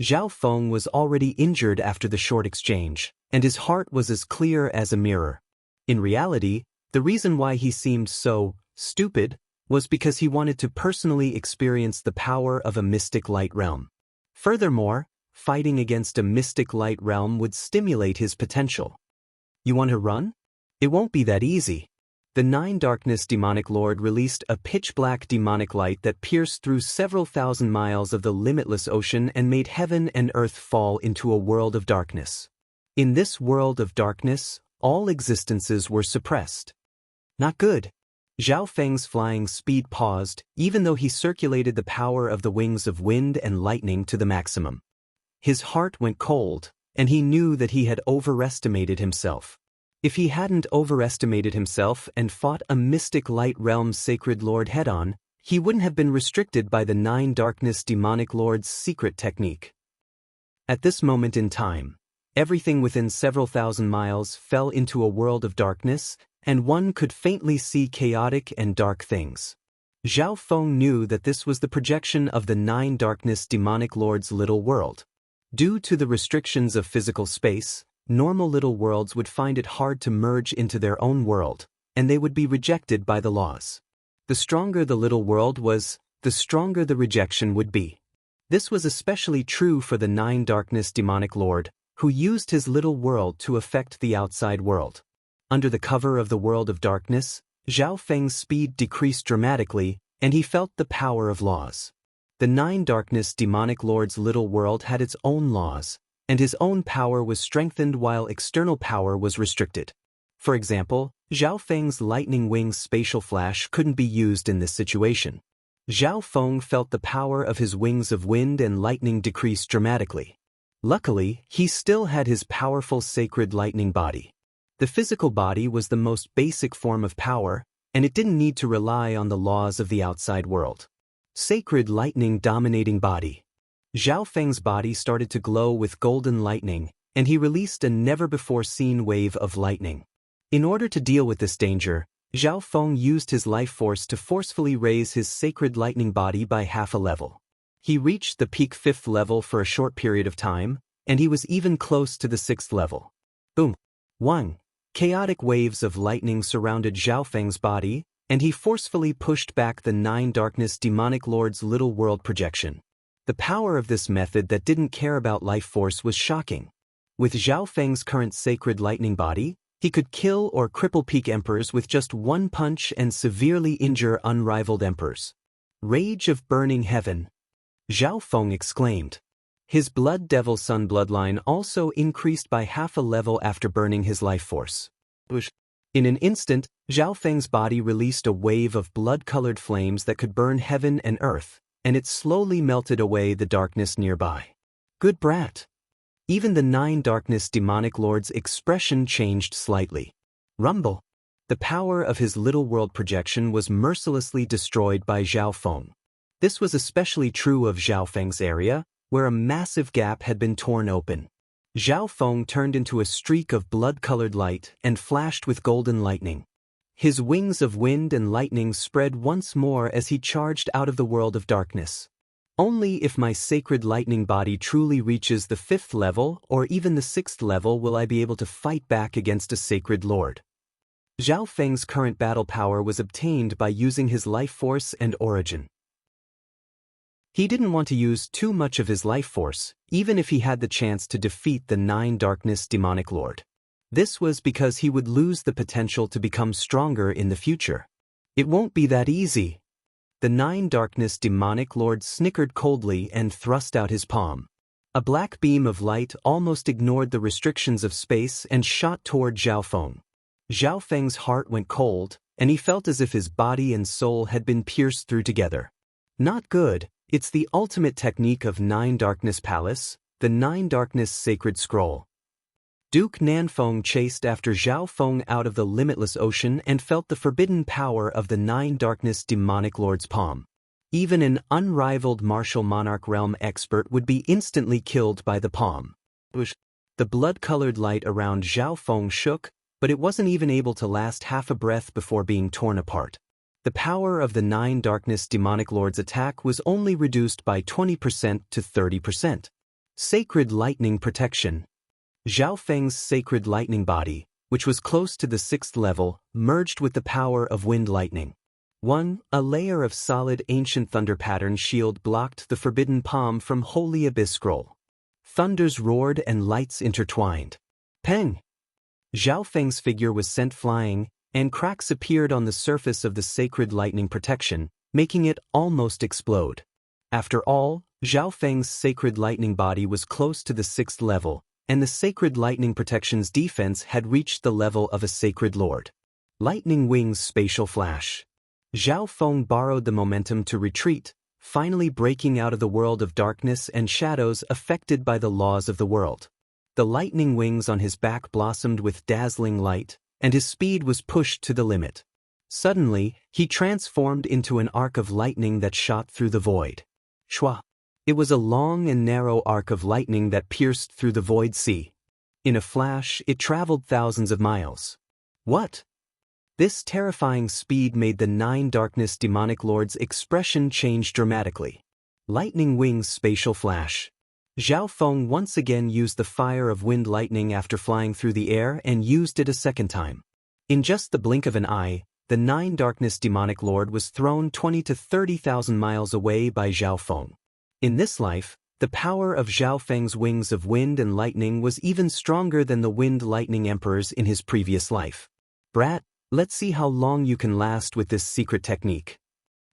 Zhao Feng was already injured after the short exchange, and his heart was as clear as a mirror. In reality, the reason why he seemed so stupid was because he wanted to personally experience the power of a mystic light realm. Furthermore, fighting against a mystic light realm would stimulate his potential. You want to run? It won't be that easy. The Nine Darkness Demonic Lord released a pitch-black demonic light that pierced through several thousand miles of the limitless ocean and made heaven and earth fall into a world of darkness. In this world of darkness, all existences were suppressed. Not good. Zhao Feng's flying speed paused, even though he circulated the power of the wings of wind and lightning to the maximum. His heart went cold, and he knew that he had overestimated himself. If he hadn't overestimated himself and fought a mystic light realm's sacred lord head-on, he wouldn't have been restricted by the Nine Darkness Demonic Lord's secret technique. At this moment in time, everything within several thousand miles fell into a world of darkness, and one could faintly see chaotic and dark things. Zhao Feng knew that this was the projection of the Nine Darkness Demonic Lord's little world. Due to the restrictions of physical space, normal little worlds would find it hard to merge into their own world, and they would be rejected by the laws. The stronger the little world was, the stronger the rejection would be. This was especially true for the Nine Darkness Demonic Lord, who used his little world to affect the outside world. Under the cover of the world of darkness, Zhao Feng's speed decreased dramatically, and he felt the power of laws. The Nine Darkness Demonic Lord's little world had its own laws, and his own power was strengthened while external power was restricted. For example, Zhao Feng's lightning wings spatial flash couldn't be used in this situation. Zhao Feng felt the power of his wings of wind and lightning decrease dramatically. Luckily, he still had his powerful sacred lightning body. The physical body was the most basic form of power, and it didn't need to rely on the laws of the outside world. Sacred lightning dominating body. Zhao Feng's body started to glow with golden lightning, and he released a never-before-seen wave of lightning. In order to deal with this danger, Zhao Feng used his life force to forcefully raise his sacred lightning body by half a level. He reached the peak 5th level for a short period of time, and he was even close to the 6th level. Boom! 1. Chaotic waves of lightning surrounded Zhao Feng's body, and he forcefully pushed back the Nine Darkness Demonic Lord's little world projection. The power of this method that didn't care about life force was shocking. With Zhao Feng's current sacred lightning body, he could kill or cripple peak emperors with just one punch and severely injure unrivaled emperors. Rage of burning heaven. Zhao Feng exclaimed. His Blood Devil Sun bloodline also increased by half a level after burning his life force. In an instant, Zhao Feng's body released a wave of blood-colored flames that could burn heaven and earth, and it slowly melted away the darkness nearby. Good brat. Even the Nine Darkness Demonic Lord's expression changed slightly. Rumble. The power of his little world projection was mercilessly destroyed by Zhao Feng. This was especially true of Zhao Feng's area, where a massive gap had been torn open. Zhao Feng turned into a streak of blood-colored light and flashed with golden lightning. His wings of wind and lightning spread once more as he charged out of the world of darkness. Only if my sacred lightning body truly reaches the 5th level or even the 6th level will I be able to fight back against a sacred lord. Zhao Feng's current battle power was obtained by using his life force and origin. He didn't want to use too much of his life force, even if he had the chance to defeat the Nine Darkness Demonic Lord. This was because he would lose the potential to become stronger in the future. It won't be that easy. The Nine Darkness Demonic Lord snickered coldly and thrust out his palm. A black beam of light almost ignored the restrictions of space and shot toward Zhao Feng. Zhao Feng's heart went cold, and he felt as if his body and soul had been pierced through together. Not good. It's the ultimate technique of Nine Darkness Palace, the Nine Darkness Sacred Scroll. Duke Nanfeng chased after Zhao Feng out of the limitless ocean and felt the forbidden power of the Nine Darkness Demonic Lord's palm. Even an unrivaled martial monarch realm expert would be instantly killed by the palm. The blood-colored light around Zhao Feng shook, but it wasn't even able to last half a breath before being torn apart. The power of the Nine Darkness Demonic Lord's attack was only reduced by 20% to 30%. Sacred Lightning Protection. Zhao Feng's sacred lightning body, which was close to the 6th level, merged with the power of wind lightning. 1. A layer of solid ancient thunder pattern shield blocked the forbidden palm from Holy Abyss Scroll. Thunders roared and lights intertwined. Peng! Zhao Feng's figure was sent flying, and cracks appeared on the surface of the sacred lightning protection, making it almost explode. After all, Zhao Feng's sacred lightning body was close to the 6th level, and the sacred lightning protection's defense had reached the level of a sacred lord. Lightning Wing's spatial flash. Zhao Feng borrowed the momentum to retreat, finally breaking out of the world of darkness and shadows affected by the laws of the world. The lightning wings on his back blossomed with dazzling light, and his speed was pushed to the limit. Suddenly, he transformed into an arc of lightning that shot through the void. Shwa! It was a long and narrow arc of lightning that pierced through the void sea. In a flash, it traveled thousands of miles. What? This terrifying speed made the 9 Darkness Demonic Lord's expression change dramatically. Lightning Wing's spatial flash. Zhao Feng once again used the fire of wind lightning after flying through the air and used it a second time. In just the blink of an eye, the 9 Darkness Demonic Lord was thrown 20 to 30,000 miles away by Zhao Feng. In this life, the power of Zhao Feng's wings of wind and lightning was even stronger than the wind lightning emperors in his previous life. Brat, let's see how long you can last with this secret technique.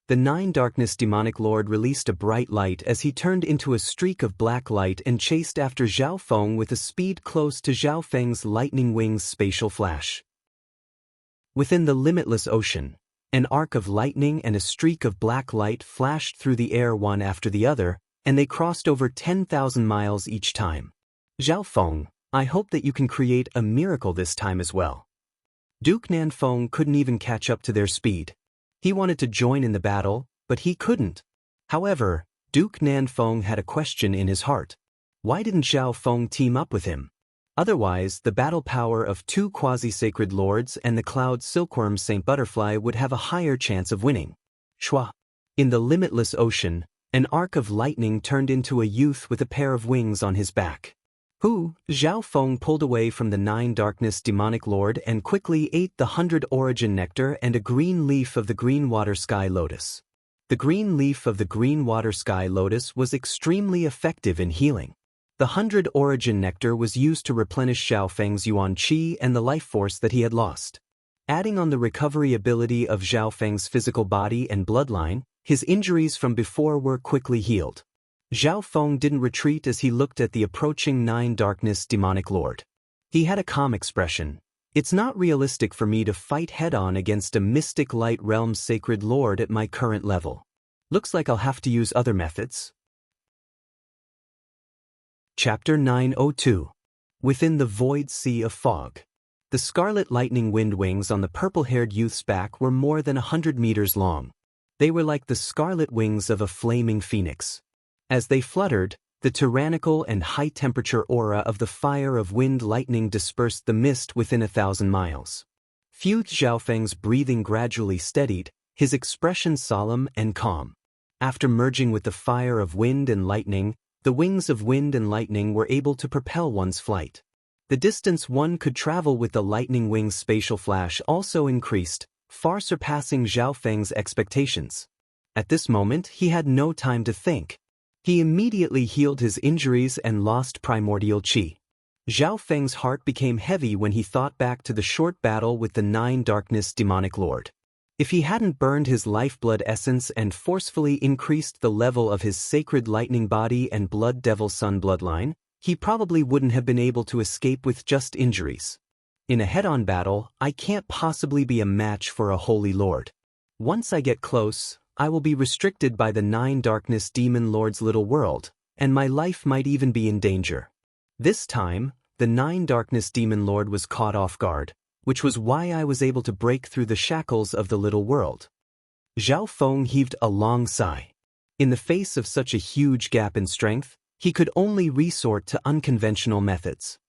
The 9 Darkness Demonic Lord released a bright light as he turned into a streak of black light and chased after Zhao Feng with a speed close to Zhao Feng's lightning wings spatial flash. Within the limitless ocean, an arc of lightning and a streak of black light flashed through the air one after the other, and they crossed over 10,000 miles each time. Zhao Feng, I hope that you can create a miracle this time as well. Duke Nanfeng couldn't even catch up to their speed. He wanted to join in the battle, but he couldn't. However, Duke Nanfeng had a question in his heart. Why didn't Zhao Feng team up with him? Otherwise, the battle power of 2 quasi-sacred lords and the cloud silkworm Saint Butterfly would have a higher chance of winning. Shwa! In the limitless ocean, an arc of lightning turned into a youth with a pair of wings on his back. Zhao Feng pulled away from the 9 Darkness Demonic Lord and quickly ate the 100 Origin Nectar and a green leaf of the Green Water Sky Lotus. The green leaf of the Green Water Sky Lotus was extremely effective in healing. The 100 Origin Nectar was used to replenish Zhao Feng's Yuan Qi and the life force that he had lost. Adding on the recovery ability of Zhao Feng's physical body and bloodline, his injuries from before were quickly healed. Zhao Feng didn't retreat as he looked at the approaching 9 Darkness Demonic Lord. He had a calm expression. It's not realistic for me to fight head-on against a Mystic Light Realm Sacred Lord at my current level. Looks like I'll have to use other methods. Chapter 902. Within the Void Sea of Fog. The scarlet lightning wind wings on the purple-haired youth's back were more than 100 meters long. They were like the scarlet wings of a flaming phoenix. As they fluttered, the tyrannical and high-temperature aura of the fire of wind lightning dispersed the mist within 1,000 miles. Fu Xiaofeng's breathing gradually steadied, his expression solemn and calm. After merging with the fire of wind and lightning, the wings of wind and lightning were able to propel one's flight. The distance one could travel with the lightning wing's spatial flash also increased, far surpassing Zhao Feng's expectations. At this moment, he had no time to think. He immediately healed his injuries and lost primordial qi. Zhao Feng's heart became heavy when he thought back to the short battle with the 9 Darkness Demonic Lord. If he hadn't burned his lifeblood essence and forcefully increased the level of his sacred lightning body and blood devil sun bloodline, he probably wouldn't have been able to escape with just injuries. In a head-on battle, I can't possibly be a match for a holy lord. Once I get close, I will be restricted by the 9 Darkness Demon Lord's little world, and my life might even be in danger. This time, the 9 Darkness Demon Lord was caught off guard, which was why I was able to break through the shackles of the little world. Zhao Feng heaved a long sigh. In the face of such a huge gap in strength, he could only resort to unconventional methods.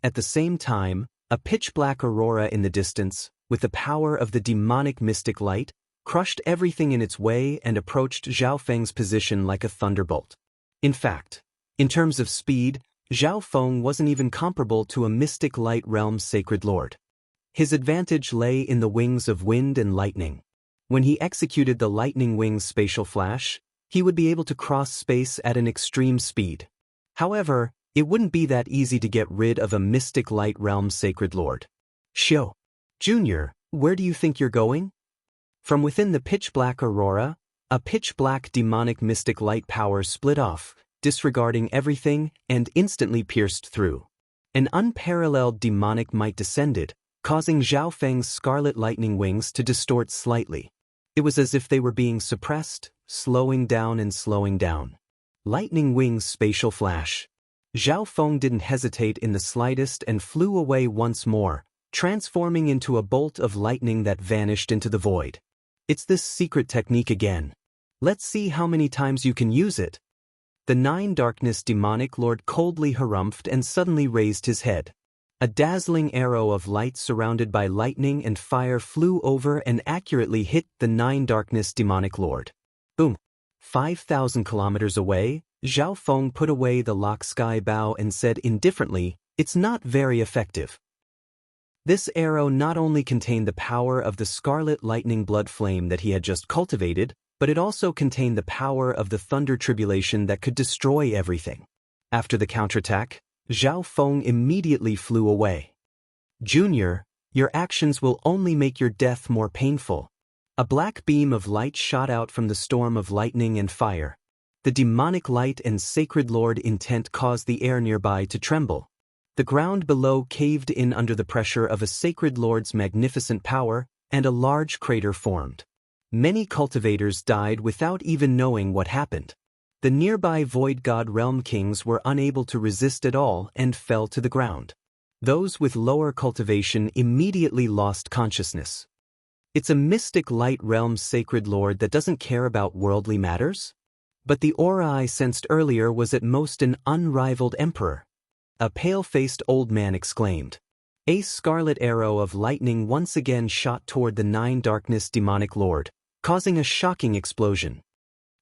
At the same time, a pitch-black aurora in the distance, with the power of the demonic mystic light, crushed everything in its way and approached Zhao Feng's position like a thunderbolt. In fact, in terms of speed, Zhao Feng wasn't even comparable to a Mystic Light Realm Sacred Lord. His advantage lay in the wings of wind and lightning. When he executed the lightning wing's spatial flash, he would be able to cross space at an extreme speed. However, it wouldn't be that easy to get rid of a mystic light realm sacred lord. Shio. Junior, where do you think you're going? From within the pitch-black aurora, a pitch-black demonic mystic light power split off, disregarding everything, and instantly pierced through. An unparalleled demonic might descended, causing Zhao Feng's scarlet lightning wings to distort slightly. It was as if they were being suppressed, slowing down and slowing down. Lightning wings spatial flash. Zhao Feng didn't hesitate in the slightest and flew away once more, transforming into a bolt of lightning that vanished into the void. It's this secret technique again. Let's see how many times you can use it. The Nine Darkness demonic lord coldly harumphed and suddenly raised his head. A dazzling arrow of light surrounded by lightning and fire flew over and accurately hit the Nine Darkness demonic lord. Boom! 5,000 kilometers away, Zhao Feng put away the lock sky bow and said indifferently, "It's not very effective." This arrow not only contained the power of the scarlet lightning blood flame that he had just cultivated, but it also contained the power of the thunder tribulation that could destroy everything. After the counterattack, Zhao Feng immediately flew away. Junior, your actions will only make your death more painful. A black beam of light shot out from the storm of lightning and fire. The demonic light and sacred lord intent caused the air nearby to tremble. The ground below caved in under the pressure of a sacred lord's magnificent power, and a large crater formed. Many cultivators died without even knowing what happened. The nearby Void God Realm Kings were unable to resist at all and fell to the ground. Those with lower cultivation immediately lost consciousness. It's a mystic light realm sacred lord that doesn't care about worldly matters? But the aura I sensed earlier was at most an unrivaled emperor. A pale-faced old man exclaimed. A scarlet arrow of lightning once again shot toward the Nine Darkness demonic lord, causing a shocking explosion.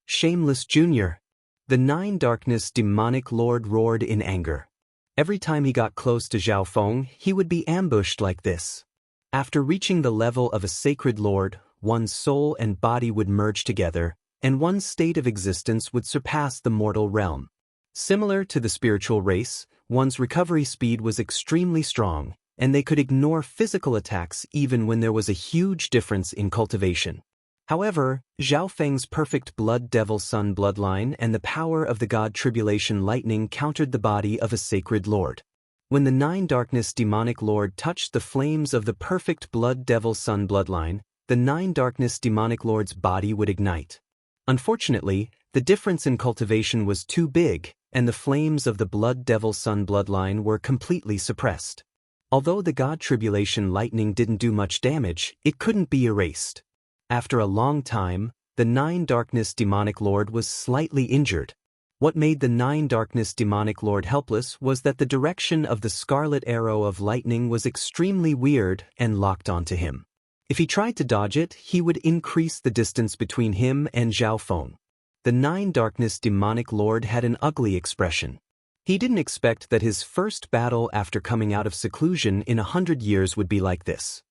Shameless Junior! The Nine Darkness demonic lord roared in anger. Every time he got close to Zhao Feng, he would be ambushed like this. After reaching the level of a sacred lord, one's soul and body would merge together, and one's state of existence would surpass the mortal realm. Similar to the spiritual race, one's recovery speed was extremely strong, and they could ignore physical attacks even when there was a huge difference in cultivation. However, Zhao Feng's perfect blood devil sun bloodline and the power of the god tribulation lightning countered the body of a sacred lord. When the Nine Darkness demonic lord touched the flames of the perfect blood devil sun bloodline, the Nine Darkness demonic lord's body would ignite. Unfortunately, the difference in cultivation was too big, and the flames of the blood devil sun bloodline were completely suppressed. Although the god tribulation lightning didn't do much damage, it couldn't be erased. After a long time, the Nine Darkness demonic lord was slightly injured. What made the Nine Darkness demonic lord helpless was that the direction of the scarlet arrow of lightning was extremely weird and locked onto him. If he tried to dodge it, he would increase the distance between him and Zhao Feng. The Nine Darkness demonic lord had an ugly expression. He didn't expect that his first battle after coming out of seclusion in 100 years would be like this.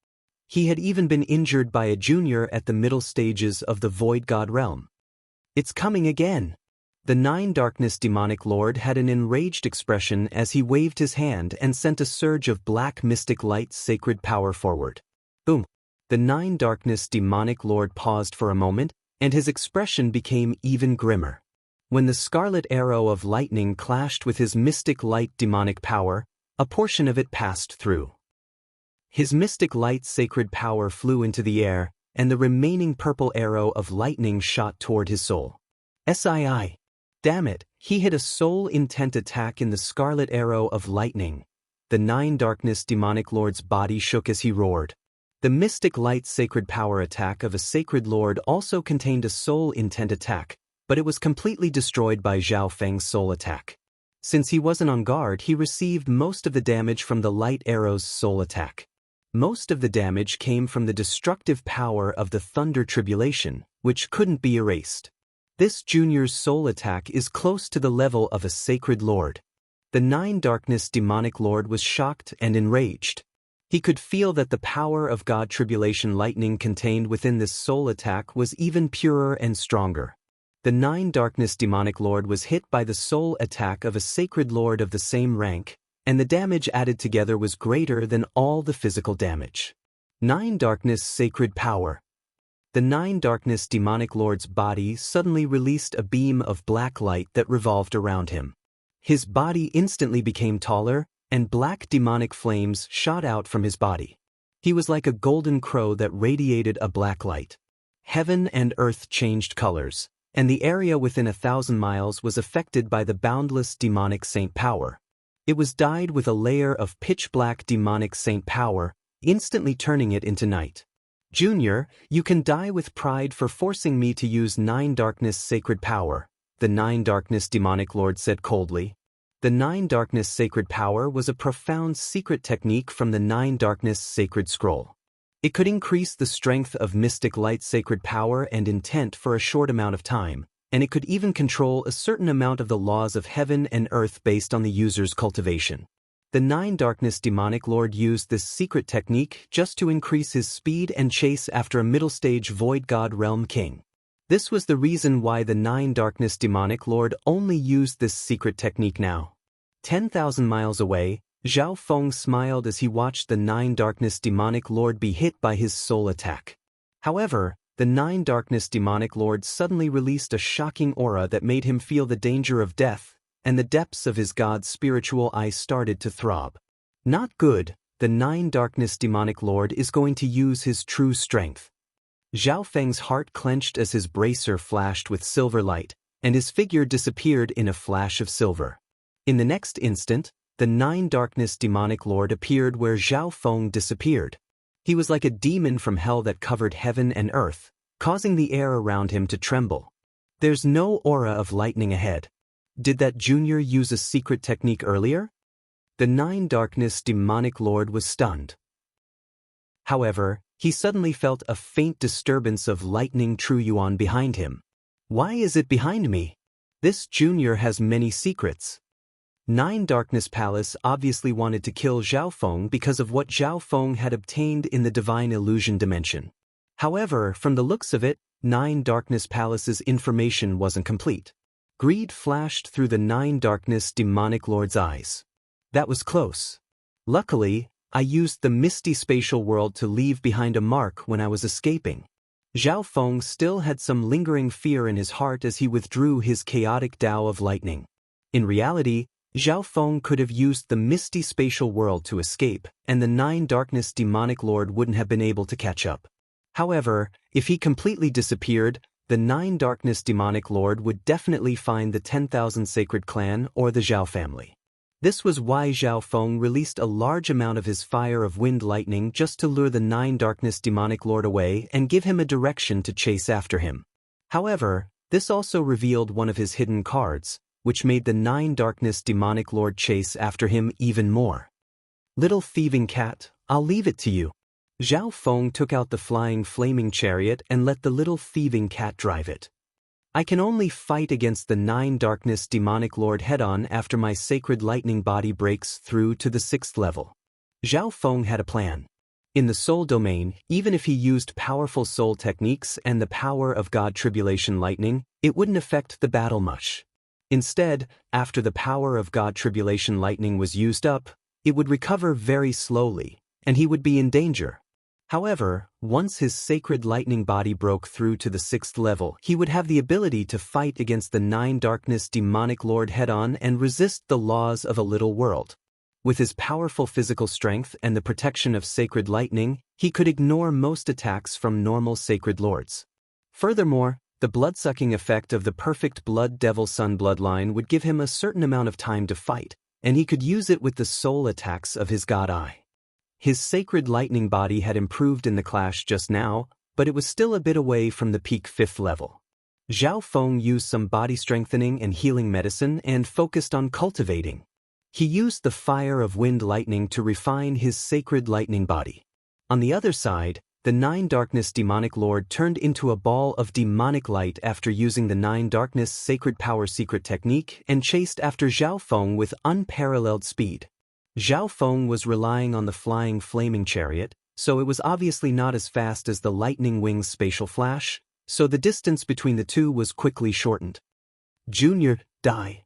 He had even been injured by a junior at the middle stages of the Void God realm. It's coming again. The Nine Darkness demonic lord had an enraged expression as he waved his hand and sent a surge of black mystic light sacred power forward. Boom! The Nine Darkness demonic lord paused for a moment, and his expression became even grimmer. When the scarlet arrow of lightning clashed with his mystic light demonic power, a portion of it passed through. His mystic light sacred power flew into the air, and the remaining purple arrow of lightning shot toward his soul. Sii! Damn it, he hit a soul intent attack in the scarlet arrow of lightning. The Nine Darkness demonic lord's body shook as he roared. The mystic light sacred power attack of a sacred lord also contained a soul intent attack, but it was completely destroyed by Zhao Feng's soul attack. Since he wasn't on guard, he received most of the damage from the light arrow's soul attack. Most of the damage came from the destructive power of the thunder tribulation, which couldn't be erased. This junior's soul attack is close to the level of a sacred lord. The Nine Darkness demonic lord was shocked and enraged. He could feel that the power of God tribulation lightning contained within this soul attack was even purer and stronger. The Nine Darkness demonic lord was hit by the soul attack of a sacred lord of the same rank, and the damage added together was greater than all the physical damage. Nine Darkness sacred power. The Nine Darkness demonic lord's body suddenly released a beam of black light that revolved around him. His body instantly became taller, and black demonic flames shot out from his body. He was like a golden crow that radiated a black light. Heaven and earth changed colors, and the area within 1,000 miles was affected by the boundless demonic saint power. It was dyed with a layer of pitch-black demonic saint power, instantly turning it into night. Junior, you can die with pride for forcing me to use Nine Darkness sacred power, the Nine Darkness demonic lord said coldly. The Nine Darkness sacred power was a profound secret technique from the Nine Darkness sacred scroll. It could increase the strength of mystic light sacred power and intent for a short amount of time, and it could even control a certain amount of the laws of heaven and earth based on the user's cultivation. The Nine Darkness demonic lord used this secret technique just to increase his speed and chase after a middle-stage void god realm king. This was the reason why the Nine Darkness demonic lord only used this secret technique now. 10,000 miles away, Zhao Feng smiled as he watched the Nine Darkness demonic lord be hit by his soul attack. However, the Nine Darkness demonic lord suddenly released a shocking aura that made him feel the danger of death, and the depths of his god's spiritual eye started to throb. Not good, the Nine Darkness demonic lord is going to use his true strength. Zhao Feng's heart clenched as his bracer flashed with silver light, and his figure disappeared in a flash of silver. In the next instant, the Nine Darkness demonic lord appeared where Zhao Feng disappeared. He was like a demon from hell that covered heaven and earth, causing the air around him to tremble. There's no aura of lightning ahead. Did that junior use a secret technique earlier? The Nine Darkness demonic lord was stunned. However, he suddenly felt a faint disturbance of lightning true yuan behind him. Why is it behind me? This junior has many secrets. Nine Darkness Palace obviously wanted to kill Zhao Feng because of what Zhao Feng had obtained in the Divine Illusion dimension. However, from the looks of it, Nine Darkness Palace's information wasn't complete. Greed flashed through the Nine Darkness demonic lord's eyes. That was close. Luckily, I used the misty spatial world to leave behind a mark when I was escaping. Zhao Feng still had some lingering fear in his heart as he withdrew his chaotic Tao of lightning. In reality, Zhao Feng could have used the misty spatial world to escape, and the Nine Darkness demonic lord wouldn't have been able to catch up. However, if he completely disappeared, the Nine Darkness demonic lord would definitely find the 10,000 sacred clan or the Zhao family. This was why Zhao Feng released a large amount of his fire of wind lightning just to lure the Nine Darkness demonic lord away and give him a direction to chase after him. However, this also revealed one of his hidden cards, which made the Nine Darkness demonic lord chase after him even more. Little thieving cat, I'll leave it to you. Zhao Feng took out the flying flaming chariot and let the little thieving cat drive it. I can only fight against the Nine Darkness demonic lord head-on after my sacred lightning body breaks through to the 6th level. Zhao Feng had a plan. In the soul domain, even if he used powerful soul techniques and the power of God tribulation lightning, it wouldn't affect the battle much. Instead, after the power of God tribulation lightning was used up, it would recover very slowly, and he would be in danger. However, once his sacred lightning body broke through to the 6th level, he would have the ability to fight against the Nine Darkness demonic lord head-on and resist the laws of a little world. With his powerful physical strength and the protection of sacred lightning, he could ignore most attacks from normal sacred lords. Furthermore, the blood-sucking effect of the perfect blood devil sun bloodline would give him a certain amount of time to fight, and he could use it with the soul attacks of his god eye. His sacred lightning body had improved in the clash just now, but it was still a bit away from the peak 5th level. Zhao Feng used some body strengthening and healing medicine and focused on cultivating. He used the fire of wind lightning to refine his sacred lightning body. On the other side, the Nine Darkness demonic lord turned into a ball of demonic light after using the Nine Darkness sacred power secret technique and chased after Zhao Feng with unparalleled speed. Zhao Feng was relying on the flying flaming chariot, so it was obviously not as fast as the lightning wing's spatial flash, so the distance between the two was quickly shortened. Junior, die.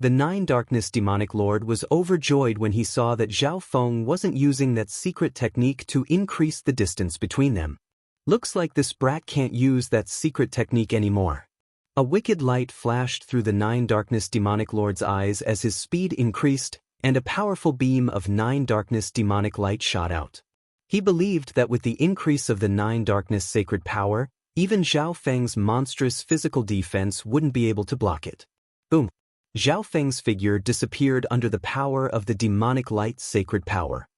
The Nine Darkness Demonic Lord was overjoyed when he saw that Zhao Feng wasn't using that secret technique to increase the distance between them. Looks like this brat can't use that secret technique anymore. A wicked light flashed through the Nine Darkness Demonic Lord's eyes as his speed increased, and a powerful beam of Nine Darkness Demonic Light shot out. He believed that with the increase of the Nine Darkness Sacred Power, even Zhao Feng's monstrous physical defense wouldn't be able to block it. Boom! Zhao Feng's figure disappeared under the power of the Demonic Light's Sacred Power.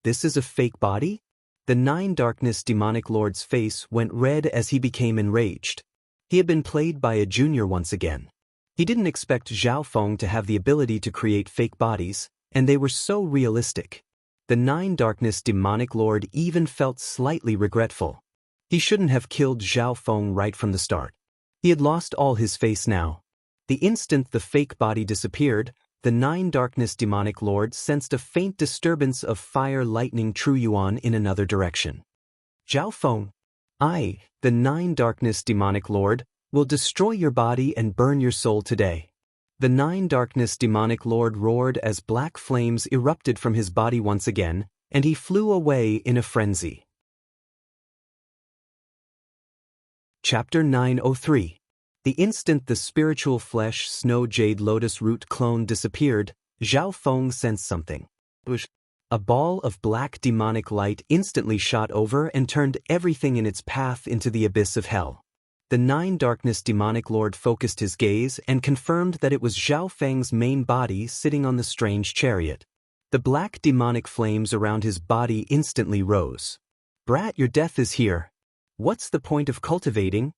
This is a fake body? The Nine Darkness Demonic Lord's face went red as he became enraged. He had been played by a junior once again. He didn't expect Zhao Feng to have the ability to create fake bodies, and they were so realistic. The Nine Darkness Demonic Lord even felt slightly regretful. He shouldn't have killed Zhao Feng right from the start. He had lost all his face now. The instant the fake body disappeared, the Nine Darkness Demonic Lord sensed a faint disturbance of fire lightning True Yuan in another direction. Zhao Feng, I, the Nine Darkness Demonic Lord, will destroy your body and burn your soul today. The Nine Darkness Demonic Lord roared as black flames erupted from his body once again, and he flew away in a frenzy. Chapter 903. The instant the spiritual flesh Snow Jade Lotus Root clone disappeared, Zhao Feng sensed something. A ball of black demonic light instantly shot over and turned everything in its path into the abyss of hell. The Nine Darkness Demonic Lord focused his gaze and confirmed that it was Zhao Feng's main body sitting on the strange chariot. The black demonic flames around his body instantly rose. Brat, your death is here. What's the point of cultivating?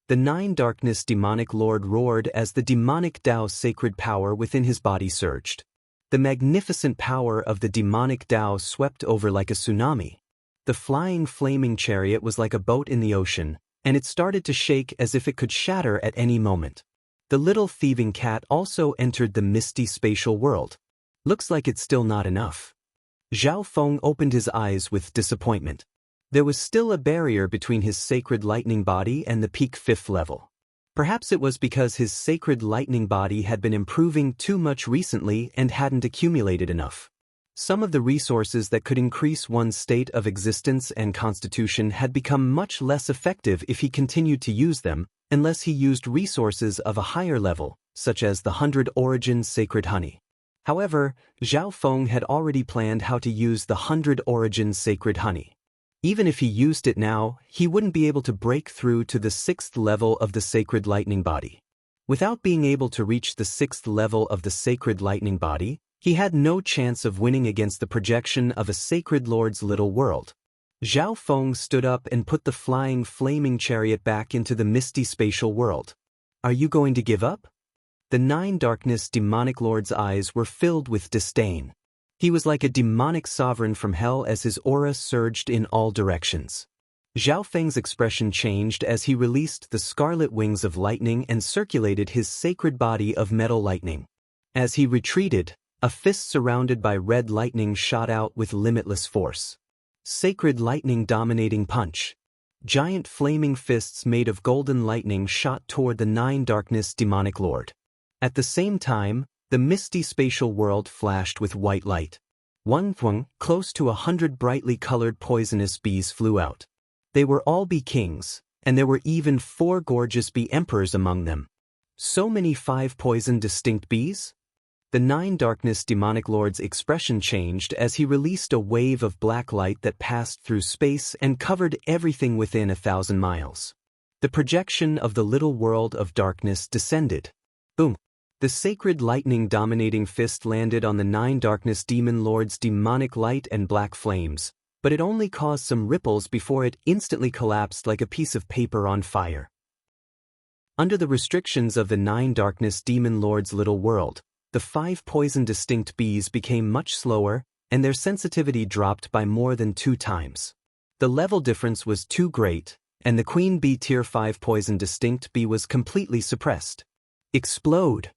The Nine Darkness Demonic Lord roared as the demonic Tao's sacred power within his body surged. The magnificent power of the demonic Tao swept over like a tsunami. The flying flaming chariot was like a boat in the ocean, and it started to shake as if it could shatter at any moment. The little thieving cat also entered the misty spatial world. Looks like it's still not enough. Zhao Feng opened his eyes with disappointment. There was still a barrier between his sacred lightning body and the peak 5th level. Perhaps it was because his sacred lightning body had been improving too much recently and hadn't accumulated enough. Some of the resources that could increase one's state of existence and constitution had become much less effective if he continued to use them, unless he used resources of a higher level, such as the 100 Origins Sacred Honey. However, Zhao Feng had already planned how to use the 100 Origins Sacred Honey. Even if he used it now, he wouldn't be able to break through to the 6th level of the Sacred Lightning Body. Without being able to reach the 6th level of the Sacred Lightning Body, he had no chance of winning against the projection of a Sacred Lord's little world. Zhao Feng stood up and put the flying flaming chariot back into the misty spatial world. Are you going to give up? The Nine Darkness Demonic Lord's eyes were filled with disdain. He was like a demonic sovereign from hell as his aura surged in all directions. Zhao Feng's expression changed as he released the scarlet wings of lightning and circulated his sacred body of metal lightning. As he retreated, a fist surrounded by red lightning shot out with limitless force. Sacred lightning dominating punch. Giant flaming fists made of golden lightning shot toward the Nine Darkness Demonic Lord. At the same time, the misty spatial world flashed with white light. Close to 100 brightly colored poisonous bees flew out. They were all bee kings, and there were even 4 gorgeous bee emperors among them. So many 5 poison distinct bees? The Nine Darkness Demonic Lord's expression changed as he released a wave of black light that passed through space and covered everything within 1,000 miles. The projection of the little world of darkness descended. Boom! The sacred lightning dominating fist landed on the Nine Darkness Demon Lord's demonic light and black flames, but it only caused some ripples before it instantly collapsed like a piece of paper on fire. Under the restrictions of the Nine Darkness Demon Lord's little world, the 5 poison distinct bees became much slower, and their sensitivity dropped by more than 2 times. The level difference was too great, and the Queen Bee Tier 5 poison distinct bee was completely suppressed. Explode!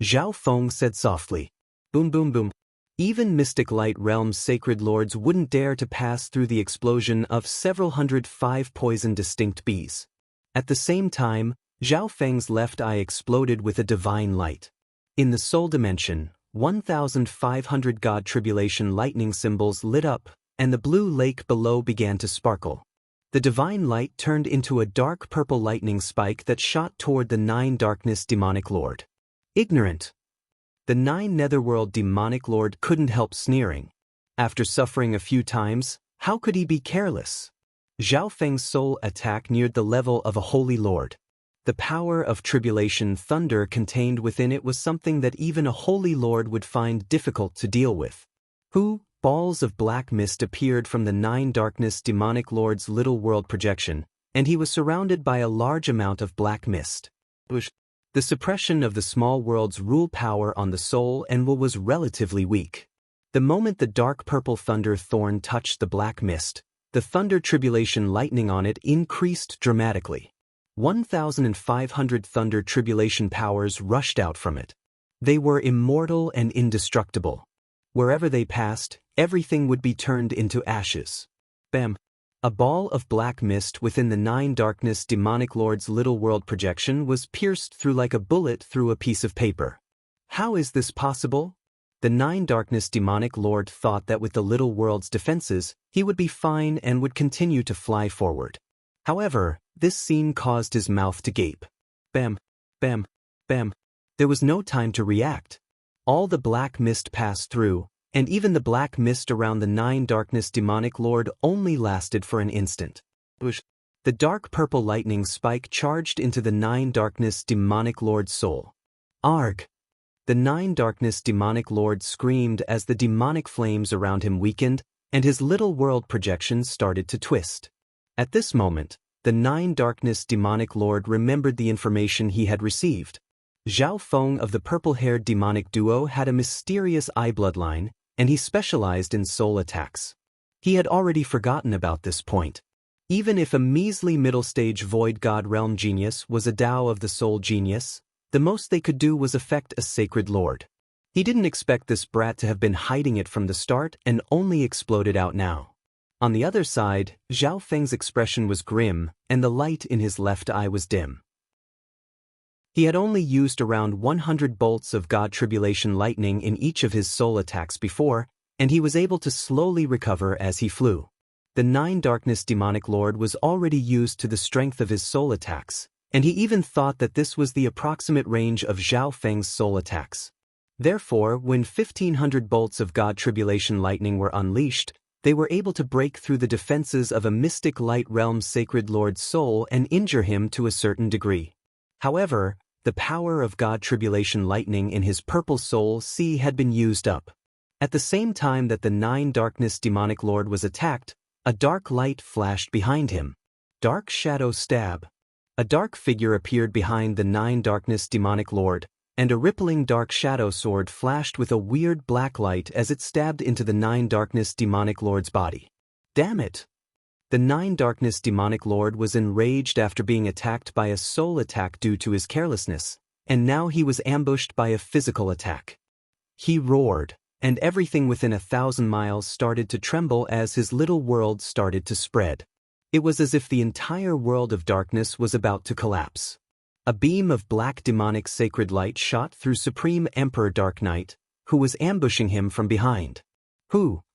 Zhao Feng said softly. Boom boom boom. Even Mystic Light Realm's sacred lords wouldn't dare to pass through the explosion of several hundred five-poison distinct bees. At the same time, Zhao Feng's left eye exploded with a divine light. In the soul dimension, 1,500 God Tribulation lightning symbols lit up, and the blue lake below began to sparkle. The divine light turned into a dark purple lightning spike that shot toward the 9 Darkness Demonic Lord. Ignorant. The 9 Netherworld Demonic Lord couldn't help sneering. After suffering a few times, how could he be careless? Zhao Feng's soul attack neared the level of a holy lord. The power of tribulation thunder contained within it was something that even a holy lord would find difficult to deal with. Balls of black mist appeared from the 9 Darkness Demonic Lord's little world projection, and he was surrounded by a large amount of black mist. The suppression of the small world's rule power on the soul and will was relatively weak. The moment the dark purple thunder thorn touched the black mist, the thunder tribulation lightning on it increased dramatically. 1,500 thunder tribulation powers rushed out from it. They were immortal and indestructible. Wherever they passed, everything would be turned into ashes. Bam! A ball of black mist within the 9 Darkness Demonic Lord's little world projection was pierced through like a bullet through a piece of paper. How is this possible? The 9 Darkness Demonic Lord thought that with the little world's defenses, he would be fine and would continue to fly forward. However, this scene caused his mouth to gape. Bam! Bam! Bam! There was no time to react. All the black mist passed through, and even the black mist around the 9 Darkness Demonic Lord only lasted for an instant. The dark purple lightning spike charged into the 9 Darkness Demonic Lord's soul. Arg! The 9 Darkness Demonic Lord screamed as the demonic flames around him weakened, and his little world projections started to twist. At this moment, the 9 Darkness Demonic Lord remembered the information he had received. Zhao Feng of the purple-haired demonic duo had a mysterious eye bloodline, and he specialized in soul attacks. He had already forgotten about this point. Even if a measly middle-stage void god realm genius was a Tao of the soul genius, the most they could do was affect a sacred lord. He didn't expect this brat to have been hiding it from the start and only exploded out now. On the other side, Zhao Feng's expression was grim, and the light in his left eye was dim. He had only used around 100 bolts of God Tribulation lightning in each of his soul attacks before, and he was able to slowly recover as he flew. The 9 Darkness Demonic Lord was already used to the strength of his soul attacks, and he even thought that this was the approximate range of Zhao Feng's soul attacks. Therefore, when 1,500 bolts of God Tribulation lightning were unleashed, they were able to break through the defenses of a Mystic Light Realm Sacred Lord's soul and injure him to a certain degree. However, the power of God Tribulation lightning in his purple soul sea had been used up. At the same time that the 9 Darkness Demonic Lord was attacked, a dark light flashed behind him. Dark Shadow Stab. A dark figure appeared behind the 9 Darkness Demonic Lord, and a rippling dark shadow sword flashed with a weird black light as it stabbed into the 9 Darkness Demonic Lord's body. Damn it! The 9 Darkness Demonic Lord was enraged after being attacked by a soul attack due to his carelessness, and now he was ambushed by a physical attack. He roared, and everything within 1,000 miles started to tremble as his little world started to spread. It was as if the entire world of darkness was about to collapse. A beam of black demonic sacred light shot through Supreme Emperor Dark Knight, who was ambushing him from behind.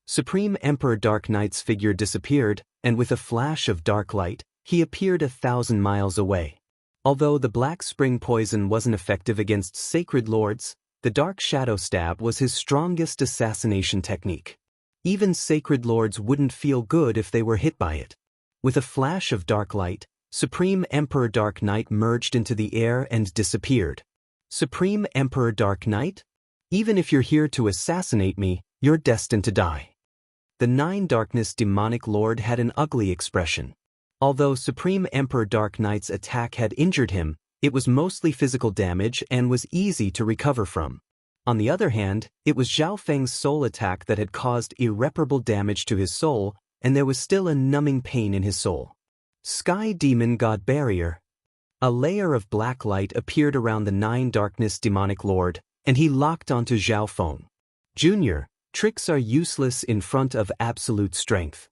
Supreme Emperor Dark Knight's figure disappeared, and with a flash of dark light, he appeared 1,000 miles away. Although the Black Spring Poison wasn't effective against sacred lords, the Dark Shadow Stab was his strongest assassination technique. Even sacred lords wouldn't feel good if they were hit by it. With a flash of dark light, Supreme Emperor Dark Knight merged into the air and disappeared. Supreme Emperor Dark Knight? Even if you're here to assassinate me, you're destined to die. The 9 Darkness Demonic Lord had an ugly expression. Although Supreme Emperor Dark Knight's attack had injured him, it was mostly physical damage and was easy to recover from. On the other hand, it was Zhao Feng's soul attack that had caused irreparable damage to his soul, and there was still a numbing pain in his soul. Sky Demon God Barrier. A layer of black light appeared around the 9 Darkness Demonic Lord, and he locked onto Zhao Feng. Junior, tricks are useless in front of absolute strength.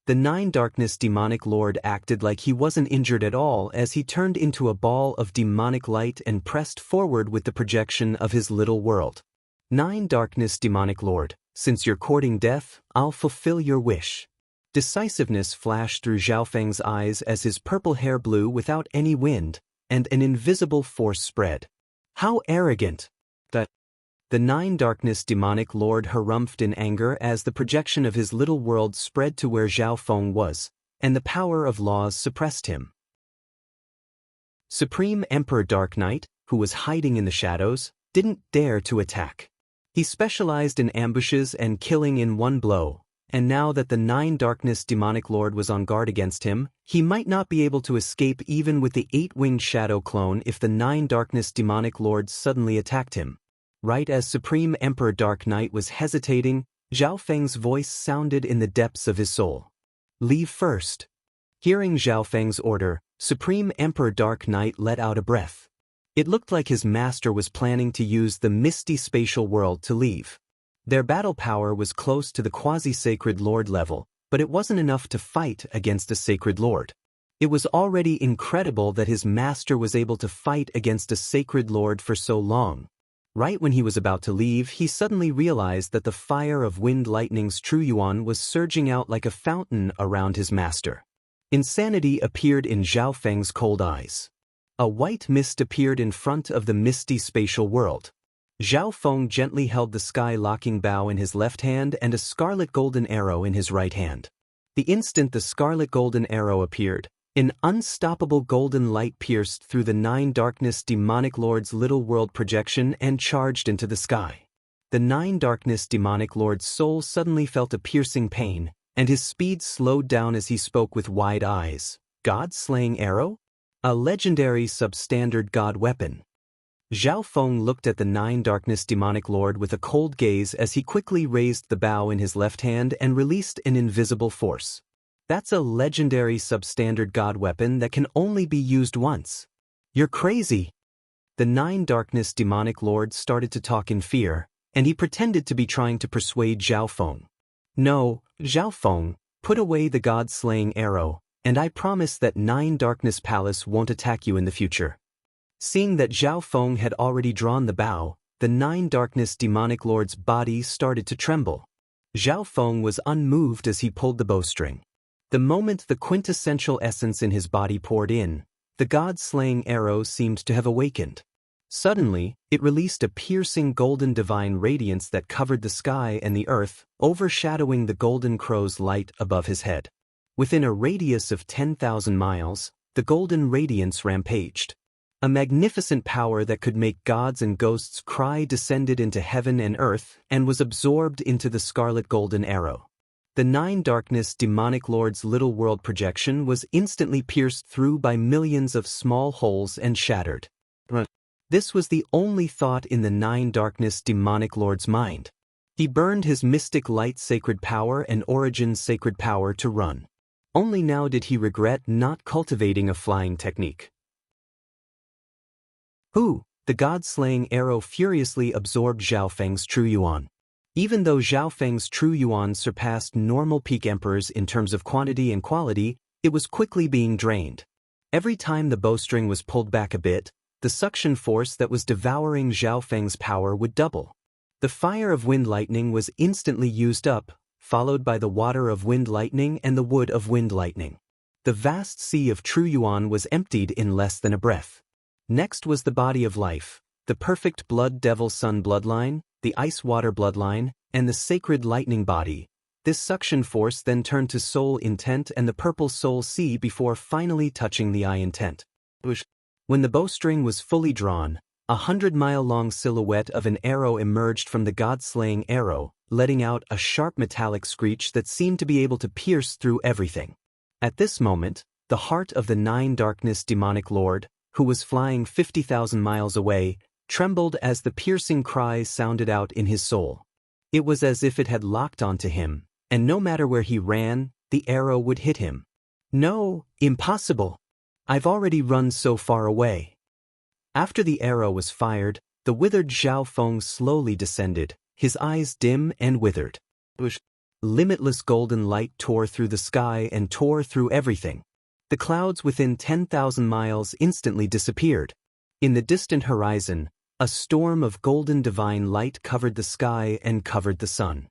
The Nine Darkness demonic lord acted like he wasn't injured at all as he turned into a ball of demonic light and pressed forward with the projection of his little world. Nine Darkness demonic lord, since you're courting death, I'll fulfill your wish. Decisiveness flashed through Zhao Feng's eyes as his purple hair blew without any wind, and an invisible force spread. How arrogant! The Nine Darkness demonic lord harumphed in anger as the projection of his little world spread to where Zhao Feng was, and the power of laws suppressed him. Supreme Emperor Dark Knight, who was hiding in the shadows, didn't dare to attack. He specialized in ambushes and killing in one blow, and now that the Nine Darkness demonic lord was on guard against him, he might not be able to escape even with the eight-winged shadow clone if the Nine Darkness demonic lord suddenly attacked him. Right as Supreme Emperor Dark Knight was hesitating, Zhao Feng's voice sounded in the depths of his soul. Leave first. Hearing Zhao Feng's order, Supreme Emperor Dark Knight let out a breath. It looked like his master was planning to use the misty spatial world to leave. Their battle power was close to the quasi-sacred lord level, but it wasn't enough to fight against a sacred lord. It was already incredible that his master was able to fight against a sacred lord for so long. Right when he was about to leave, he suddenly realized that the fire of Wind Lightning's True Yuan was surging out like a fountain around his master. Insanity appeared in Zhao Feng's cold eyes. A white mist appeared in front of the misty spatial world. Zhao Feng gently held the sky-locking bow in his left hand and a scarlet golden arrow in his right hand. The instant the scarlet golden arrow appeared, an unstoppable golden light pierced through the Nine Darkness demonic lord's little world projection and charged into the sky. The Nine Darkness demonic lord's soul suddenly felt a piercing pain, and his speed slowed down as he spoke with wide eyes. God-slaying arrow? A legendary substandard god weapon. Zhao Feng looked at the Nine Darkness demonic lord with a cold gaze as he quickly raised the bow in his left hand and released an invisible force. That's a legendary substandard god weapon that can only be used once. You're crazy. The Nine Darkness demonic lord started to talk in fear, and he pretended to be trying to persuade Zhao Feng. No, Zhao Feng, put away the god-slaying arrow, and I promise that Nine Darkness Palace won't attack you in the future. Seeing that Zhao Feng had already drawn the bow, the Nine Darkness demonic lord's body started to tremble. Zhao Feng was unmoved as he pulled the bowstring. The moment the quintessential essence in his body poured in, the god-slaying arrow seemed to have awakened. Suddenly, it released a piercing golden divine radiance that covered the sky and the earth, overshadowing the golden crow's light above his head. Within a radius of 10,000 miles, the golden radiance rampaged. A magnificent power that could make gods and ghosts cry descended into heaven and earth and was absorbed into the scarlet golden arrow. The Nine Darkness demonic lord's little world projection was instantly pierced through by millions of small holes and shattered. This was the only thought in the Nine Darkness demonic lord's mind. He burned his mystic light sacred power and origin sacred power to run. Only now did he regret not cultivating a flying technique. The god-slaying arrow furiously absorbed Zhao Feng's True Yuan. Even though Zhao Feng's True Yuan surpassed normal peak emperors in terms of quantity and quality, it was quickly being drained. Every time the bowstring was pulled back a bit, the suction force that was devouring Zhao Feng's power would double. The fire of Wind Lightning was instantly used up, followed by the water of Wind Lightning and the wood of Wind Lightning. The vast sea of True Yuan was emptied in less than a breath. Next was the body of life, the perfect Blood Devil Sun bloodline, the Ice Water bloodline, and the sacred lightning body. This suction force then turned to soul intent and the purple soul sea before finally touching the eye intent. When the bowstring was fully drawn, 100-mile-long silhouette of an arrow emerged from the god-slaying arrow, letting out a sharp metallic screech that seemed to be able to pierce through everything. At this moment, the heart of the Nine Darkness demonic lord, who was flying 50,000 miles away, trembled as the piercing cries sounded out in his soul. It was as if it had locked onto him, and no matter where he ran, the arrow would hit him. No, impossible. I've already run so far away. After the arrow was fired, the withered Zhao Feng slowly descended, his eyes dim and withered. Limitless golden light tore through the sky and tore through everything. The clouds within 10,000 miles instantly disappeared. In the distant horizon, a storm of golden divine light covered the sky and covered the sun.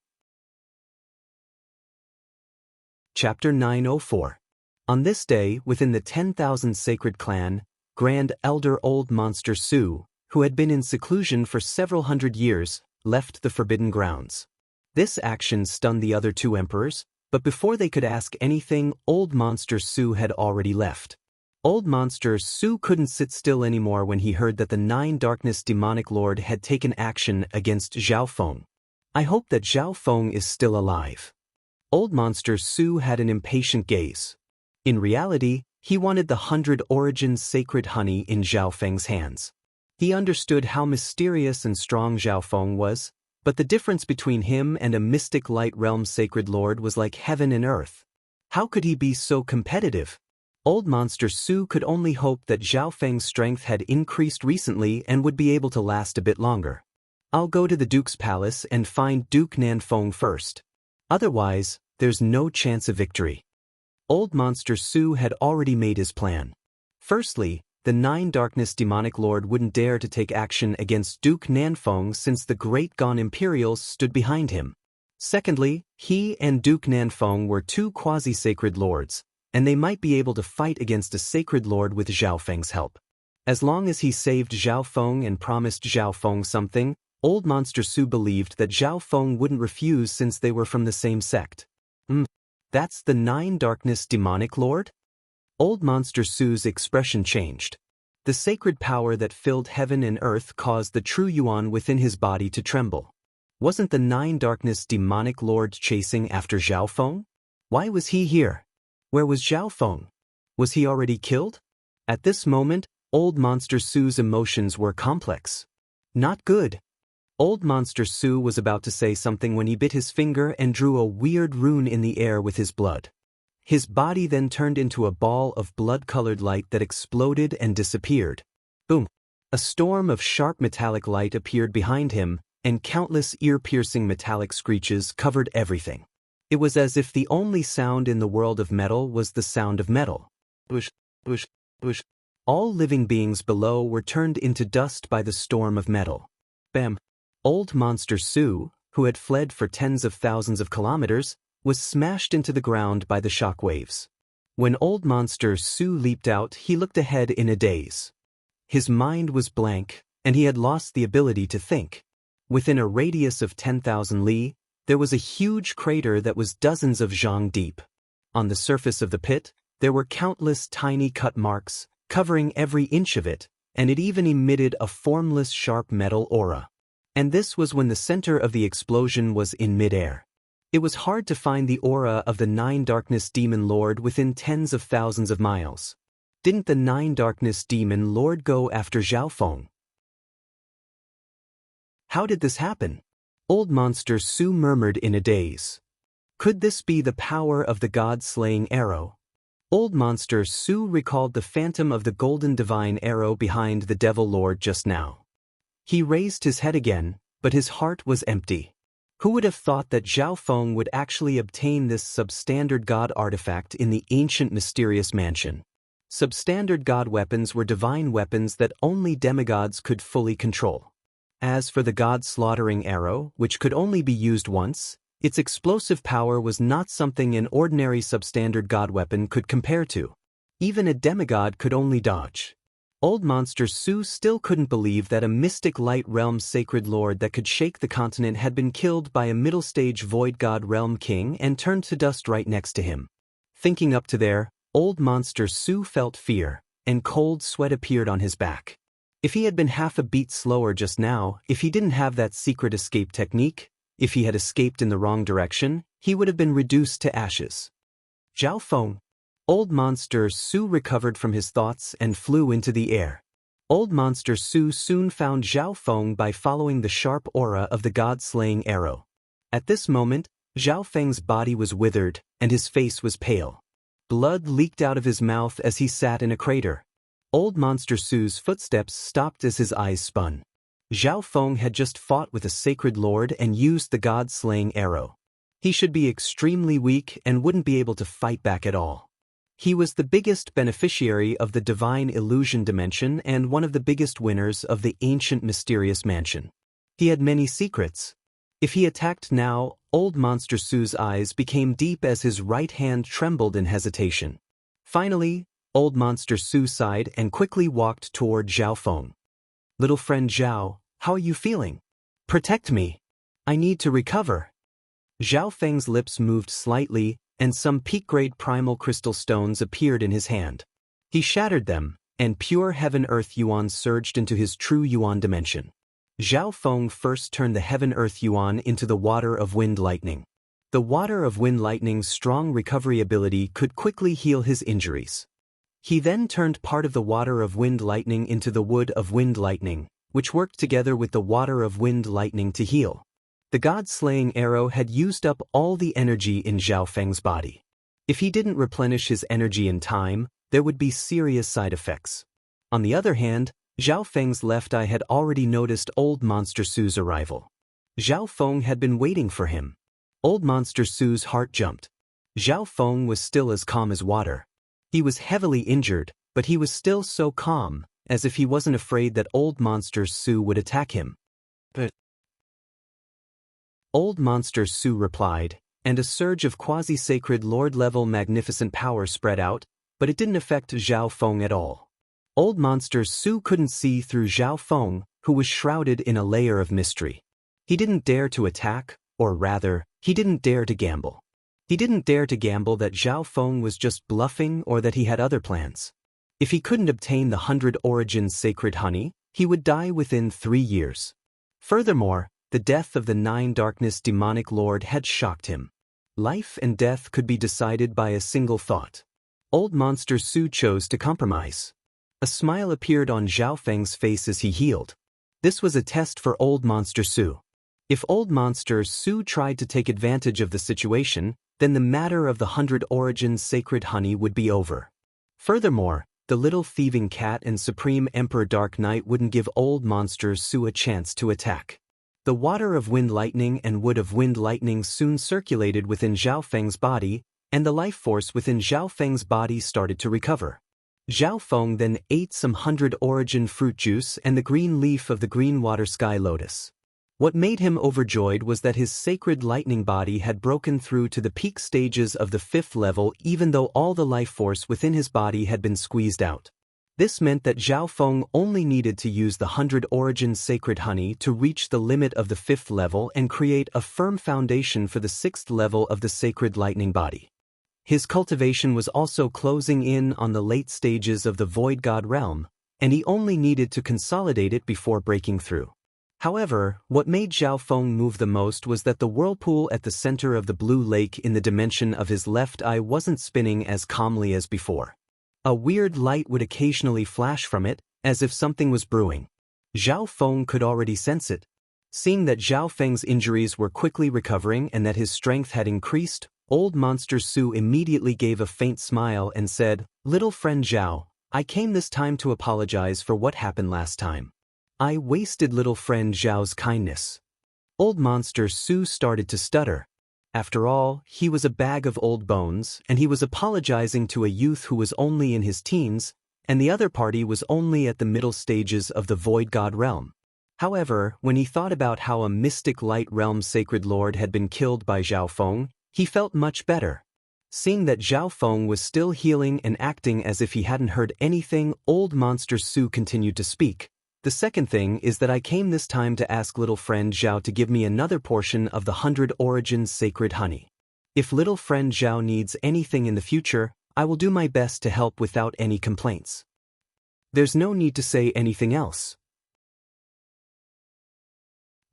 Chapter 904. On this day, within the 10,000 sacred clan, Grand Elder Old Monster Su, who had been in seclusion for several hundred years, left the forbidden grounds. This action stunned the other two emperors, but before they could ask anything, Old Monster Su had already left. Old Monster Su couldn't sit still anymore when he heard that the Nine Darkness Demonic Lord had taken action against Zhao Feng. I hope that Zhao Feng is still alive. Old Monster Su had an impatient gaze. In reality, he wanted the 100 Origins sacred honey in Zhao Feng's hands. He understood how mysterious and strong Zhao Feng was, but the difference between him and a mystic light realm sacred lord was like heaven and earth. How could he be so competitive? Old Monster Su could only hope that Zhao Feng's strength had increased recently and would be able to last a bit longer. I'll go to the Duke's palace and find Duke Nanfeng first. Otherwise, there's no chance of victory. Old Monster Su had already made his plan. Firstly, the Nine Darkness Demonic Lord wouldn't dare to take action against Duke Nanfeng since the Great Gone Imperials stood behind him. Secondly, he and Duke Nanfeng were two quasi-sacred lords, and they might be able to fight against a sacred lord with Zhao Feng's help. As long as he saved Zhao Feng and promised Zhao Feng something, Old Monster Su believed that Zhao Feng wouldn't refuse since they were from the same sect. That's the Nine Darkness Demonic Lord? Old Monster Su's expression changed. The sacred power that filled heaven and earth caused the true Yuan within his body to tremble. Wasn't the Nine Darkness Demonic Lord chasing after Zhao Feng? Why was he here? Where was Zhao Feng? Was he already killed? At this moment, Old Monster Su's emotions were complex. Not good. Old Monster Su was about to say something when he bit his finger and drew a weird rune in the air with his blood. His body then turned into a ball of blood-colored light that exploded and disappeared. Boom! A storm of sharp metallic light appeared behind him, and countless ear-piercing metallic screeches covered everything. It was as if the only sound in the world of metal was the sound of metal. Bush, bush, bush. All living beings below were turned into dust by the storm of metal. Bam! Old Monster Su, who had fled for tens of thousands of kilometers, was smashed into the ground by the shock waves. When Old Monster Su leaped out, he looked ahead in a daze. His mind was blank, and he had lost the ability to think. Within a radius of 10,000 li, there was a huge crater that was dozens of zhang deep. On the surface of the pit, there were countless tiny cut marks, covering every inch of it, and it even emitted a formless sharp metal aura. And this was when the center of the explosion was in midair. It was hard to find the aura of the Nine Darkness Demon Lord within tens of thousands of miles. Didn't the Nine Darkness Demon Lord go after Zhao Feng? How did this happen? Old Monster Su murmured in a daze. Could this be the power of the god-slaying arrow? Old Monster Su recalled the phantom of the golden divine arrow behind the Devil Lord just now. He raised his head again, but his heart was empty. Who would have thought that Zhao Feng would actually obtain this substandard god artifact in the ancient mysterious mansion? Substandard god weapons were divine weapons that only demigods could fully control. As for the god-slaughtering arrow, which could only be used once, its explosive power was not something an ordinary substandard god weapon could compare to. Even a demigod could only dodge. Old Monster Su still couldn't believe that a mystic light realm sacred lord that could shake the continent had been killed by a middle-stage void god realm king and turned to dust right next to him. Thinking up to there, Old Monster Su felt fear, and cold sweat appeared on his back. If he had been half a beat slower just now, if he didn't have that secret escape technique, if he had escaped in the wrong direction, he would have been reduced to ashes. Zhao Feng. Old Monster Su recovered from his thoughts and flew into the air. Old Monster Su soon found Zhao Feng by following the sharp aura of the god-slaying arrow. At this moment, Zhao Feng's body was withered, and his face was pale. Blood leaked out of his mouth as he sat in a crater. Old Monster Su's footsteps stopped as his eyes spun. Zhao Feng had just fought with a sacred lord and used the god-slaying arrow. He should be extremely weak and wouldn't be able to fight back at all. He was the biggest beneficiary of the divine illusion dimension and one of the biggest winners of the ancient mysterious mansion. He had many secrets. If he attacked now, Old Monster Su's eyes became deep as his right hand trembled in hesitation. Finally, Old Monster Su sighed and quickly walked toward Zhao Feng. "Little friend Zhao, how are you feeling? Protect me. I need to recover." Zhao Feng's lips moved slightly, and some peak-grade primal crystal stones appeared in his hand. He shattered them, and pure heaven-earth yuan surged into his true yuan dimension. Zhao Feng first turned the heaven-earth yuan into the water of wind lightning. The water of wind lightning's strong recovery ability could quickly heal his injuries. He then turned part of the water of wind lightning into the wood of wind lightning, which worked together with the water of wind lightning to heal. The god-slaying arrow had used up all the energy in Zhao Feng's body. If he didn't replenish his energy in time, there would be serious side effects. On the other hand, Zhao Feng's left eye had already noticed Old Monster Su's arrival. Zhao Feng had been waiting for him. Old Monster Su's heart jumped. Zhao Feng was still as calm as water. He was heavily injured, but he was still so calm, as if he wasn't afraid that Old Monster Su would attack him. "But..." Old Monster Su replied, and a surge of quasi-sacred lord-level magnificent power spread out, but it didn't affect Zhao Feng at all. Old Monster Su couldn't see through Zhao Feng, who was shrouded in a layer of mystery. He didn't dare to attack, or rather, he didn't dare to gamble. He didn't dare to gamble that Zhao Feng was just bluffing or that he had other plans. If he couldn't obtain the 100 Origins sacred honey, he would die within 3 years. Furthermore, the death of the 9 Darkness demonic lord had shocked him. Life and death could be decided by a single thought. Old Monster Su chose to compromise. A smile appeared on Zhao Feng's face as he healed. This was a test for Old Monster Su. If Old Monster Su tried to take advantage of the situation, then the matter of the 100 Origins sacred honey would be over. Furthermore, the little thieving cat and Supreme Emperor Dark Knight wouldn't give Old Monster Su a chance to attack. The water of wind lightning and wood of wind lightning soon circulated within Zhao Feng's body, and the life force within Zhao Feng's body started to recover. Zhao Feng then ate some 100 Origin fruit juice and the green leaf of the green water sky lotus. What made him overjoyed was that his sacred lightning body had broken through to the peak stages of the 5th level even though all the life force within his body had been squeezed out. This meant that Zhao Feng only needed to use the 100 Origin sacred honey to reach the limit of the 5th level and create a firm foundation for the 6th level of the sacred lightning body. His cultivation was also closing in on the late stages of the Void God realm, and he only needed to consolidate it before breaking through. However, what made Zhao Feng move the most was that the whirlpool at the center of the blue lake in the dimension of his left eye wasn't spinning as calmly as before. A weird light would occasionally flash from it, as if something was brewing. Zhao Feng could already sense it. Seeing that Zhao Feng's injuries were quickly recovering and that his strength had increased, Old Monster Su immediately gave a faint smile and said, "Little friend Zhao, I came this time to apologize for what happened last time. I wasted little friend Zhao's kindness." Old Monster Su started to stutter. After all, he was a bag of old bones, and he was apologizing to a youth who was only in his teens, and the other party was only at the middle stages of the Void God realm. However, when he thought about how a mystic light realm sacred lord had been killed by Zhao Feng, he felt much better. Seeing that Zhao Feng was still healing and acting as if he hadn't heard anything, Old Monster Su continued to speak. "The second thing is that I came this time to ask little friend Zhao to give me another portion of the 100 Origins sacred honey. If little friend Zhao needs anything in the future, I will do my best to help without any complaints. There's no need to say anything else.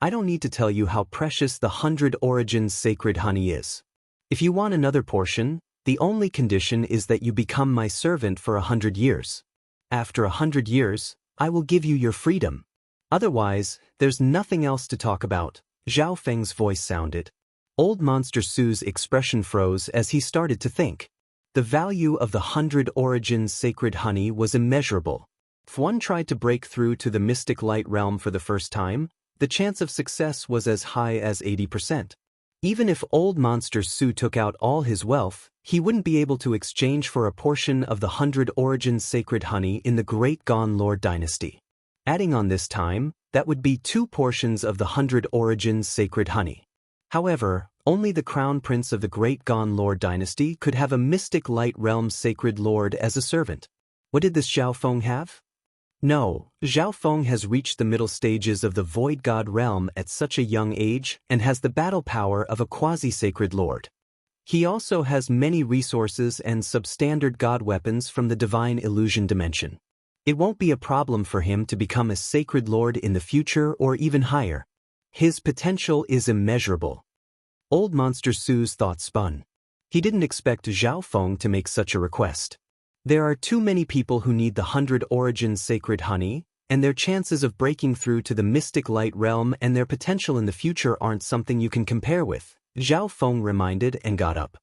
I don't need to tell you how precious the 100 Origins sacred honey is. If you want another portion, the only condition is that you become my servant for 100 years. After 100 years, I will give you your freedom. Otherwise, there's nothing else to talk about." Zhao Feng's voice sounded. Old Monster Su's expression froze as he started to think. The value of the 100 Origins sacred honey was immeasurable. If one tried to break through to the mystic light realm for the first time, the chance of success was as high as 80%. Even if Old Monster Sue took out all his wealth, he wouldn't be able to exchange for a portion of the 100 Origins sacred honey in the Great Gone Lord dynasty. Adding on this time, that would be 2 portions of the 100 Origins sacred honey. However, only the Crown Prince of the Great Gone Lord dynasty could have a mystic light realm sacred lord as a servant. What did this Zhao Feng have? No, Zhao Feng has reached the middle stages of the Void God realm at such a young age and has the battle power of a quasi-sacred lord. He also has many resources and substandard god weapons from the divine illusion dimension. It won't be a problem for him to become a sacred lord in the future or even higher. His potential is immeasurable. Old Monster Sue's thoughts spun. He didn't expect Zhao Feng to make such a request. There are too many people who need the 100 Origins sacred honey, and their chances of breaking through to the mystic light realm and their potential in the future aren't something you can compare with, Zhao Feng reminded and got up.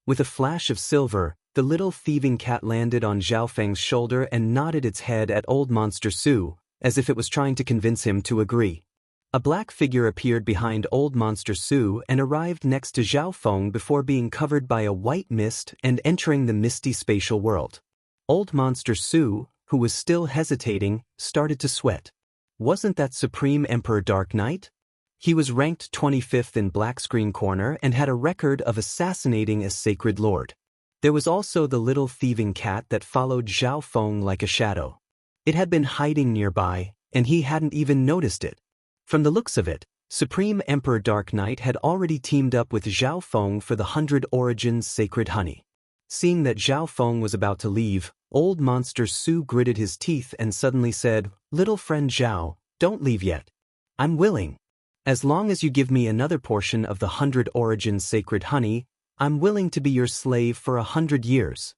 With a flash of silver, the little thieving cat landed on Zhao Feng's shoulder and nodded its head at Old Monster Sue, as if it was trying to convince him to agree. A black figure appeared behind Old Monster Sue and arrived next to Zhao Feng before being covered by a white mist and entering the misty spatial world. Old Monster Sue, who was still hesitating, started to sweat. Wasn't that Supreme Emperor Dark Knight? He was ranked 25th in Black Screen Corner and had a record of assassinating a sacred lord. There was also the little thieving cat that followed Zhao Feng like a shadow. It had been hiding nearby, and he hadn't even noticed it. From the looks of it, Supreme Emperor Dark Knight had already teamed up with Zhao Feng for the 100 Origins sacred honey. Seeing that Zhao Feng was about to leave, Old Monster Sue gritted his teeth and suddenly said, "Little friend Zhao, don't leave yet. I'm willing. As long as you give me another portion of the 100 Origins sacred honey, I'm willing to be your slave for 100 years."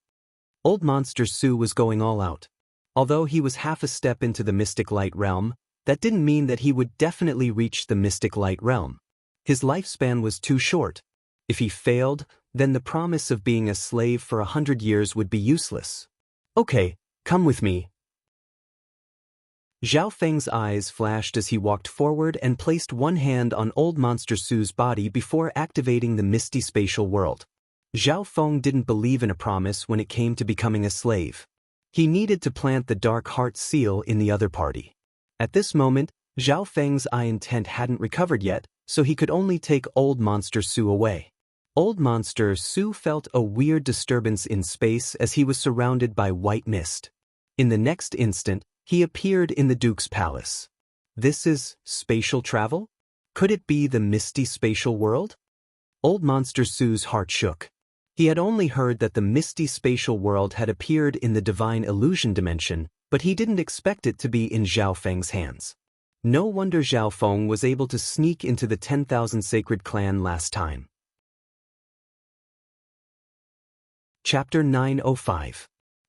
Old Monster Sue was going all out. Although he was half a step into the mystic light realm, that didn't mean that he would definitely reach the mystic light realm. His lifespan was too short. If he failed, then the promise of being a slave for 100 years would be useless. "Okay, come with me." Zhao Feng's eyes flashed as he walked forward and placed one hand on Old Monster Sue's body before activating the misty spatial world. Zhao Feng didn't believe in a promise when it came to becoming a slave. He needed to plant the dark heart seal in the other party. At this moment, Zhao Feng's eye intent hadn't recovered yet, so he could only take Old Monster Sue away. Old Monster Sue felt a weird disturbance in space as he was surrounded by white mist. In the next instant, he appeared in the Duke's palace. This is spatial travel? Could it be the misty spatial world? Old Monster Sue's heart shook. He had only heard that the misty spatial world had appeared in the divine illusion dimension, but he didn't expect it to be in Zhao Feng's hands. No wonder Zhao Feng was able to sneak into the 10,000 Sacred Clan last time. Chapter 905.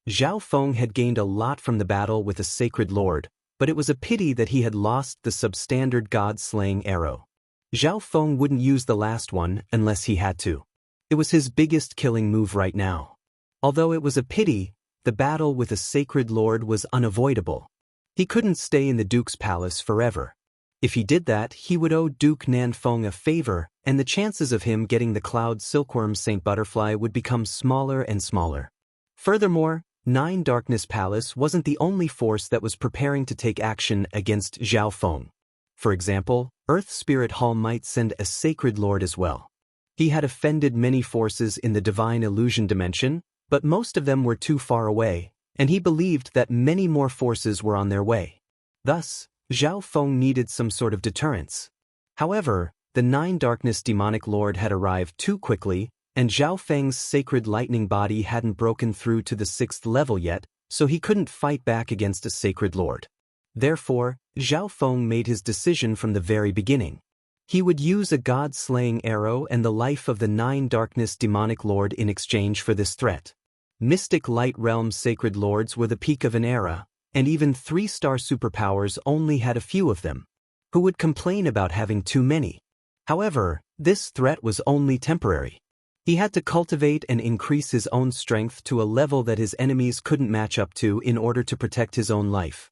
Zhao Feng had gained a lot from the battle with a sacred lord, but it was a pity that he had lost the substandard god-slaying arrow. Zhao Feng wouldn't use the last one unless he had to. It was his biggest killing move right now. Although it was a pity, the battle with a sacred lord was unavoidable. He couldn't stay in the Duke's palace forever. If he did that, he would owe Duke Nanfeng a favor, and the chances of him getting the Cloud Silkworm Saint Butterfly would become smaller and smaller. Furthermore, Nine Darkness Palace wasn't the only force that was preparing to take action against Zhao Feng. For example, Earth Spirit Hall might send a sacred lord as well. He had offended many forces in the divine illusion dimension, but most of them were too far away, and he believed that many more forces were on their way. Thus, Zhao Feng needed some sort of deterrence. However, the Nine Darkness demonic lord had arrived too quickly, and Zhao Feng's sacred lightning body hadn't broken through to the 6th level yet, so he couldn't fight back against a sacred lord. Therefore, Zhao Feng made his decision from the very beginning. He would use a god-slaying arrow and the life of the Nine Darkness demonic lord in exchange for this threat. Mystic Light Realm sacred lords were the peak of an era, and even 3-star superpowers only had a few of them. Who would complain about having too many? However, this threat was only temporary. He had to cultivate and increase his own strength to a level that his enemies couldn't match up to in order to protect his own life.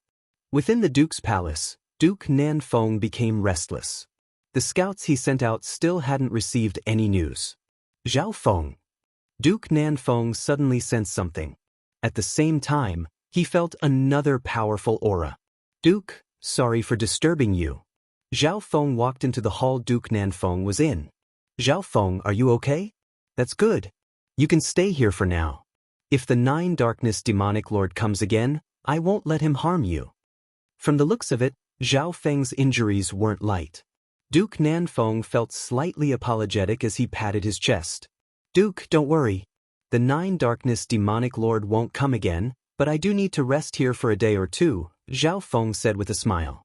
Within the Duke's palace, Duke Nanfeng became restless. The scouts he sent out still hadn't received any news. Zhao Feng. Duke Nanfeng suddenly sensed something. At the same time, he felt another powerful aura. Duke, sorry for disturbing you. Zhao Feng walked into the hall Duke Nanfeng was in. Zhao Feng, are you okay? That's good. You can stay here for now. If the Nine Darkness Demonic Lord comes again, I won't let him harm you. From the looks of it, Zhao Feng's injuries weren't light. Duke Nanfeng felt slightly apologetic as he patted his chest. Duke, don't worry. The Nine Darkness Demonic Lord won't come again, but I do need to rest here for a day or two, Zhao Feng said with a smile.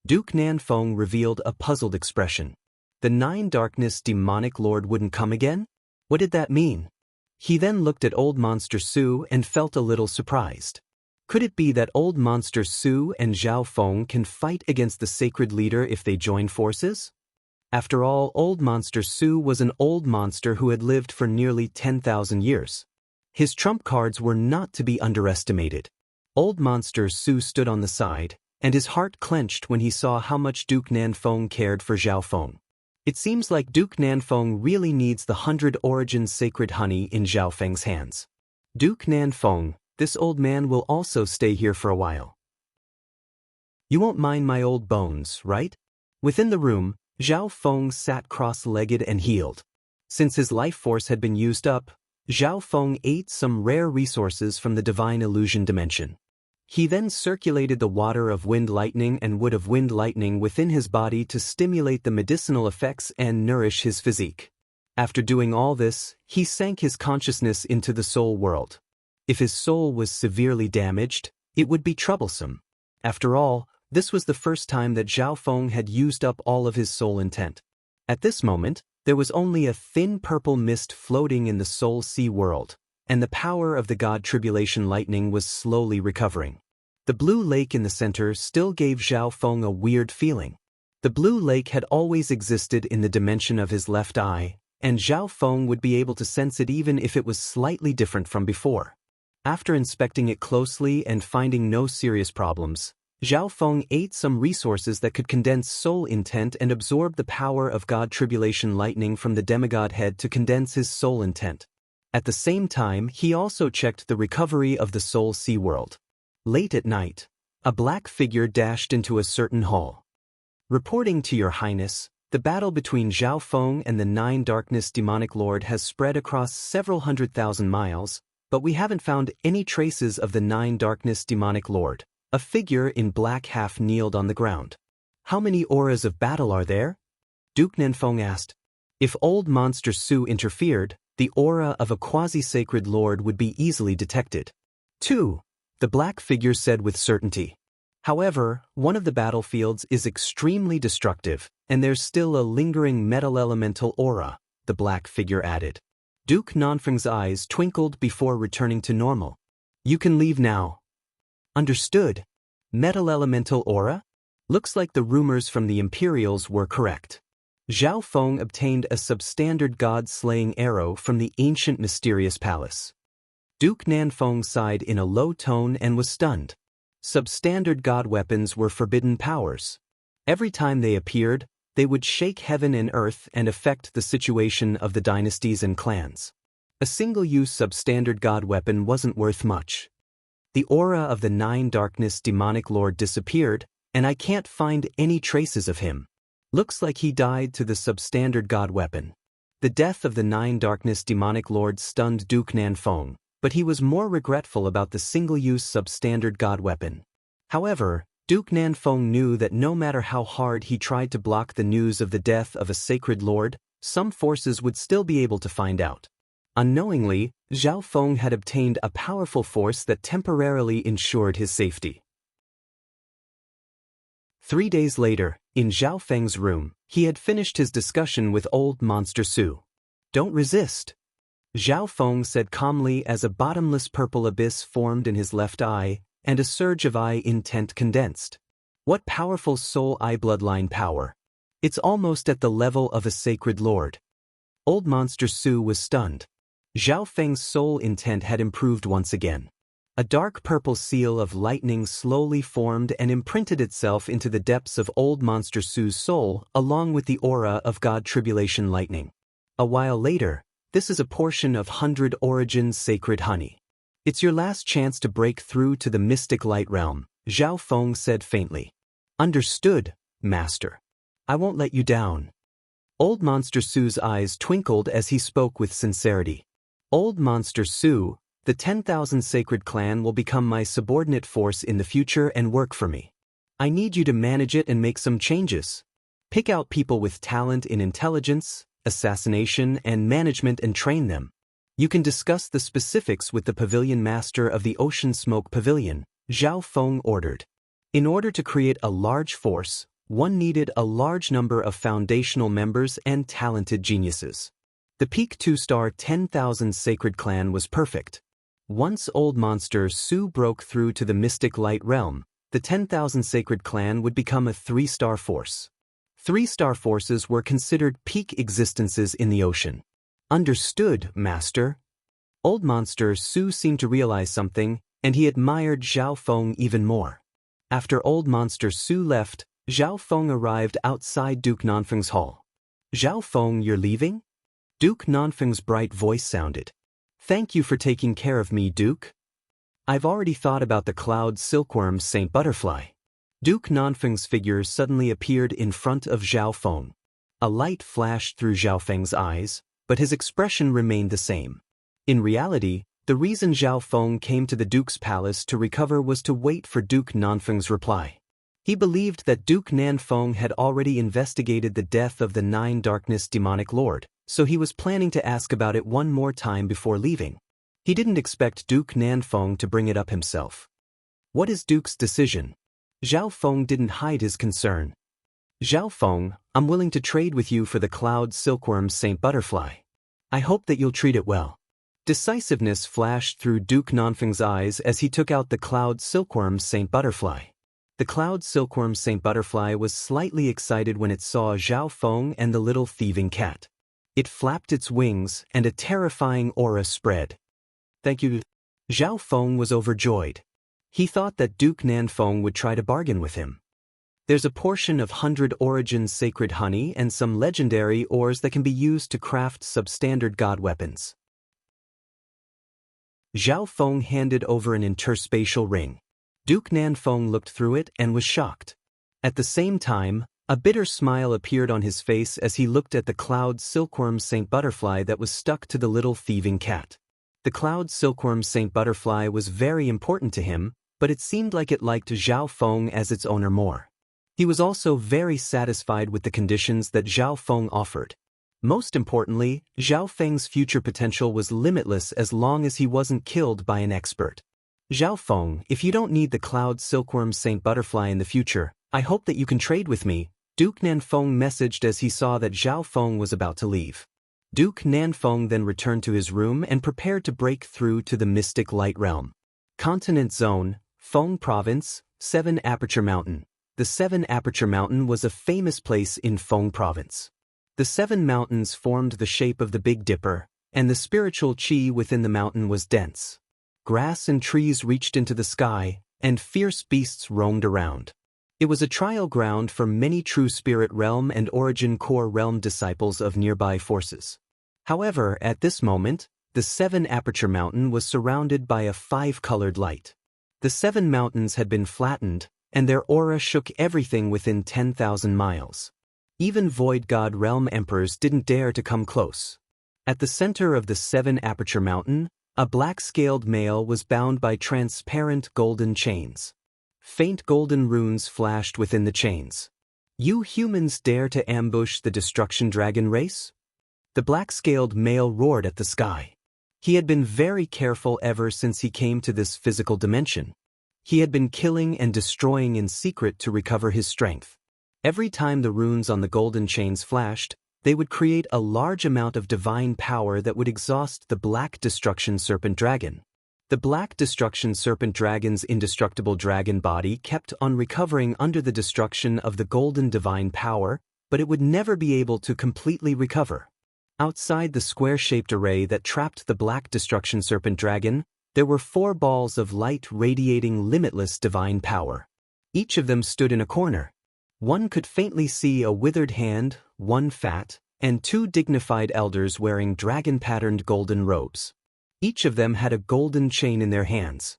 Duke Nanfeng revealed a puzzled expression. The Nine Darkness Demonic Lord wouldn't come again? What did that mean? He then looked at Old Monster Su and felt a little surprised. Could it be that Old Monster Su and Zhao Feng can fight against the sacred leader if they join forces? After all, Old Monster Su was an old monster who had lived for nearly 10,000 years. His trump cards were not to be underestimated. Old Monster Su stood on the side, and his heart clenched when he saw how much Duke Nanfeng cared for Zhao Feng. It seems like Duke Nanfeng really needs the 100 Origins sacred honey in Zhao Feng's hands. Duke Nanfeng, this old man will also stay here for a while. You won't mind my old bones, right? Within the room, Zhao Feng sat cross-legged and healed. Since his life force had been used up, Zhao Feng ate some rare resources from the divine illusion dimension. He then circulated the water of wind lightning and wood of wind lightning within his body to stimulate the medicinal effects and nourish his physique. After doing all this, he sank his consciousness into the soul world. If his soul was severely damaged, it would be troublesome. After all, this was the first time that Zhao Feng had used up all of his soul intent. At this moment, there was only a thin purple mist floating in the soul sea world, and the power of the god Tribulation Lightning was slowly recovering. The blue lake in the center still gave Zhao Feng a weird feeling. The blue lake had always existed in the dimension of his left eye, and Zhao Feng would be able to sense it even if it was slightly different from before. After inspecting it closely and finding no serious problems, Zhao Feng ate some resources that could condense soul intent and absorb the power of God Tribulation Lightning from the demigod head to condense his soul intent. At the same time, he also checked the recovery of the soul sea world. Late at night, a black figure dashed into a certain hall. Reporting to your highness, the battle between Zhao Feng and the Nine Darkness Demonic Lord has spread across several 100,000 miles, but we haven't found any traces of the Nine Darkness Demonic Lord. A figure in black half kneeled on the ground. How many auras of battle are there? Duke Nanfeng asked. If Old Monster Su interfered, the aura of a quasi-sacred lord would be easily detected. 2. The black figure said with certainty. However, one of the battlefields is extremely destructive, and there's still a lingering metal elemental aura, the black figure added. Duke Nanfeng's eyes twinkled before returning to normal. You can leave now. Understood. Metal elemental aura? Looks like the rumors from the Imperials were correct. Zhao Feng obtained a substandard god-slaying arrow from the ancient mysterious palace. Duke Nanfeng sighed in a low tone and was stunned. Substandard god weapons were forbidden powers. Every time they appeared, they would shake heaven and earth and affect the situation of the dynasties and clans. A single-use substandard god weapon wasn't worth much. The aura of the Nine Darkness Demonic Lord disappeared, and I can't find any traces of him. Looks like he died to the substandard god weapon. The death of the Nine Darkness Demonic Lord stunned Duke Nanfeng, but he was more regretful about the single-use substandard god weapon. However, Duke Nanfeng knew that no matter how hard he tried to block the news of the death of a sacred lord, some forces would still be able to find out. Unknowingly, Zhao Feng had obtained a powerful force that temporarily ensured his safety. 3 days later, in Zhao Feng's room, he had finished his discussion with Old Monster Su. Don't resist. Zhao Feng said calmly as a bottomless purple abyss formed in his left eye, and a surge of eye intent condensed. What powerful soul eye bloodline power! It's almost at the level of a sacred lord. Old Monster Su was stunned. Zhao Feng's soul intent had improved once again. A dark purple seal of lightning slowly formed and imprinted itself into the depths of Old Monster Su's soul, along with the aura of God Tribulation Lightning. A while later, this is a portion of 100 Origins Sacred Honey. It's your last chance to break through to the mystic light realm, Zhao Feng said faintly. Understood, Master. I won't let you down. Old Monster Su's eyes twinkled as he spoke with sincerity. Old Monster Su, the 10,000 Sacred Clan will become my subordinate force in the future and work for me. I need you to manage it and make some changes. Pick out people with talent in intelligence, assassination, and management and train them. You can discuss the specifics with the Pavilion Master of the Ocean Smoke Pavilion, Zhao Feng ordered. In order to create a large force, one needed a large number of foundational members and talented geniuses. The peak 2-star 10,000 Sacred Clan was perfect. Once Old Monster Su broke through to the mystic light realm, the 10,000 Sacred Clan would become a 3-star force. 3-star forces were considered peak existences in the ocean. Understood, Master. Old Monster Su seemed to realize something, and he admired Zhao Feng even more. After Old Monster Su left, Zhao Feng arrived outside Duke Nanfeng's hall. Zhao Feng, you're leaving? Duke Nanfeng's bright voice sounded. Thank you for taking care of me, Duke. I've already thought about the cloud silkworm Saint Butterfly. Duke Nanfeng's figure suddenly appeared in front of Zhao Feng. A light flashed through Zhao Feng's eyes, but his expression remained the same. In reality, the reason Zhao Feng came to the Duke's palace to recover was to wait for Duke Nanfeng's reply. He believed that Duke Nanfeng had already investigated the death of the 9 Darkness Demonic Lord, so he was planning to ask about it one more time before leaving. He didn't expect Duke Nanfeng to bring it up himself. What is Duke's decision? Zhao Feng didn't hide his concern. Zhao Feng, I'm willing to trade with you for the cloud silkworm Saint Butterfly. I hope that you'll treat it well. Decisiveness flashed through Duke Nanfeng's eyes as he took out the cloud silkworm Saint Butterfly. The cloud silkworm Saint Butterfly was slightly excited when it saw Zhao Feng and the little thieving cat. It flapped its wings, and a terrifying aura spread. Thank you. Zhao Feng was overjoyed. He thought that Duke Nanfeng would try to bargain with him. There's a portion of 100 Origins Sacred Honey and some legendary ores that can be used to craft substandard god weapons. Zhao Feng handed over an interspatial ring. Duke Nanfeng looked through it and was shocked. At the same time, a bitter smile appeared on his face as he looked at the cloud silkworm Saint Butterfly that was stuck to the little thieving cat. The cloud silkworm Saint Butterfly was very important to him, but it seemed like it liked Zhao Feng as its owner more. He was also very satisfied with the conditions that Zhao Feng offered. Most importantly, Zhao Feng's future potential was limitless as long as he wasn't killed by an expert. Zhao Feng, if you don't need the cloud silkworm Saint Butterfly in the future, I hope that you can trade with me, Duke Nanfeng messaged as he saw that Zhao Feng was about to leave. Duke Nanfeng then returned to his room and prepared to break through to the mystic light realm. Continent Zone, Feng Province, 7 Aperture Mountain. The 7 Aperture Mountain was a famous place in Feng Province. The 7 mountains formed the shape of the Big Dipper, and the spiritual qi within the mountain was dense. Grass and trees reached into the sky, and fierce beasts roamed around. It was a trial ground for many true Spirit Realm and Origin Core Realm disciples of nearby forces. However, at this moment, the 7 Aperture Mountain was surrounded by a 5-colored light. The 7 mountains had been flattened, and their aura shook everything within 10,000 miles. Even Void God Realm Emperors didn't dare to come close. At the center of the 7 Aperture Mountain, a black-scaled male was bound by transparent golden chains. Faint golden runes flashed within the chains. You humans dare to ambush the Destruction Dragon race? The black-scaled male roared at the sky. He had been very careful ever since he came to this physical dimension. He had been killing and destroying in secret to recover his strength. Every time the runes on the golden chains flashed, they would create a large amount of divine power that would exhaust the Black Destruction Serpent Dragon. The Black Destruction Serpent Dragon's indestructible dragon body kept on recovering under the destruction of the golden divine power, but it would never be able to completely recover. Outside the square-shaped array that trapped the black destruction serpent dragon, there were 4 balls of light radiating limitless divine power. Each of them stood in a corner. One could faintly see a withered hand, 1 fat, and 2 dignified elders wearing dragon-patterned golden robes. Each of them had a golden chain in their hands.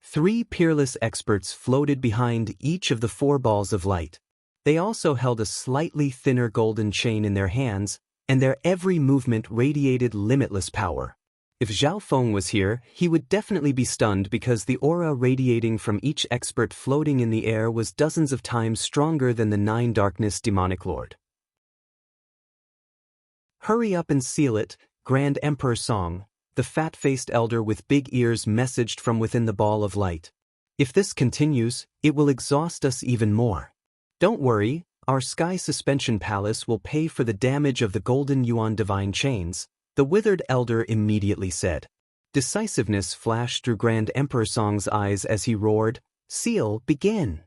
3 peerless experts floated behind each of the 4 balls of light. They also held a slightly thinner golden chain in their hands, and their every movement radiated limitless power. If Zhao Feng was here, he would definitely be stunned because the aura radiating from each expert floating in the air was dozens of times stronger than the 9 Darkness Demonic Lord. "Hurry up and seal it, Grand Emperor Song," the fat-faced elder with big ears messaged from within the ball of light. "If this continues, it will exhaust us even more. Don't worry, our Sky Suspension Palace will pay for the damage of the Golden Yuan Divine Chains," the withered elder immediately said. Decisiveness flashed through Grand Emperor Song's eyes as he roared, "Seal, begin!"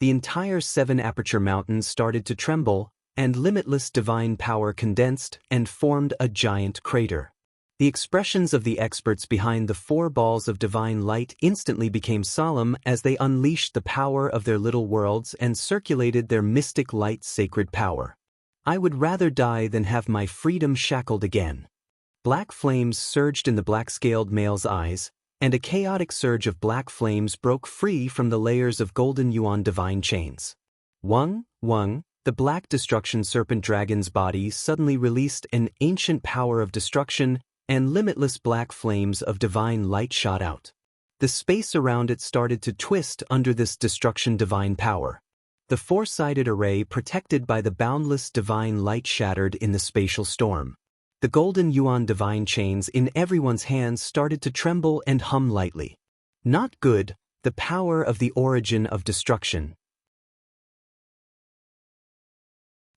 The entire 7 Aperture Mountains started to tremble, and limitless divine power condensed and formed a giant crater. The expressions of the experts behind the 4 balls of divine light instantly became solemn as they unleashed the power of their little worlds and circulated their mystic light sacred power. "I would rather die than have my freedom shackled again." Black flames surged in the black-scaled male's eyes, and a chaotic surge of black flames broke free from the layers of Golden Yuan divine chains. Wung, the black destruction serpent dragon's body suddenly released an ancient power of destruction, and limitless black flames of divine light shot out. The space around it started to twist under this destruction divine power. The 4-sided array protected by the boundless divine light shattered in the spatial storm. The Golden Yuan divine chains in everyone's hands started to tremble and hum lightly. Not good, the power of the origin of destruction.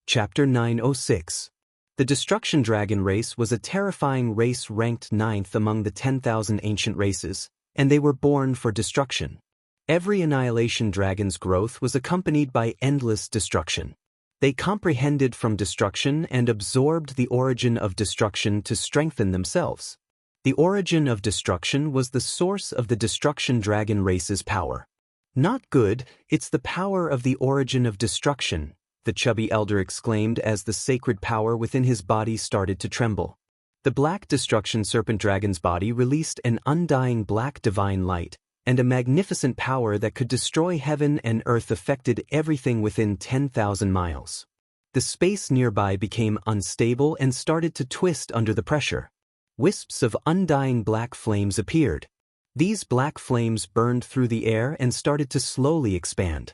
Chapter 906. The Destruction Dragon race was a terrifying race ranked 9th among the 10,000 ancient races, and they were born for destruction. Every Annihilation Dragon's growth was accompanied by endless destruction. They comprehended from destruction and absorbed the origin of destruction to strengthen themselves. The origin of destruction was the source of the Destruction Dragon race's power. Not good, it's the power of the origin of destruction, the chubby elder exclaimed as the sacred power within his body started to tremble. The black destruction serpent dragon's body released an undying black divine light, and a magnificent power that could destroy heaven and earth affected everything within 10,000 miles. The space nearby became unstable and started to twist under the pressure. Wisps of undying black flames appeared. These black flames burned through the air and started to slowly expand.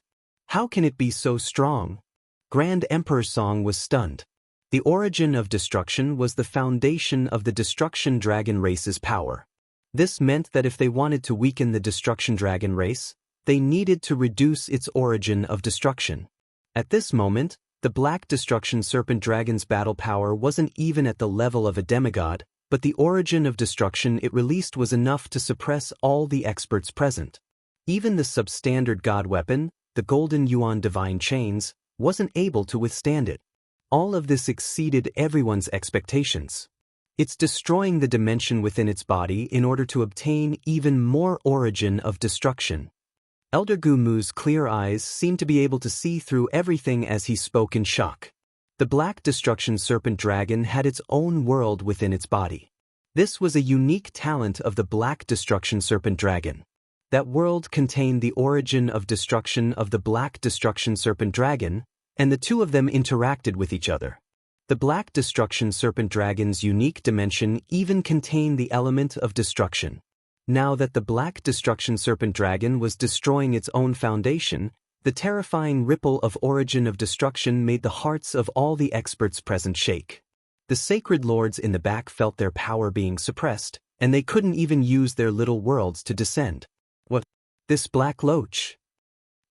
How can it be so strong? Grand Emperor Song was stunned. The origin of destruction was the foundation of the Destruction Dragon race's power. This meant that if they wanted to weaken the Destruction Dragon race, they needed to reduce its origin of destruction. At this moment, the Black Destruction Serpent Dragon's battle power wasn't even at the level of a demigod, but the origin of destruction it released was enough to suppress all the experts present. Even the substandard god weapon, the Golden Yuan Divine Chains, wasn't able to withstand it. All of this exceeded everyone's expectations. It's destroying the dimension within its body in order to obtain even more origin of destruction. Elder Gumu's clear eyes seemed to be able to see through everything as he spoke in shock. The Black Destruction Serpent Dragon had its own world within its body. This was a unique talent of the Black Destruction Serpent Dragon. That world contained the origin of destruction of the Black Destruction Serpent Dragon, and the two of them interacted with each other. The Black Destruction Serpent Dragon's unique dimension even contained the element of destruction. Now that the Black Destruction Serpent Dragon was destroying its own foundation, the terrifying ripple of origin of destruction made the hearts of all the experts present shake. The sacred lords in the back felt their power being suppressed, and they couldn't even use their little worlds to descend. What? This black loach?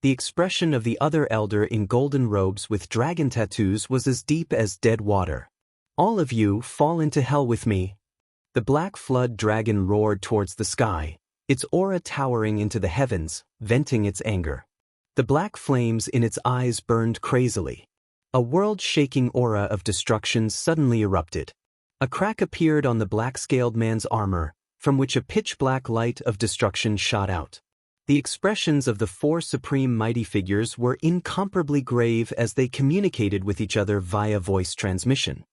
The expression of the other elder in golden robes with dragon tattoos was as deep as dead water. All of you fall into hell with me. The black flood dragon roared towards the sky, its aura towering into the heavens, venting its anger. The black flames in its eyes burned crazily. A world-shaking aura of destruction suddenly erupted. A crack appeared on the black-scaled man's armor, from which a pitch-black light of destruction shot out. The expressions of the four supreme mighty figures were incomparably grave as they communicated with each other via voice transmission.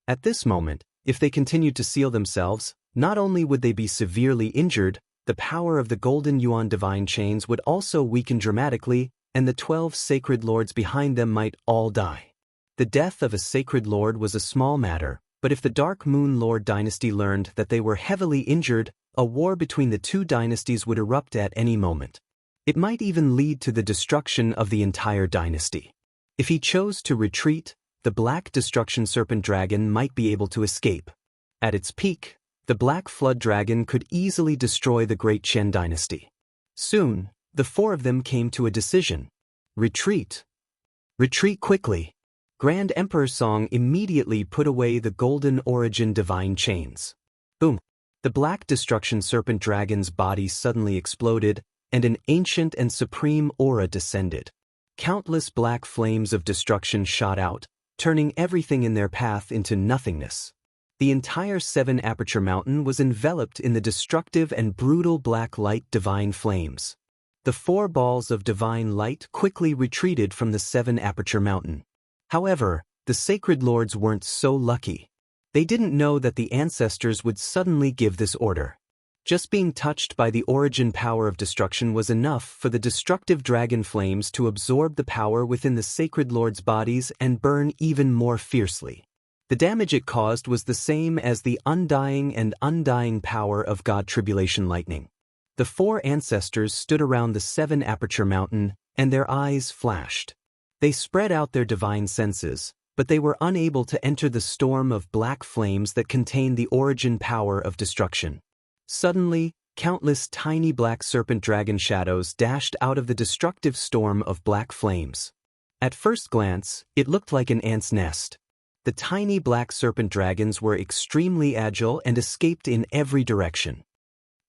At this moment, if they continued to seal themselves, not only would they be severely injured, the power of the Golden Yuan divine chains would also weaken dramatically, and the 12 sacred lords behind them might all die. The death of a sacred lord was a small matter, but if the Dark Moon Lord dynasty learned that they were heavily injured, a war between the two dynasties would erupt at any moment. It might even lead to the destruction of the entire dynasty. If he chose to retreat, the Black Destruction Serpent Dragon might be able to escape. At its peak, the Black Flood Dragon could easily destroy the Great Chen dynasty. Soon, the four of them came to a decision. Retreat. Retreat quickly. Grand Emperor Song immediately put away the Golden Origin divine chains. Boom. The Black Destruction Serpent Dragon's body suddenly exploded, and an ancient and supreme aura descended. Countless black flames of destruction shot out, turning everything in their path into nothingness. The entire Seven Aperture Mountain was enveloped in the destructive and brutal black light divine flames. The four balls of divine light quickly retreated from the Seven Aperture Mountain. However, the sacred lords weren't so lucky. They didn't know that the ancestors would suddenly give this order. Just being touched by the origin power of destruction was enough for the destructive dragon flames to absorb the power within the sacred lords' bodies and burn even more fiercely. The damage it caused was the same as the undying power of God Tribulation Lightning. The four ancestors stood around the Seven Aperture Mountain, and their eyes flashed. They spread out their divine senses, but they were unable to enter the storm of black flames that contained the origin power of destruction. Suddenly, countless tiny black serpent dragon shadows dashed out of the destructive storm of black flames. At first glance, it looked like an ant's nest. The tiny black serpent dragons were extremely agile and escaped in every direction.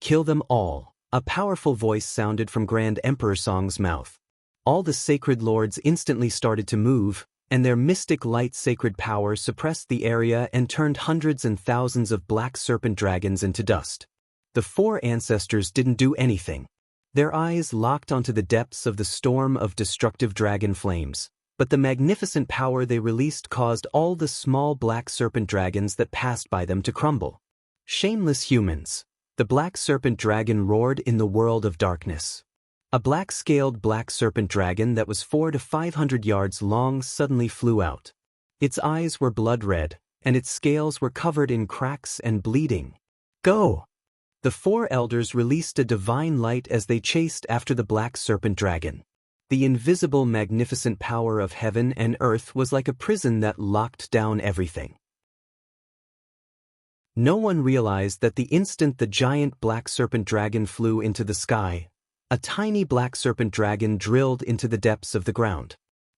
Kill them all, a powerful voice sounded from Grand Emperor Song's mouth. All the sacred lords instantly started to move, and their mystic light sacred power suppressed the area and turned hundreds and thousands of black serpent dragons into dust. The four ancestors didn't do anything. Their eyes locked onto the depths of the storm of destructive dragon flames, but the magnificent power they released caused all the small black serpent dragons that passed by them to crumble. Shameless humans! The black serpent dragon roared in the world of darkness. A black-scaled black serpent dragon that was 400 to 500 yards long suddenly flew out. Its eyes were blood red, and its scales were covered in cracks and bleeding. Go! The four elders released a divine light as they chased after the black serpent dragon. The invisible magnificent power of heaven and earth was like a prison that locked down everything. No one realized that the instant the giant black serpent dragon flew into the sky, a tiny black serpent dragon drilled into the depths of the ground.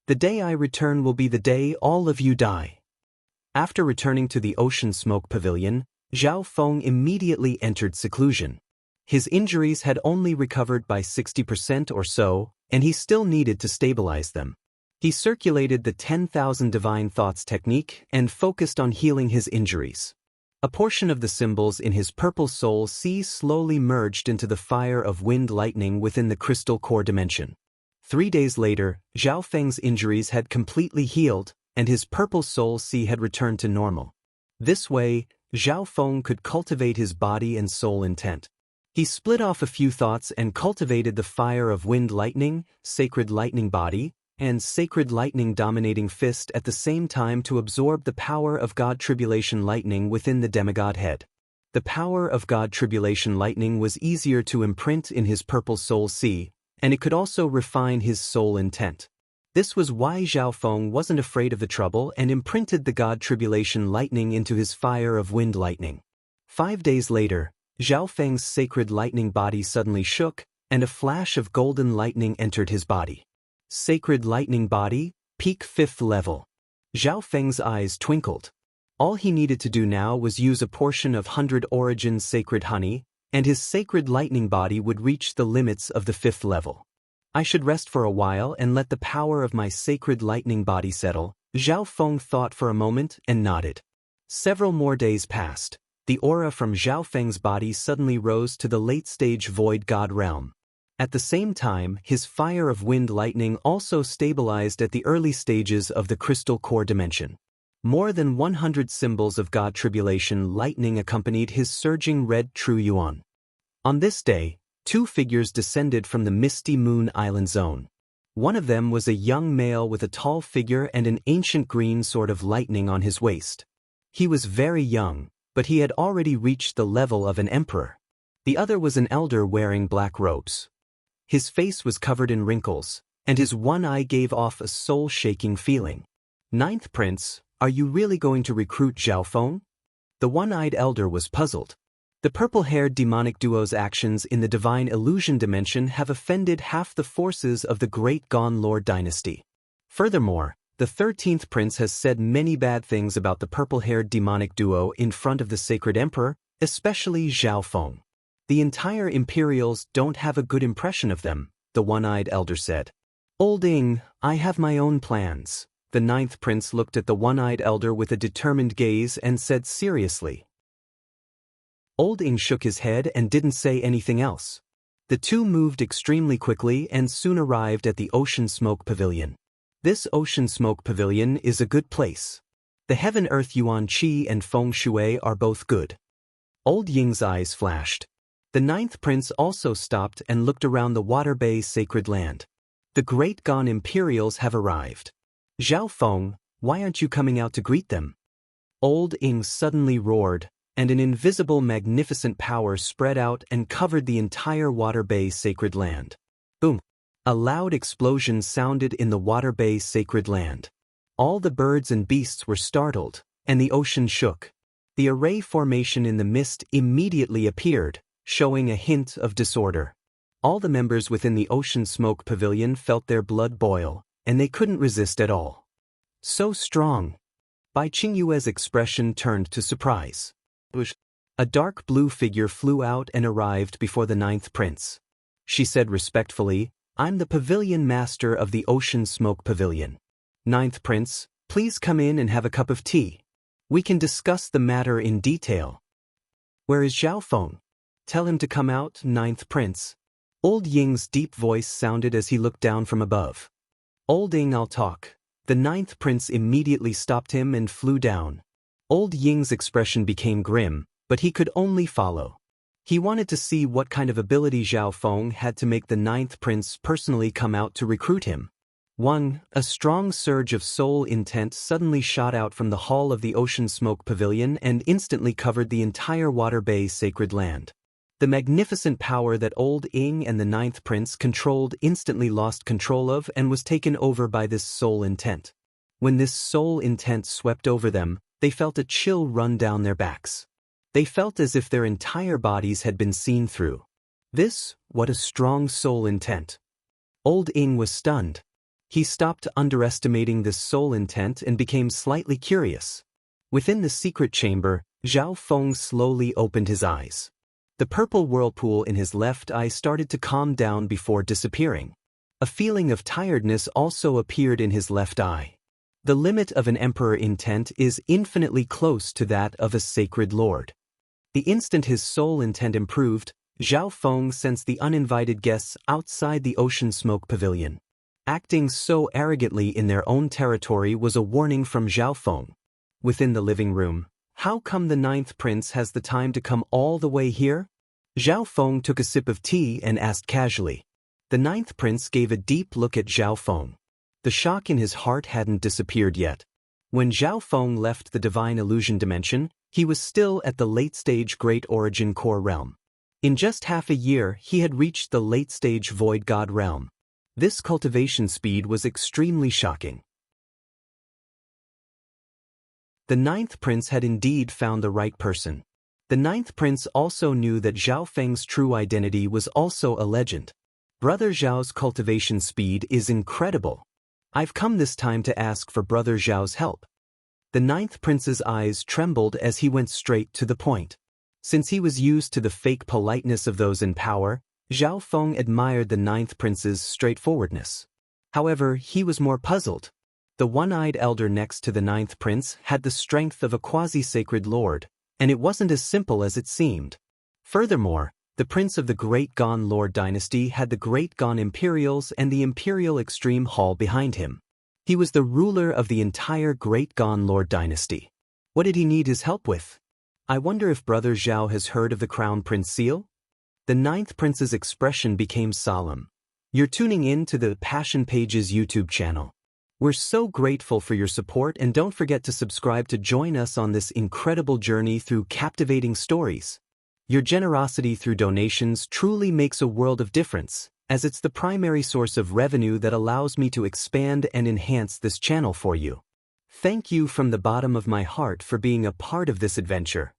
The day I return will be the day all of you die. After returning to the Ocean Smoke Pavilion, Zhao Feng immediately entered seclusion. His injuries had only recovered by 60% or so, and he still needed to stabilize them. He circulated the 10,000 Divine Thoughts technique and focused on healing his injuries. A portion of the symbols in his purple soul sea slowly merged into the fire of wind lightning within the crystal core dimension. 3 days later, Zhao Feng's injuries had completely healed, and his purple soul sea had returned to normal. This way, Zhao Feng could cultivate his body and soul intent. He split off a few thoughts and cultivated the fire of wind lightning, sacred lightning body, and sacred lightning dominating fist at the same time to absorb the power of God Tribulation Lightning within the demigod head. The power of God Tribulation Lightning was easier to imprint in his purple soul sea, and it could also refine his soul intent. This was why Zhao Feng wasn't afraid of the trouble and imprinted the God Tribulation Lightning into his fire of wind lightning. 5 days later, Zhao Feng's sacred lightning body suddenly shook, and a flash of golden lightning entered his body. Sacred lightning body, peak 5th level. Zhao Feng's eyes twinkled. All he needed to do now was use a portion of 100 Origin sacred honey, and his sacred lightning body would reach the limits of the 5th level. I should rest for a while and let the power of my sacred lightning body settle, Zhao Feng thought for a moment and nodded. Several more days passed. The aura from Zhao Feng's body suddenly rose to the late-stage void god realm. At the same time, his fire of wind lightning also stabilized at the early stages of the crystal core dimension. More than 100 symbols of god tribulation lightning accompanied his surging red true yuan. On this day, two figures descended from the misty moon island zone. One of them was a young male with a tall figure and an ancient green sword of lightning on his waist. He was very young, but he had already reached the level of an emperor. The other was an elder wearing black robes. His face was covered in wrinkles, and his one eye gave off a soul-shaking feeling. "Ninth Prince, are you really going to recruit Zhao Feng?" The one-eyed elder was puzzled. The purple-haired demonic duo's actions in the divine illusion dimension have offended half the forces of the great Gon Lord dynasty. Furthermore, the 13th prince has said many bad things about the purple-haired demonic duo in front of the sacred emperor, especially Zhao Feng. The entire Imperials don't have a good impression of them, the one-eyed elder said. "Old Ing, I have my own plans." The 9th prince looked at the one-eyed elder with a determined gaze and said seriously. Old Ing shook his head and didn't say anything else. The two moved extremely quickly and soon arrived at the Ocean Smoke Pavilion. This Ocean Smoke Pavilion is a good place. The Heaven Earth Yuan Qi and Feng Shui are both good. Old Ying's eyes flashed. The 9th prince also stopped and looked around the Water Bay sacred land. The great Gon Imperials have arrived. "Zhao Feng, why aren't you coming out to greet them?" Old Ing suddenly roared, and an invisible magnificent power spread out and covered the entire Water Bay sacred land. Boom! A loud explosion sounded in the Water Bay sacred land. All the birds and beasts were startled, and the ocean shook. The array formation in the mist immediately appeared, showing a hint of disorder. All the members within the Ocean Smoke Pavilion felt their blood boil, and they couldn't resist at all. "So strong." Bai Qingyue's expression turned to surprise. A dark blue figure flew out and arrived before the 9th prince. She said respectfully, "I'm the pavilion master of the Ocean Smoke Pavilion. 9th prince, please come in and have a cup of tea. We can discuss the matter in detail." "Where is Zhao Feng?" "Tell him to come out, 9th prince." Old Ying's deep voice sounded as he looked down from above. "Old Ying, I'll talk." The 9th prince immediately stopped him and flew down. Old Ying's expression became grim, but he could only follow. He wanted to see what kind of ability Zhao Feng had to make the 9th prince personally come out to recruit him. A strong surge of soul intent suddenly shot out from the hall of the Ocean Smoke Pavilion and instantly covered the entire Water Bay sacred land. The magnificent power that Old Ing and the 9th prince controlled instantly lost control of and was taken over by this soul intent. When this soul intent swept over them, they felt a chill run down their backs. They felt as if their entire bodies had been seen through. What a strong soul intent. Old Ing was stunned. He stopped underestimating this soul intent and became slightly curious. Within the secret chamber, Zhao Feng slowly opened his eyes. The purple whirlpool in his left eye started to calm down before disappearing. A feeling of tiredness also appeared in his left eye. The limit of an emperor intent is infinitely close to that of a sacred lord. The instant his soul intent improved, Zhao Feng sensed the uninvited guests outside the Ocean Smoke Pavilion. Acting so arrogantly in their own territory was a warning from Zhao Feng. Within the living room, "How come the 9th prince has the time to come all the way here?" Zhao Feng took a sip of tea and asked casually. The 9th prince gave a deep look at Zhao Feng. The shock in his heart hadn't disappeared yet. When Zhao Feng left the divine illusion dimension, he was still at the late-stage Great Origin Core realm. In just half a year, he had reached the late-stage Void God realm. This cultivation speed was extremely shocking. The 9th prince had indeed found the right person. The 9th prince also knew that Zhao Feng's true identity was also a legend. Brother Zhao's cultivation speed is incredible. I've come this time to ask for Brother Zhao's help. The 9th prince's eyes trembled as he went straight to the point. Since he was used to the fake politeness of those in power, Zhao Feng admired the 9th prince's straightforwardness. However, he was more puzzled. The one-eyed elder next to the ninth prince had the strength of a quasi-sacred lord, and it wasn't as simple as it seemed. Furthermore, the prince of the Great Gon Lord dynasty had the Great Gon Imperials and the Imperial Extreme Hall behind him. He was the ruler of the entire Great Gon Lord dynasty. What did he need his help with? I wonder if Brother Zhao has heard of the Crown Prince seal? The ninth prince's expression became solemn. You're tuning in to the Passion Pages YouTube channel. We're so grateful for your support, and don't forget to subscribe to join us on this incredible journey through captivating stories. Your generosity through donations truly makes a world of difference, as it's the primary source of revenue that allows me to expand and enhance this channel for you. Thank you from the bottom of my heart for being a part of this adventure.